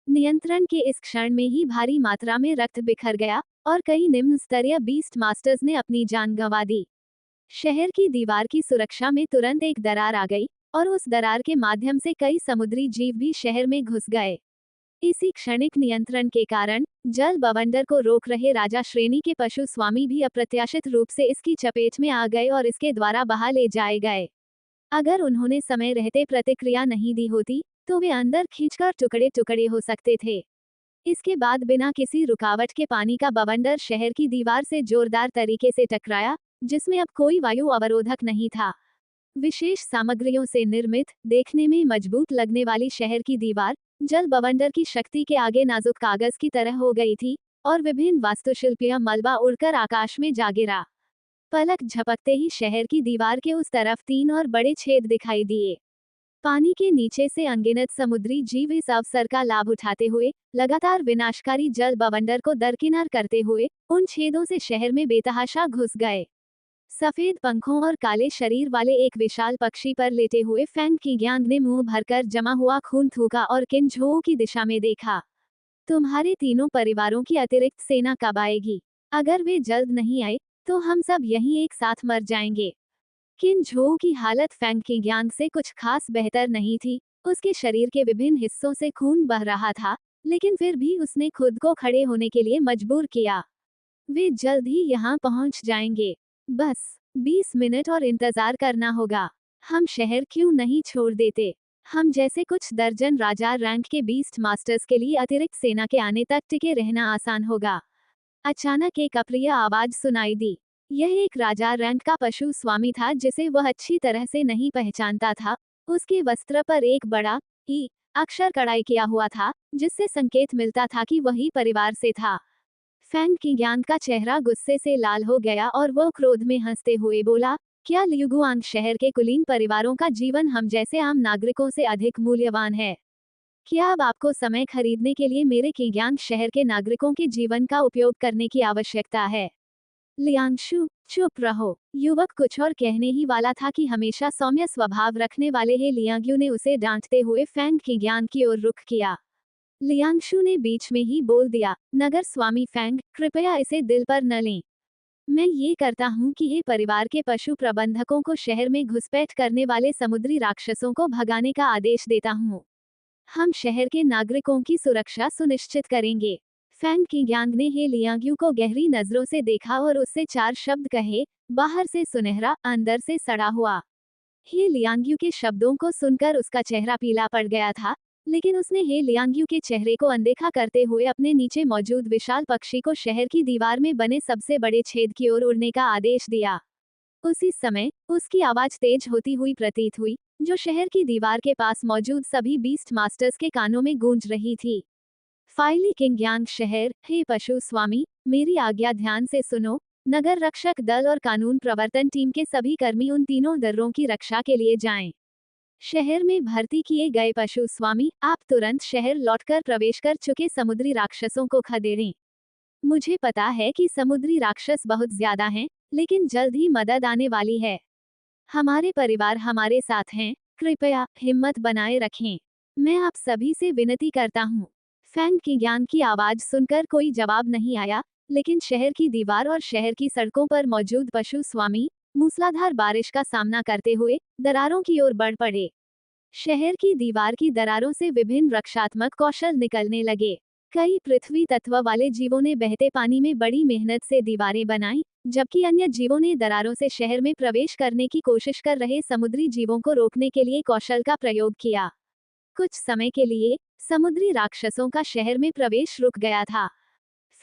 [SPEAKER 2] नियंत्रण के इस क्षण में ही भारी मात्रा में रक्त बिखर गया और कई निम्न स्तरीय बीस्ट मास्टर्स ने अपनी जान गंवा दी। शहर की दीवार की सुरक्षा में तुरंत एक दरार आ गई और उस दरार के माध्यम से कई समुद्री जीव भी शहर में घुस गए। इसी क्षणिक नियंत्रण के कारण जल बवंडर को रोक रहे राजा श्रेणी के पशु स्वामी भी अप्रत्याशित रूप से इसकी चपेट में आ गए और इसके द्वारा बहा ले जाए गए। अगर उन्होंने समय रहते प्रतिक्रिया नहीं दी होती, तो वे अंदर खींचकर टुकड़े टुकड़े हो सकते थे। इसके बाद बिना किसी रुकावट के पानी का बवंडर शहर की दीवार से जोरदार तरीके से टकराया, जिसमें अब कोई वायु अवरोधक नहीं था। विशेष सामग्रियों से निर्मित, देखने में मजबूत लगने वाली शहर की दीवार जल बवंडर की शक्ति के आगे नाजुक कागज की तरह हो गई थी, और विभिन्न वास्तुशिल्पीय मलबा उड़कर आकाश में जा गिरा। पलक झपकते ही शहर की दीवार के उस तरफ 3 और बड़े छेद दिखाई दिए। पानी के नीचे से अनगिनत समुद्री जीव इस अवसर का लाभ उठाते हुए लगातार विनाशकारी जल बवंडर को दरकिनार करते हुए उन छेदों से शहर में बेतहाशा घुस गए। सफेद पंखों और काले शरीर वाले एक विशाल पक्षी पर लेटे हुए फैंग किग्यांग ने मुंह भरकर जमा हुआ खून थूका और किन झोओ की दिशा में देखा। तुम्हारे तीनों परिवारों की अतिरिक्त सेना कब आएगी? अगर वे जल्द नहीं आए तो हम सब यहीं एक साथ मर जाएंगे। किन झोओ की हालत फैंग किग्यांग से कुछ खास बेहतर नहीं थी। उसके शरीर के विभिन्न हिस्सों से खून बह रहा था, लेकिन फिर भी उसने खुद को खड़े होने के लिए मजबूर किया। वे जल्द ही यहाँ पहुँच जाएंगे। बस 20 मिनट और इंतजार करना होगा। हम शहर क्यों नहीं छोड़ देते? हम जैसे कुछ दर्जन राजा रैंक के बीस्ट मास्टर्स के लिए अतिरिक्त सेना के आने तक टिके रहना आसान होगा। अचानक एक अप्रिय आवाज सुनाई दी। यह एक राजा रैंक का पशु स्वामी था जिसे वह अच्छी तरह से नहीं पहचानता था। उसके वस्त्र पर एक बड़ा ई अक्षर कढ़ाई किया हुआ था, जिससे संकेत मिलता था कि वही परिवार से था। फैंग किग्यांग का चेहरा गुस्से से लाल हो गया और वो क्रोध में हंसते हुए बोला, क्या लियुगुआंग शहर के कुलीन परिवारों का जीवन हम जैसे आम नागरिकों से अधिक मूल्यवान है? क्या अब आपको समय खरीदने के लिए मेरे किग्यांग शहर के नागरिकों के जीवन का उपयोग करने की आवश्यकता है? लियांगशु, चुप रहो। युवक कुछ और कहने ही वाला था कि हमेशा सौम्य स्वभाव रखने वाले हे लियांग्यू ने उसे डांटते हुए फैंग किग्यांग की ओर रुख किया। लियांगशु ने बीच में ही बोल दिया, नगर स्वामी फैंग, कृपया इसे दिल पर न लें। मैं ये करता हूँ कि ये परिवार के पशु प्रबंधकों को शहर में घुसपैठ करने वाले समुद्री राक्षसों को भगाने का आदेश देता हूँ। हम शहर के नागरिकों की सुरक्षा सुनिश्चित करेंगे। फैंग किग्यांग ने हे लियांग्यू को गहरी नजरों से देखा और उससे 4 शब्द कहे, बाहर से सुनहरा, अंदर से सड़ा हुआ। हे लियांग्यू के शब्दों को सुनकर उसका चेहरा पीला पड़ गया था, लेकिन उसने हे लियांग्यू के चेहरे को अनदेखा करते हुए अपने नीचे मौजूद विशाल पक्षी को शहर की दीवार में बने सबसे बड़े छेद की ओर उड़ने का आदेश दिया। उसी समय उसकी आवाज तेज होती हुई प्रतीत हुई, जो शहर की दीवार के पास मौजूद सभी बीस्ट मास्टर्स के कानों में गूंज रही थी। फाइली किंगयांग शहर, हे पशु स्वामी, मेरी आज्ञा ध्यान से सुनो। नगर रक्षक दल और कानून प्रवर्तन टीम के सभी कर्मी उन तीनों दर्रों की रक्षा के लिए जाएं। शहर में भर्ती किए गए पशु स्वामी, आप तुरंत शहर लौटकर प्रवेश कर चुके समुद्री राक्षसों को खदेड़ें। मुझे पता है कि समुद्री राक्षस बहुत ज्यादा हैं, लेकिन जल्द ही मदद आने वाली है। हमारे परिवार हमारे साथ हैं, कृपया हिम्मत बनाए रखें। मैं आप सभी से विनती करता हूँ। फैंग किग्यांग की आवाज सुनकर कोई जवाब नहीं आया, लेकिन शहर की दीवार और शहर की सड़कों पर मौजूद पशु स्वामी मूसलाधार बारिश का सामना करते हुए दरारों की ओर बढ़ पड़े। शहर की दीवार की दरारों से विभिन्न रक्षात्मक कौशल निकलने लगे। कई पृथ्वी तत्व वाले जीवों ने बहते पानी में बड़ी मेहनत से दीवारें बनाई, जबकि अन्य जीवों ने दरारों से शहर में प्रवेश करने की कोशिश कर रहे समुद्री जीवों को रोकने के लिए कौशल का प्रयोग किया। कुछ समय के लिए समुद्री राक्षसों का शहर में प्रवेश रुक गया था।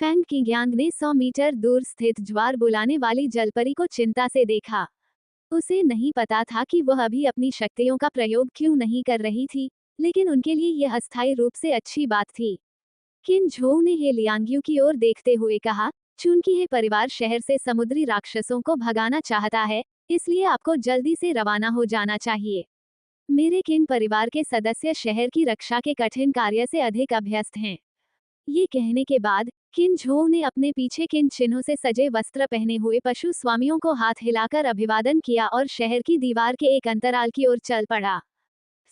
[SPEAKER 2] फैंग किग्यांग ने 100 मीटर दूर स्थित ज्वार बुलाने वाली जलपरी को चिंता से देखा। उसे नहीं पता था कि वह अभी अपनी शक्तियों का प्रयोग क्यों नहीं कर रही थी, लेकिन उनके लिए यह अस्थायी रूप से अच्छी बात थी। किन झोउ ने हे लियांग्यू की ओर देखते हुए कहा, चूंकि यह परिवार शहर से समुद्री राक्षसों को भगाना चाहता है, इसलिए आपको जल्दी से रवाना हो जाना चाहिए। मेरे किन परिवार के सदस्य शहर की रक्षा के कठिन कार्य से अधिक अभ्यस्त हैं। ये कहने के बाद किन झोउ ने अपने पीछे किन चिन्हों से सजे वस्त्र पहने हुए पशु स्वामियों को हाथ हिलाकर अभिवादन किया और शहर की दीवार के एक अंतराल की ओर चल पड़ा।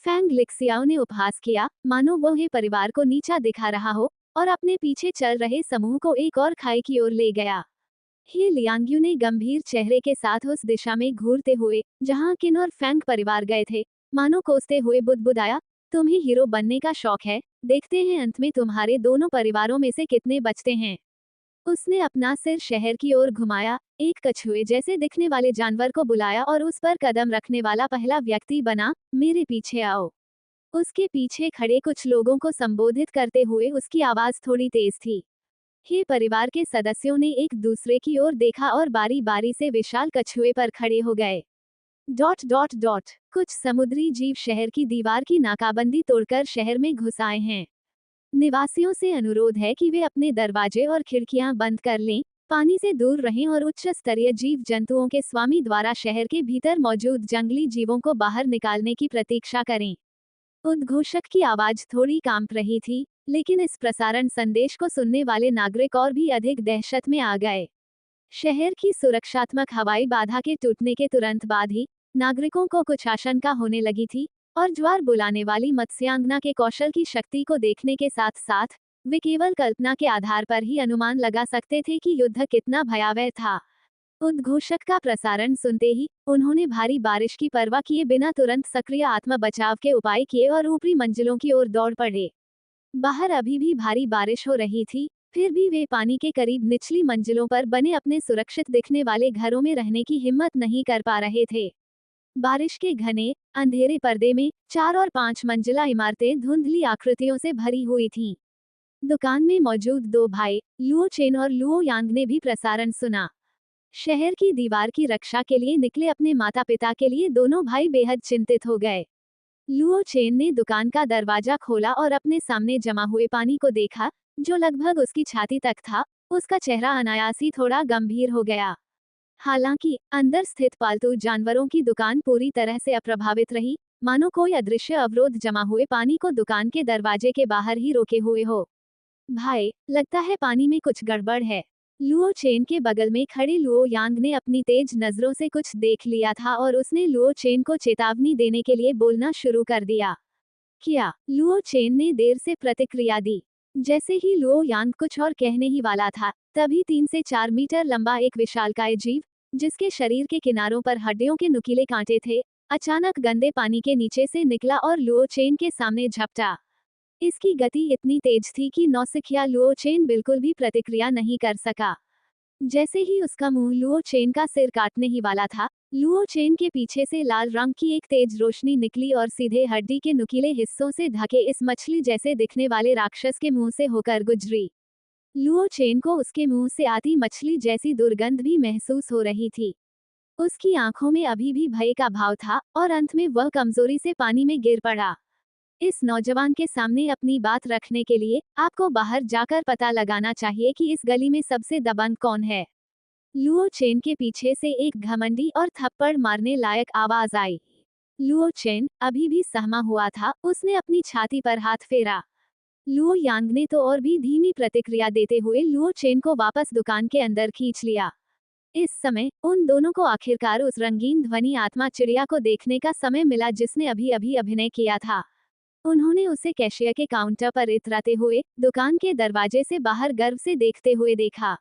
[SPEAKER 2] फैंग लिक्सियाओ ने उपहास किया, मानो वो हे परिवार को नीचा दिखा रहा हो, और अपने पीछे चल रहे समूह को एक और खाई की ओर ले गया। हे लियांग्यू ने गंभीर चेहरे के साथ उस दिशा में घूरते हुए जहां किन और फैंग परिवार गए थे, मानो कोसते हुए बुदबुदाया, तुम्हें हीरो बनने का शौक है, देखते हैं अंत में तुम्हारे दोनों परिवारों में से कितने बचते हैं। उसने अपना सिर शहर की ओर घुमाया, एक कछुए जैसे दिखने वाले जानवर को बुलाया और उस पर कदम रखने वाला पहला व्यक्ति बना, मेरे पीछे आओ। उसके पीछे खड़े कुछ लोगों को संबोधित करते हुए उसकी आवाज थोड़ी तेज थी। हे परिवार के सदस्यों ने एक दूसरे की ओर देखा और बारी बारी से विशाल कछुए पर खड़े हो गए। डॉट डॉट डॉट कुछ समुद्री जीव शहर की दीवार की नाकाबंदी तोड़कर शहर में घुस आए हैं। निवासियों से अनुरोध है कि वे अपने दरवाजे और खिड़कियां बंद कर लें, पानी से दूर रहें और उच्च स्तरीय जीव जंतुओं के स्वामी द्वारा शहर के भीतर मौजूद जंगली जीवों को बाहर निकालने की प्रतीक्षा करें। उद्घोषक की आवाज थोड़ी कांप रही थी, लेकिन इस प्रसारण संदेश को सुनने वाले नागरिक और भी अधिक दहशत में आ गए। शहर की सुरक्षात्मक हवाई बाधा के टूटने के तुरंत बाद ही नागरिकों को कुछ आशंका होने लगी थी, और ज्वार बुलाने वाली मत्स्यांगना के कौशल की शक्ति को देखने के साथ साथ वे केवल कल्पना के आधार पर ही अनुमान लगा सकते थे कि युद्ध कितना भयावह था। उद्घोषक का प्रसारण सुनते ही उन्होंने भारी बारिश की परवाह किए बिना तुरंत सक्रिय आत्म बचाव के उपाय किए और ऊपरी मंजिलों की ओर दौड़ पड़े। बाहर अभी भी भारी बारिश हो रही थी, फिर भी वे पानी के करीब निचली मंजिलों पर बने अपने सुरक्षित दिखने वाले घरों में रहने की हिम्मत नहीं कर पा रहे थे। बारिश के घने अंधेरे पर्दे में 4 और 5 मंजिला इमारतें धुंधली आकृतियों से भरी हुई थीं। दुकान में मौजूद दो भाई लुओ चेन और लुओ यांग ने भी प्रसारण सुना। शहर की दीवार की रक्षा के लिए निकले अपने माता पिता के लिए दोनों भाई बेहद चिंतित हो गए। लुओ चेन ने दुकान का दरवाजा खोला और अपने सामने जमा हुए पानी को देखा, जो लगभग उसकी छाती तक था। उसका चेहरा अनायास ही थोड़ा गंभीर हो गया। हालांकि अंदर स्थित पालतू जानवरों की दुकान पूरी तरह से अप्रभावित रही, मानो कोई अदृश्य अवरोध जमा हुए पानी को दुकान के दरवाजे के बाहर ही रोके हुए हो। भाई, लगता है पानी में कुछ गड़बड़ है। लुओ चेन के बगल में खड़े लुओ यांग ने अपनी तेज नजरों से कुछ देख लिया था और उसने लुओ चेन को चेतावनी देने के लिए बोलना शुरू कर दिया। क्या? लुओ चेन ने देर से प्रतिक्रिया दी। जैसे ही लुओ यांग कुछ और कहने ही वाला था, तभी 3 से 4 मीटर लंबा एक विशालकाय जीव, जिसके शरीर के किनारों पर हड्डियों के नुकीले कांटे थे, अचानक गंदे पानी के नीचे से निकला और लुओ चेन के सामने झपटा। इसकी गति इतनी तेज थी कि नौसिखिया लुओ चेन बिल्कुल भी प्रतिक्रिया नहीं कर सका। जैसे ही उसका मुंह लुओ चेन का सिर काटने ही वाला था, लुओ चेन के पीछे से लाल रंग की एक तेज रोशनी निकली और सीधे हड्डी के नुकीले हिस्सों से ढके इस मछली जैसे दिखने वाले राक्षस के मुंह से होकर गुजरी। लुओ चेन को उसके मुंह से आती मछली जैसी दुर्गंध भी महसूस हो रही थी। उसकी आंखों में अभी भी भय का भाव था और अंत में वह कमजोरी से पानी में गिर पड़ा। इस नौजवान के सामने अपनी बात रखने के लिए आपको बाहर जाकर पता लगाना चाहिए कि इस गली में सबसे दबंग कौन है। लुओ चेन के पीछे से एक घमंडी और थप्पड़ मारने लायक आवाज आई। लुओ चेन अभी भी सहमा हुआ था, उसने अपनी छाती पर हाथ फेरा। लुओ यांग ने तो और भी धीमी प्रतिक्रिया देते हुए लुओ चेन को वापस दुकान के अंदर खींच लिया। इस समय उन दोनों को आखिरकार उस रंगीन ध्वनि आत्मा चिड़िया को देखने का समय मिला जिसने अभी अभी अभिनय किया था। उन्होंने उसे कैशियर के काउंटर पर इतराते हुए दुकान के दरवाजे से बाहर गर्व से देखते हुए देखा।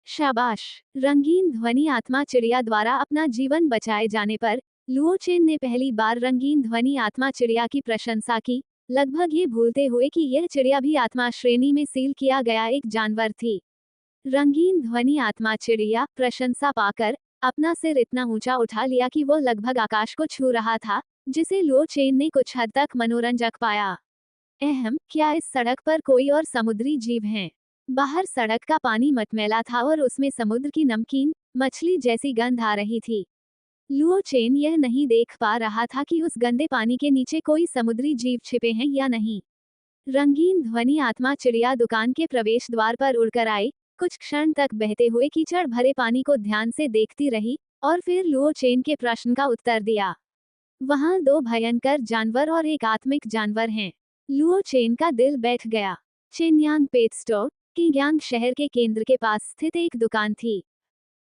[SPEAKER 2] शाबाश! रंगीन ध्वनि आत्मा चिड़िया द्वारा अपना जीवन बचाए जाने पर लुओ चेन ने पहली बार रंगीन ध्वनि आत्मा चिड़िया की प्रशंसा की, लगभग ये भूलते हुए कि यह चिड़िया भी आत्मा श्रेणी में सील किया गया एक जानवर थी। रंगीन ध्वनि आत्मा चिड़िया प्रशंसा पाकर अपना सिर इतना ऊंचा उठा लिया कि वो लगभग आकाश को छू रहा था, जिसे लुओ चेन ने कुछ हद तक मनोरंजक पाया। अहम, क्या इस सड़क पर कोई और समुद्री जीव हैं? बाहर सड़क का पानी मटमैला था और उसमें समुद्र की नमकीन मछली जैसी गंध आ रही थी। लुओ चेन यह नहीं देख पा रहा था कि उस गंदे पानी के नीचे कोई समुद्री जीव छिपे हैं या नहीं। रंगीन ध्वनि आत्मा चिड़िया दुकान के प्रवेश द्वार पर उड़कर आई, कुछ क्षण तक बहते हुए कीचड़ भरे पानी को ध्यान से देखती रही और फिर लुओ चेन के प्रश्न का उत्तर दिया। वहां दो भयंकर जानवर और एक आत्मिक जानवर हैं। लुओ चेन का दिल बैठ गया। चिनयांग पेट स्टोर किंगयांग शहर के केंद्र के पास स्थित एक दुकान थी।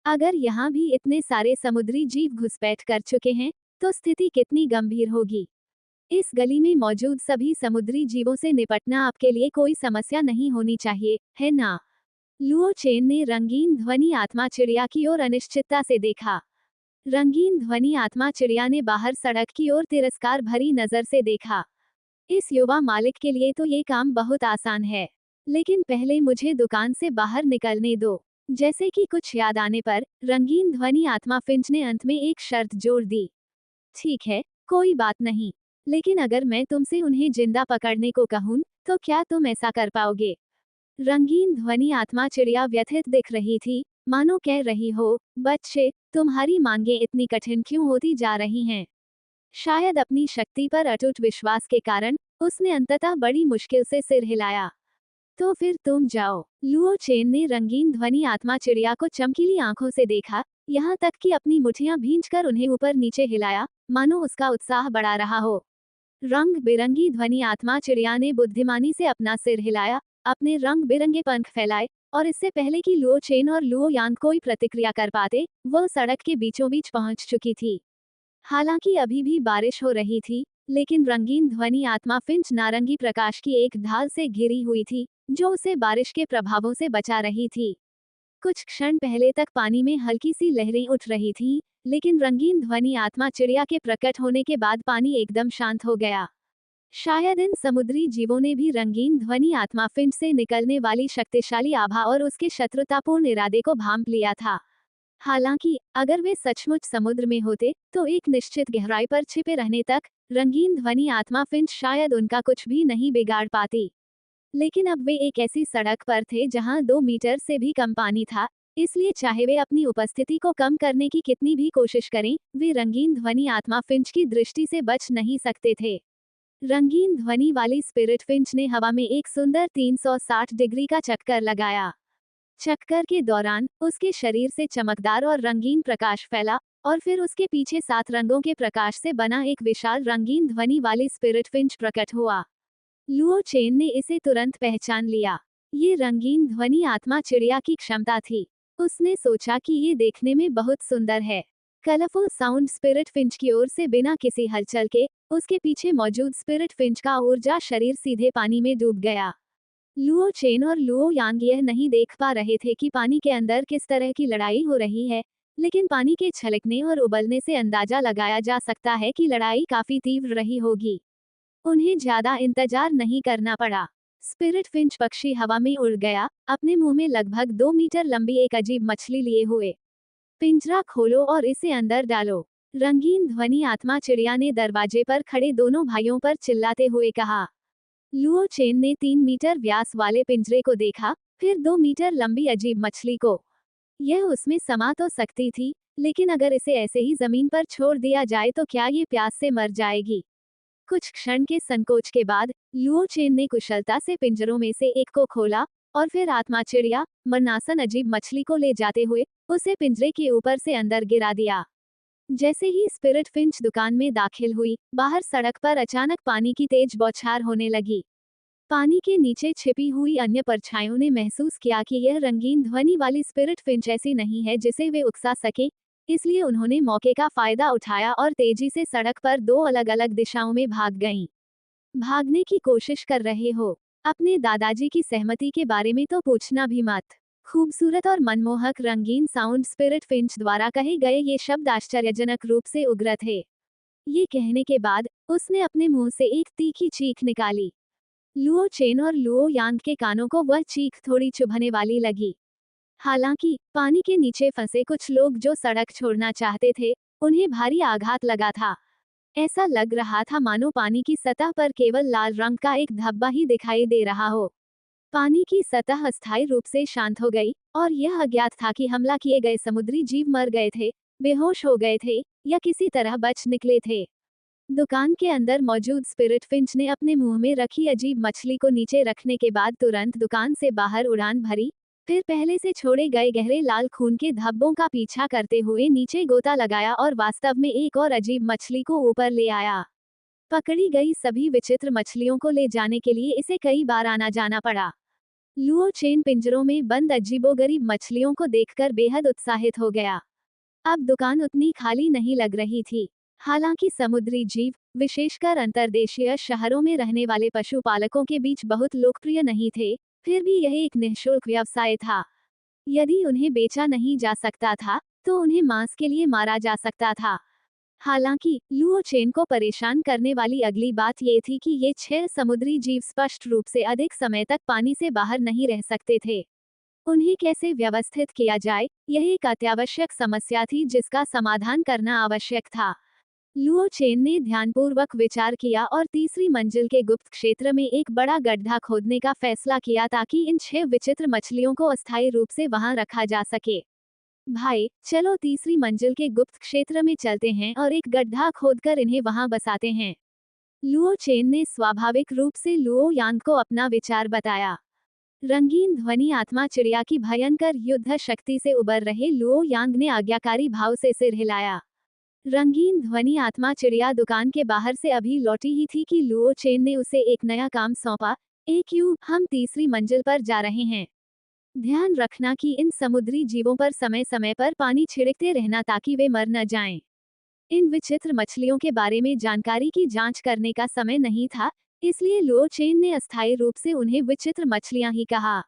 [SPEAKER 2] अगर यहाँ भी इतने सारे समुद्री जीव घुसपैठ कर चुके हैं, तो स्थिति कितनी गंभीर होगी। इस गली में मौजूद सभी समुद्री जीवों से निपटना आपके लिए कोई समस्या नहीं होनी चाहिए, है ना? लुओ चेन ने रंगीन ध्वनि आत्मा चिड़िया की ओर अनिश्चितता से देखा। रंगीन ध्वनि आत्मा चिड़िया ने बाहर सड़क की ओर तिरस्कार भरी नजर से देखा। इस युवा मालिक के लिए तो ये काम बहुत आसान है, लेकिन पहले मुझे दुकान से बाहर निकलने दो। जैसे कि कुछ याद आने पर रंगीन ध्वनि आत्मा फिंच ने अंत में एक शर्त जोड़ दी। ठीक है, कोई बात नहीं। लेकिन अगर मैं तुमसे उन्हें जिंदा पकड़ने को कहूँ, तो क्या तुम ऐसा कर पाओगे? रंगीन ध्वनि आत्मा चिड़िया व्यथित दिख रही थी, मानो कह रही हो, बच्चे, तुम्हारी मांगें इतनी कठिन क्यों होती जा रही हैं? शायद अपनी शक्ति पर अटूट विश्वास के कारण उसने अंततः बड़ी मुश्किल से सिर हिलाया। तो फिर तुम जाओ। लुओ चेन ने रंगीन ध्वनि आत्मा चिड़िया को चमकीली आंखों से देखा, यहाँ तक कि अपनी मुठ्ठियां भींचकर उन्हें ऊपर नीचे हिलाया, मानो उसका उत्साह बढ़ा रहा हो। रंग बिरंगी ध्वनि आत्मा चिड़िया ने बुद्धिमानी से अपना सिर हिलाया, अपने रंग बिरंगे पंख फैलाए, और इससे पहले कि लुओ चेन और लुओ यांग कोई प्रतिक्रिया कर पाते, वह सड़क के बीचों बीच पहुंच चुकी थी। हालांकि अभी भी बारिश हो रही थी, लेकिन रंगीन ध्वनि आत्मा फिंच नारंगी प्रकाश की एक ढाल से घिरी हुई थी, जो उसे बारिश के प्रभावों से बचा रही थी। कुछ क्षण पहले तक पानी में हल्की सी लहरें उठ रही थीं, लेकिन रंगीन ध्वनि आत्मा चिड़िया के प्रकट होने के बाद पानी एकदम शांत हो गया। शायद इन समुद्री जीवों ने भी रंगीन ध्वनि आत्मा फिंच से निकलने वाली शक्तिशाली आभा और उसके शत्रुतापूर्ण इरादे को भांप लिया था। हालांकि अगर वे सचमुच समुद्र में होते, तो एक निश्चित गहराई पर छिपे रहने तक रंगीन ध्वनि आत्मा फिंच शायद उनका कुछ भी नहीं बिगाड़ पाती। लेकिन अब वे एक ऐसी सड़क पर थे जहां 2 मीटर से भी कम पानी था, इसलिए चाहे वे अपनी उपस्थिति को कम करने की कितनी भी कोशिश करें, वे रंगीन ध्वनि आत्मा फिंच की दृष्टि से बच नहीं सकते थे। रंगीन ध्वनि वाली स्पिरिट फिंच ने हवा में एक सुंदर 360 डिग्री का चक्कर लगाया। चक्कर के दौरान उसके शरीर से चमकदार और रंगीन प्रकाश फैला, और फिर उसके पीछे 7 रंगों के प्रकाश से बना एक विशाल रंगीन ध्वनि वाली स्पिरिट फिंच प्रकट हुआ। लुओ चेन ने इसे तुरंत पहचान लिया। ये रंगीन ध्वनि आत्मा चिड़िया की क्षमता थी। उसने सोचा कि ये देखने में बहुत सुंदर है। कलरफुल साउंड स्पिरिट फिंच की ओर से बिना किसी हलचल के उसके पीछे मौजूद स्पिरिट फिंच का ऊर्जा शरीर सीधे पानी में डूब गया। लुओ चेन और लुओ यांग यह नहीं देख पा रहे थे कि पानी के अंदर किस तरह की लड़ाई हो रही है, लेकिन पानी के छलकने और उबलने से अंदाजा लगाया जा सकता है कि लड़ाई काफी तीव्र रही होगी। उन्हें ज्यादा इंतजार नहीं करना पड़ा। स्पिरिट फिंच पक्षी हवा में उड़ गया, अपने मुंह में लगभग 2 मीटर लंबी एक अजीब मछली लिए हुए। पिंजरा खोलो और इसे अंदर डालो। रंगीन ध्वनि आत्मा चिड़िया ने दरवाजे पर खड़े दोनों भाइयों पर चिल्लाते हुए कहा। लुओ चेन ने 3 मीटर व्यास वाले पिंजरे को देखा, फिर 2 मीटर लंबी अजीब मछली को। यह उसमें समा तो सकती थी, लेकिन अगर इसे ऐसे ही जमीन पर छोड़ दिया जाए तो क्या ये प्यास से मर जाएगी? कुछ क्षण के संकोच के बाद लुओ चेन ने कुशलता से पिंजरों में से एक को खोला, और फिर आत्मा चिड़िया मरनासन अजीब मछली को ले जाते हुए उसे पिंजरे के ऊपर से अंदर गिरा दिया। जैसे ही स्पिरिट फिंच दुकान में दाखिल हुई, बाहर सड़क पर अचानक पानी की तेज बौछार होने लगी। पानी के नीचे छिपी हुई अन्य परछाइयों ने महसूस किया कि यह रंगीन ध्वनि वाली स्पिरिट फिंच ऐसी नहीं है जिसे वे उकसा सके, इसलिए उन्होंने मौके का फायदा उठाया और तेजी से सड़क पर 2 अलग-अलग दिशाओं में भाग गईं। भागने की कोशिश कर रहे हो? अपने दादाजी की सहमति के बारे में तो पूछना भी मत। खूबसूरत और मनमोहक रंगीन साउंड स्पिरिट फिंच द्वारा कहे गए ये शब्द आश्चर्यजनक रूप से उग्र थे। ये कहने के बाद उसने अपने मुंह से एक तीखी चीख निकाली। लुओ चेन और लुओ यांग के कानों को वह चीख थोड़ी चुभने वाली लगी। हालांकि पानी के नीचे फंसे कुछ लोग जो सड़क छोड़ना चाहते थे, उन्हें भारी आघात लगा था। ऐसा लग रहा था मानो पानी की सतह पर केवल लाल रंग का एक धब्बा ही दिखाई दे रहा हो। पानी की सतह अस्थायी रूप से शांत हो गई, और यह अज्ञात था कि हमला किए गए समुद्री जीव मर गए थे, बेहोश हो गए थे, या किसी तरह बच निकले थे। दुकान के अंदर मौजूद स्पिरिट फिंच ने अपने मुंह में रखी अजीब मछली को नीचे रखने के बाद तुरंत दुकान से बाहर उड़ान भरी, फिर पहले से छोड़े गए गहरे लाल खून के धब्बों का पीछा करते हुए नीचे गोता लगाया और वास्तव में एक और अजीब मछली को ऊपर ले आया। पकड़ी गई सभी विचित्र मछलियों को ले जाने के लिए इसे कई बार आना जाना पड़ा। लुओ चेन पिंजरों में बंद अजीबोगरीब मछलियों को देखकर बेहद उत्साहित हो गया। अब दुकान उतनी खाली नहीं लग रही थी। हालांकि समुद्री जीव, विशेषकर अंतर्देशीय शहरों में रहने वाले पशुपालकों के बीच बहुत लोकप्रिय नहीं थे, फिर भी यह एक निःशुल्क व्यवसाय था। यदि उन्हें बेचा नहीं जा सकता था, तो उन्हें मांस के लिए मारा जा सकता था। हालांकि लुओ चेन को परेशान करने वाली अगली बात ये थी कि ये 6 समुद्री जीव स्पष्ट रूप से अधिक समय तक पानी से बाहर नहीं रह सकते थे। उन्हें कैसे व्यवस्थित किया जाए, यह एक अत्यावश्यक समस्या थी जिसका समाधान करना आवश्यक था। लुओ चेन ने ध्यानपूर्वक विचार किया और तीसरी मंजिल के गुप्त क्षेत्र में एक बड़ा गड्ढा खोदने का फैसला किया ताकि इन 6 विचित्र मछलियों को अस्थायी रूप से वहां रखा जा सके। भाई चलो तीसरी मंजिल के गुप्त क्षेत्र में चलते हैं और एक गड्ढा खोदकर इन्हें वहां बसाते हैं। लुओ चेन ने स्वाभाविक रूप से लुओ यांग को अपना विचार बताया। रंगीन ध्वनि आत्मा चिड़िया की भयंकर युद्ध शक्ति से उबर रहे लुओ यांग ने आज्ञाकारी भाव से सिर हिलाया। रंगीन ध्वनि आत्मा चिड़िया दुकान के बाहर से अभी लौटी ही थी कि लुओ चेन ने उसे एक नया काम सौंपा। हम तीसरी मंजिल पर जा रहे हैं। ध्यान रखना कि इन समुद्री जीवों पर समय समय पर पानी छिड़कते रहना ताकि वे मर न जाएं। इन विचित्र मछलियों के बारे में जानकारी की जांच करने का समय नहीं था, इसलिए लुओ चेन ने अस्थायी रूप से उन्हें विचित्र मछलियां ही कहा।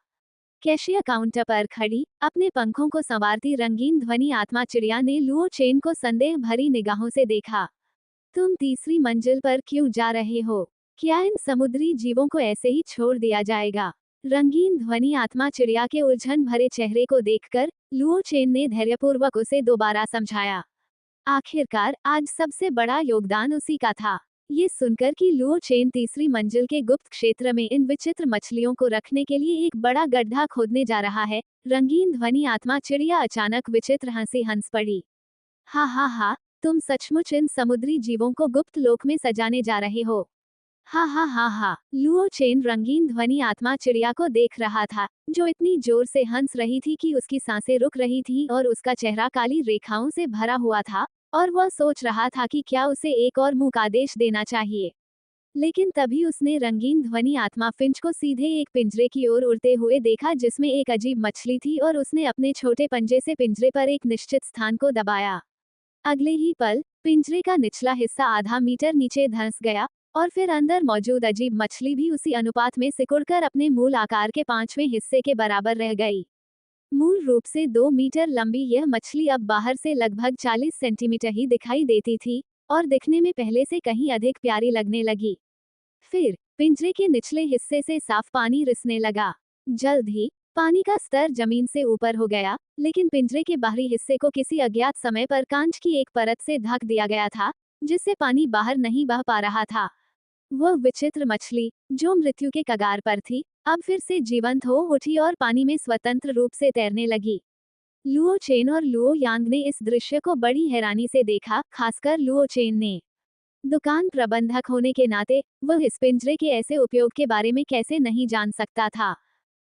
[SPEAKER 2] कैशियर काउंटर पर खड़ी अपने पंखों को संवारती रंगीन ध्वनि आत्मा चिड़िया ने लुओ चेन को संदेह भरी निगाहों से देखा। तुम तीसरी मंजिल पर क्यों जा रहे हो? क्या इन समुद्री जीवों को ऐसे ही छोड़ दिया जाएगा? रंगीन ध्वनि आत्मा चिड़िया के उलझन भरे चेहरे को देखकर लुओ चेन ने धैर्यपूर्वक उसे दोबारा समझाया। आखिरकार आज सबसे बड़ा योगदान उसी का था। ये सुनकर कि लुओ चेन तीसरी मंजिल के गुप्त क्षेत्र में इन विचित्र मछलियों को रखने के लिए एक बड़ा गड्ढा खोदने जा रहा है, रंगीन ध्वनि आत्मा चिड़िया अचानक विचित्र हंसी हंस पड़ी। हा हा हा, तुम सचमुच इन समुद्री जीवों को गुप्त लोक में सजाने जा रहे हो। हा हा हा हा, लुओ चेन रंगीन ध्वनि आत्मा चिड़िया को देख रहा था, जो इतनी जोर से हंस रही थी कि उसकी सांसें रुक रही थीं और उसका चेहरा काली रेखाओं से भरा हुआ था, और वह सोच रहा था कि क्या उसे एक और मुंह आदेश देना चाहिए। लेकिन तभी उसने रंगीन ध्वनि आत्मा फिंच को सीधे एक पिंजरे की ओर उड़ते हुए देखा जिसमें एक अजीब मछली थी और उसने अपने छोटे पंजे से पिंजरे पर एक निश्चित स्थान को दबाया। अगले ही पल पिंजरे का निचला हिस्सा आधा मीटर नीचे धंस गया और फिर अंदर मौजूद अजीब मछली भी उसी अनुपात में सिकुड़कर अपने मूल आकार के 5वें हिस्से के बराबर रह गई। मूल रूप से 2 मीटर लंबी यह मछली अब बाहर से लगभग 40 सेंटीमीटर ही दिखाई देती थी और दिखने में पहले से कहीं अधिक प्यारी लगने लगी। फिर पिंजरे के निचले हिस्से से साफ पानी रिसने लगा। जल्द ही पानी का स्तर जमीन से ऊपर हो गया, लेकिन पिंजरे के बाहरी हिस्से को किसी अज्ञात समय पर कांच की एक परत से ढक दिया गया था, जिससे पानी बाहर नहीं बह पा रहा था। वह विचित्र मछली, जो मृत्यु के कगार पर थी, अब फिर से जीवंत हो उठी और पानी में स्वतंत्र रूप से तैरने लगी। लुओ चेन और लुओ यांग ने इस दृश्य को बड़ी हैरानी से देखा, खासकर लुओ चेन ने। दुकान प्रबंधक होने के नाते वह इस पिंजरे के ऐसे उपयोग के बारे में कैसे नहीं जान सकता था।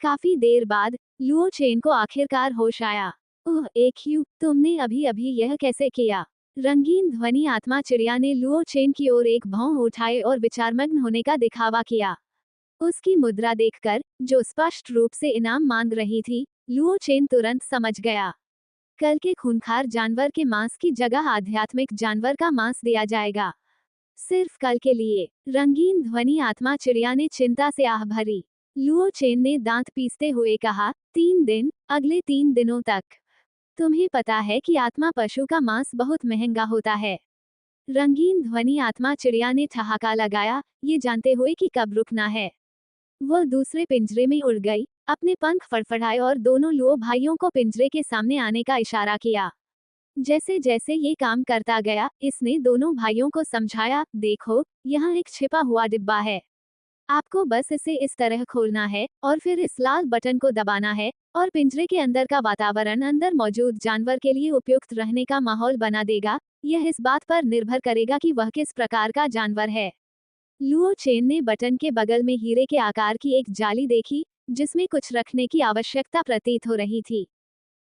[SPEAKER 2] काफी देर बाद लुओ चेन को आखिरकार होश आया। तुमने अभी अभी यह कैसे किया? रंगीन ध्वनि आत्मा चिड़िया ने लुओ चेन की ओर एक भौं उठाए और विचारमग्न होने का दिखावा किया। उसकी मुद्रा देखकर, जो स्पष्ट रूप से इनाम मांग रही थी, लुओ चेन तुरंत समझ गया। कल के खूंखार जानवर के मांस की जगह आध्यात्मिक जानवर का मांस दिया जाएगा। सिर्फ कल के लिए। रंगीन ध्वनि आत्मा चिड़िया ने चिंता से आह भरी। लुओ चेन ने दांत पीसते हुए कहा, 3 दिन, अगले 3 दिनों तक। तुम्हें पता है कि आत्मा पशु का मांस बहुत महंगा होता है। रंगीन ध्वनि आत्मा चिड़िया ने ठहाका लगाया, ये जानते हुए कि कब रुकना है। वह दूसरे पिंजरे में उड़ गई, अपने पंख फड़फड़ाए और दोनों लुओ भाइयों को पिंजरे के सामने आने का इशारा किया। जैसे जैसे ये काम करता गया, इसने दोनों भाइयों को समझाया, देखो, यहाँ एक छिपा हुआ डिब्बा है। आपको बस इसे इस तरह खोलना है और फिर इस लाल बटन को दबाना है और पिंजरे के अंदर का वातावरण अंदर मौजूद जानवर के लिए उपयुक्त रहने का माहौल बना देगा। यह इस बात पर निर्भर करेगा कि वह किस प्रकार का जानवर है। लुओ चेन ने बटन के बगल में हीरे के आकार की एक जाली देखी, जिसमें कुछ रखने की आवश्यकता प्रतीत हो रही थी।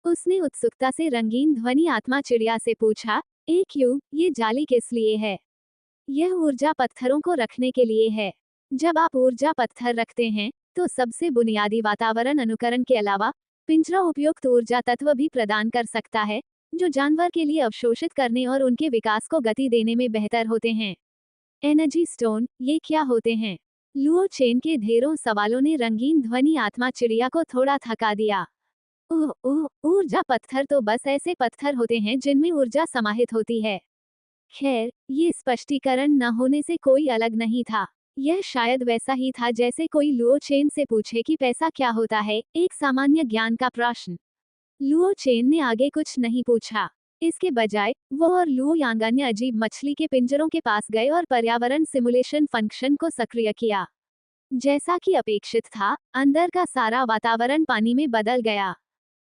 [SPEAKER 2] उसने उत्सुकता से रंगीन ध्वनि आत्मा चिड़िया से पूछा, ये जाली किस लिए है? यह ऊर्जा पत्थरों को रखने के लिए है। जब आप ऊर्जा पत्थर रखते हैं, तो सबसे बुनियादी वातावरण अनुकरण के अलावा पिंजरा उपयुक्त ऊर्जा तत्व भी प्रदान कर सकता है, जो जानवर के लिए अवशोषित करने और उनके विकास को गति देने में बेहतर होते हैं। एनर्जी स्टोन, ये क्या होते हैं? लुओ चेन के ढेरों सवालों ने रंगीन ध्वनि आत्मा चिड़िया को थोड़ा थका दिया। ऊर्जा पत्थर तो बस ऐसे पत्थर होते हैं जिनमें ऊर्जा समाहित होती है। खैर, ये स्पष्टीकरण न होने से कोई अलग नहीं था। यह शायद वैसा ही था जैसे कोई लुओ चेन से पूछे कि पैसा क्या होता है, एक सामान्य ज्ञान का प्रश्न। लुओ चेन ने आगे कुछ नहीं पूछा। इसके बजाय वो और लुओ यांग अन्य अजीब मछली के पिंजरों के पास गए और पर्यावरण सिमुलेशन फंक्शन को सक्रिय किया। जैसा कि अपेक्षित था, अंदर का सारा वातावरण पानी में बदल गया।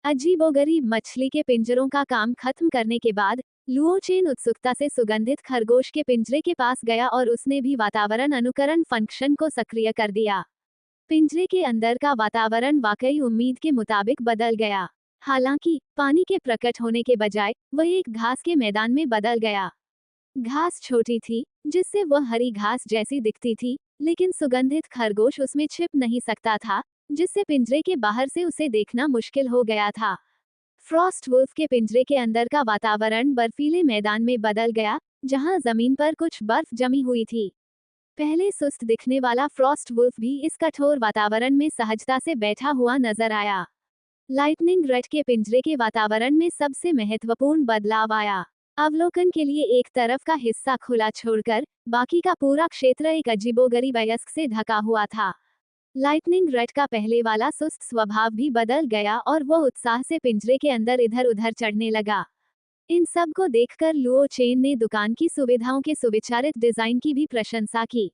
[SPEAKER 2] अजीबोगरीब मछली के पिंजरों का काम खत्म करने के बाद लुओ चेन उत्सुकता से सुगंधित खरगोश के पिंजरे के पास गया और उसने भी वातावरण अनुकरण फंक्शन को सक्रिय कर दिया। पिंजरे के अंदर का वातावरण वाकई उम्मीद के मुताबिक बदल गया। हालांकि पानी के प्रकट होने के बजाय वह एक घास के मैदान में बदल गया। घास छोटी थी, जिससे वह हरी घास जैसी दिखती थी, लेकिन सुगंधित खरगोश उसमें छिप नहीं सकता था, जिससे पिंजरे के बाहर से उसे देखना मुश्किल हो गया था। फ्रॉस्ट वुल्फ के पिंजरे के अंदर का वातावरण बर्फीले मैदान में बदल गया, जहां जमीन पर कुछ बर्फ जमी हुई थी। पहले सुस्त दिखने वाला फ्रॉस्ट वुल्फ भी इस कठोर वातावरण में सहजता से बैठा हुआ नजर आया। लाइटनिंग रेड के पिंजरे के वातावरण में सबसे महत्वपूर्ण बदलाव आया। अवलोकन के लिए एक तरफ का हिस्सा खुला छोड़कर बाकी का पूरा क्षेत्र एक अजीबोगरीब अयस्क से ढका हुआ था। लाइटनिंग रेड का पहले वाला सुस्त स्वभाव भी बदल गया और वह उत्साह से पिंजरे के अंदर इधर उधर चढ़ने लगा। इन सब को देखकर लुओ चेन ने दुकान की सुविधाओं के सुविचारित डिजाइन की भी प्रशंसा की।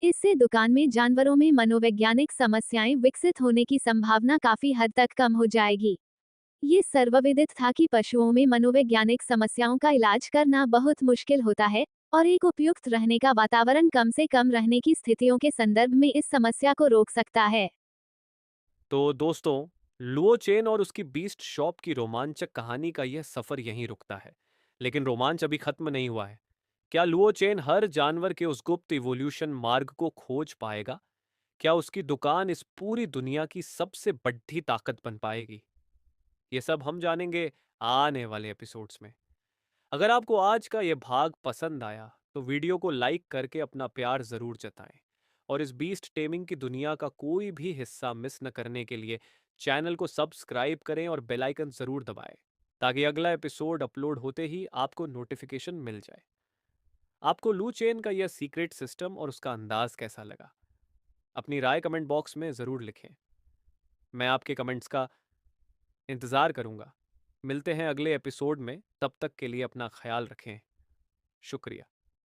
[SPEAKER 2] इससे दुकान में जानवरों में मनोवैज्ञानिक समस्याएं विकसित होने की संभावना काफी हद तक कम हो जाएगी। ये सर्वविदित था कि पशुओं में मनोवैज्ञानिक समस्याओं का इलाज करना बहुत मुश्किल होता है और एक उपयुक्त रहने का वातावरण कम से कम रहने की स्थितियों के संदर्भ में इस समस्या को रोक सकता है।
[SPEAKER 1] तो दोस्तों, लुओ चेन और उसकी बीस्ट शॉप की रोमांचक कहानी का यह सफर यहीं रुकता है। लेकिन रोमांच अभी खत्म नहीं हुआ है। क्या लुओ चेन हर जानवर के उस गुप्त इवोल्यूशन मार्ग को खोज पाएगा? क्या उसकी दुकान इस पूरी दुनिया की सबसे बड़ी ताकत बन पाएगी? ये सब हम जानेंगे आने वाले एपिसोड्स में। अगर आपको आज का ये भाग पसंद आया तो वीडियो को लाइक करके अपना प्यार जरूर जताएं और इस बीस्ट टेमिंग की दुनिया का कोई भी हिस्सा मिस न करने के लिए चैनल को सब्सक्राइब करें और बेल आइकन जरूर दबाएं ताकि अगला एपिसोड अपलोड होते ही आपको नोटिफिकेशन मिल जाए। आपको लू चेन का यह सीक्रेट सिस्टम और उसका अंदाज कैसा लगा? अपनी राय कमेंट बॉक्स में जरूर लिखें। मैं आपके कमेंट्स का इंतज़ार करूंगा। मिलते हैं अगले एपिसोड में, तब तक के लिए अपना ख्याल रखें। शुक्रिया।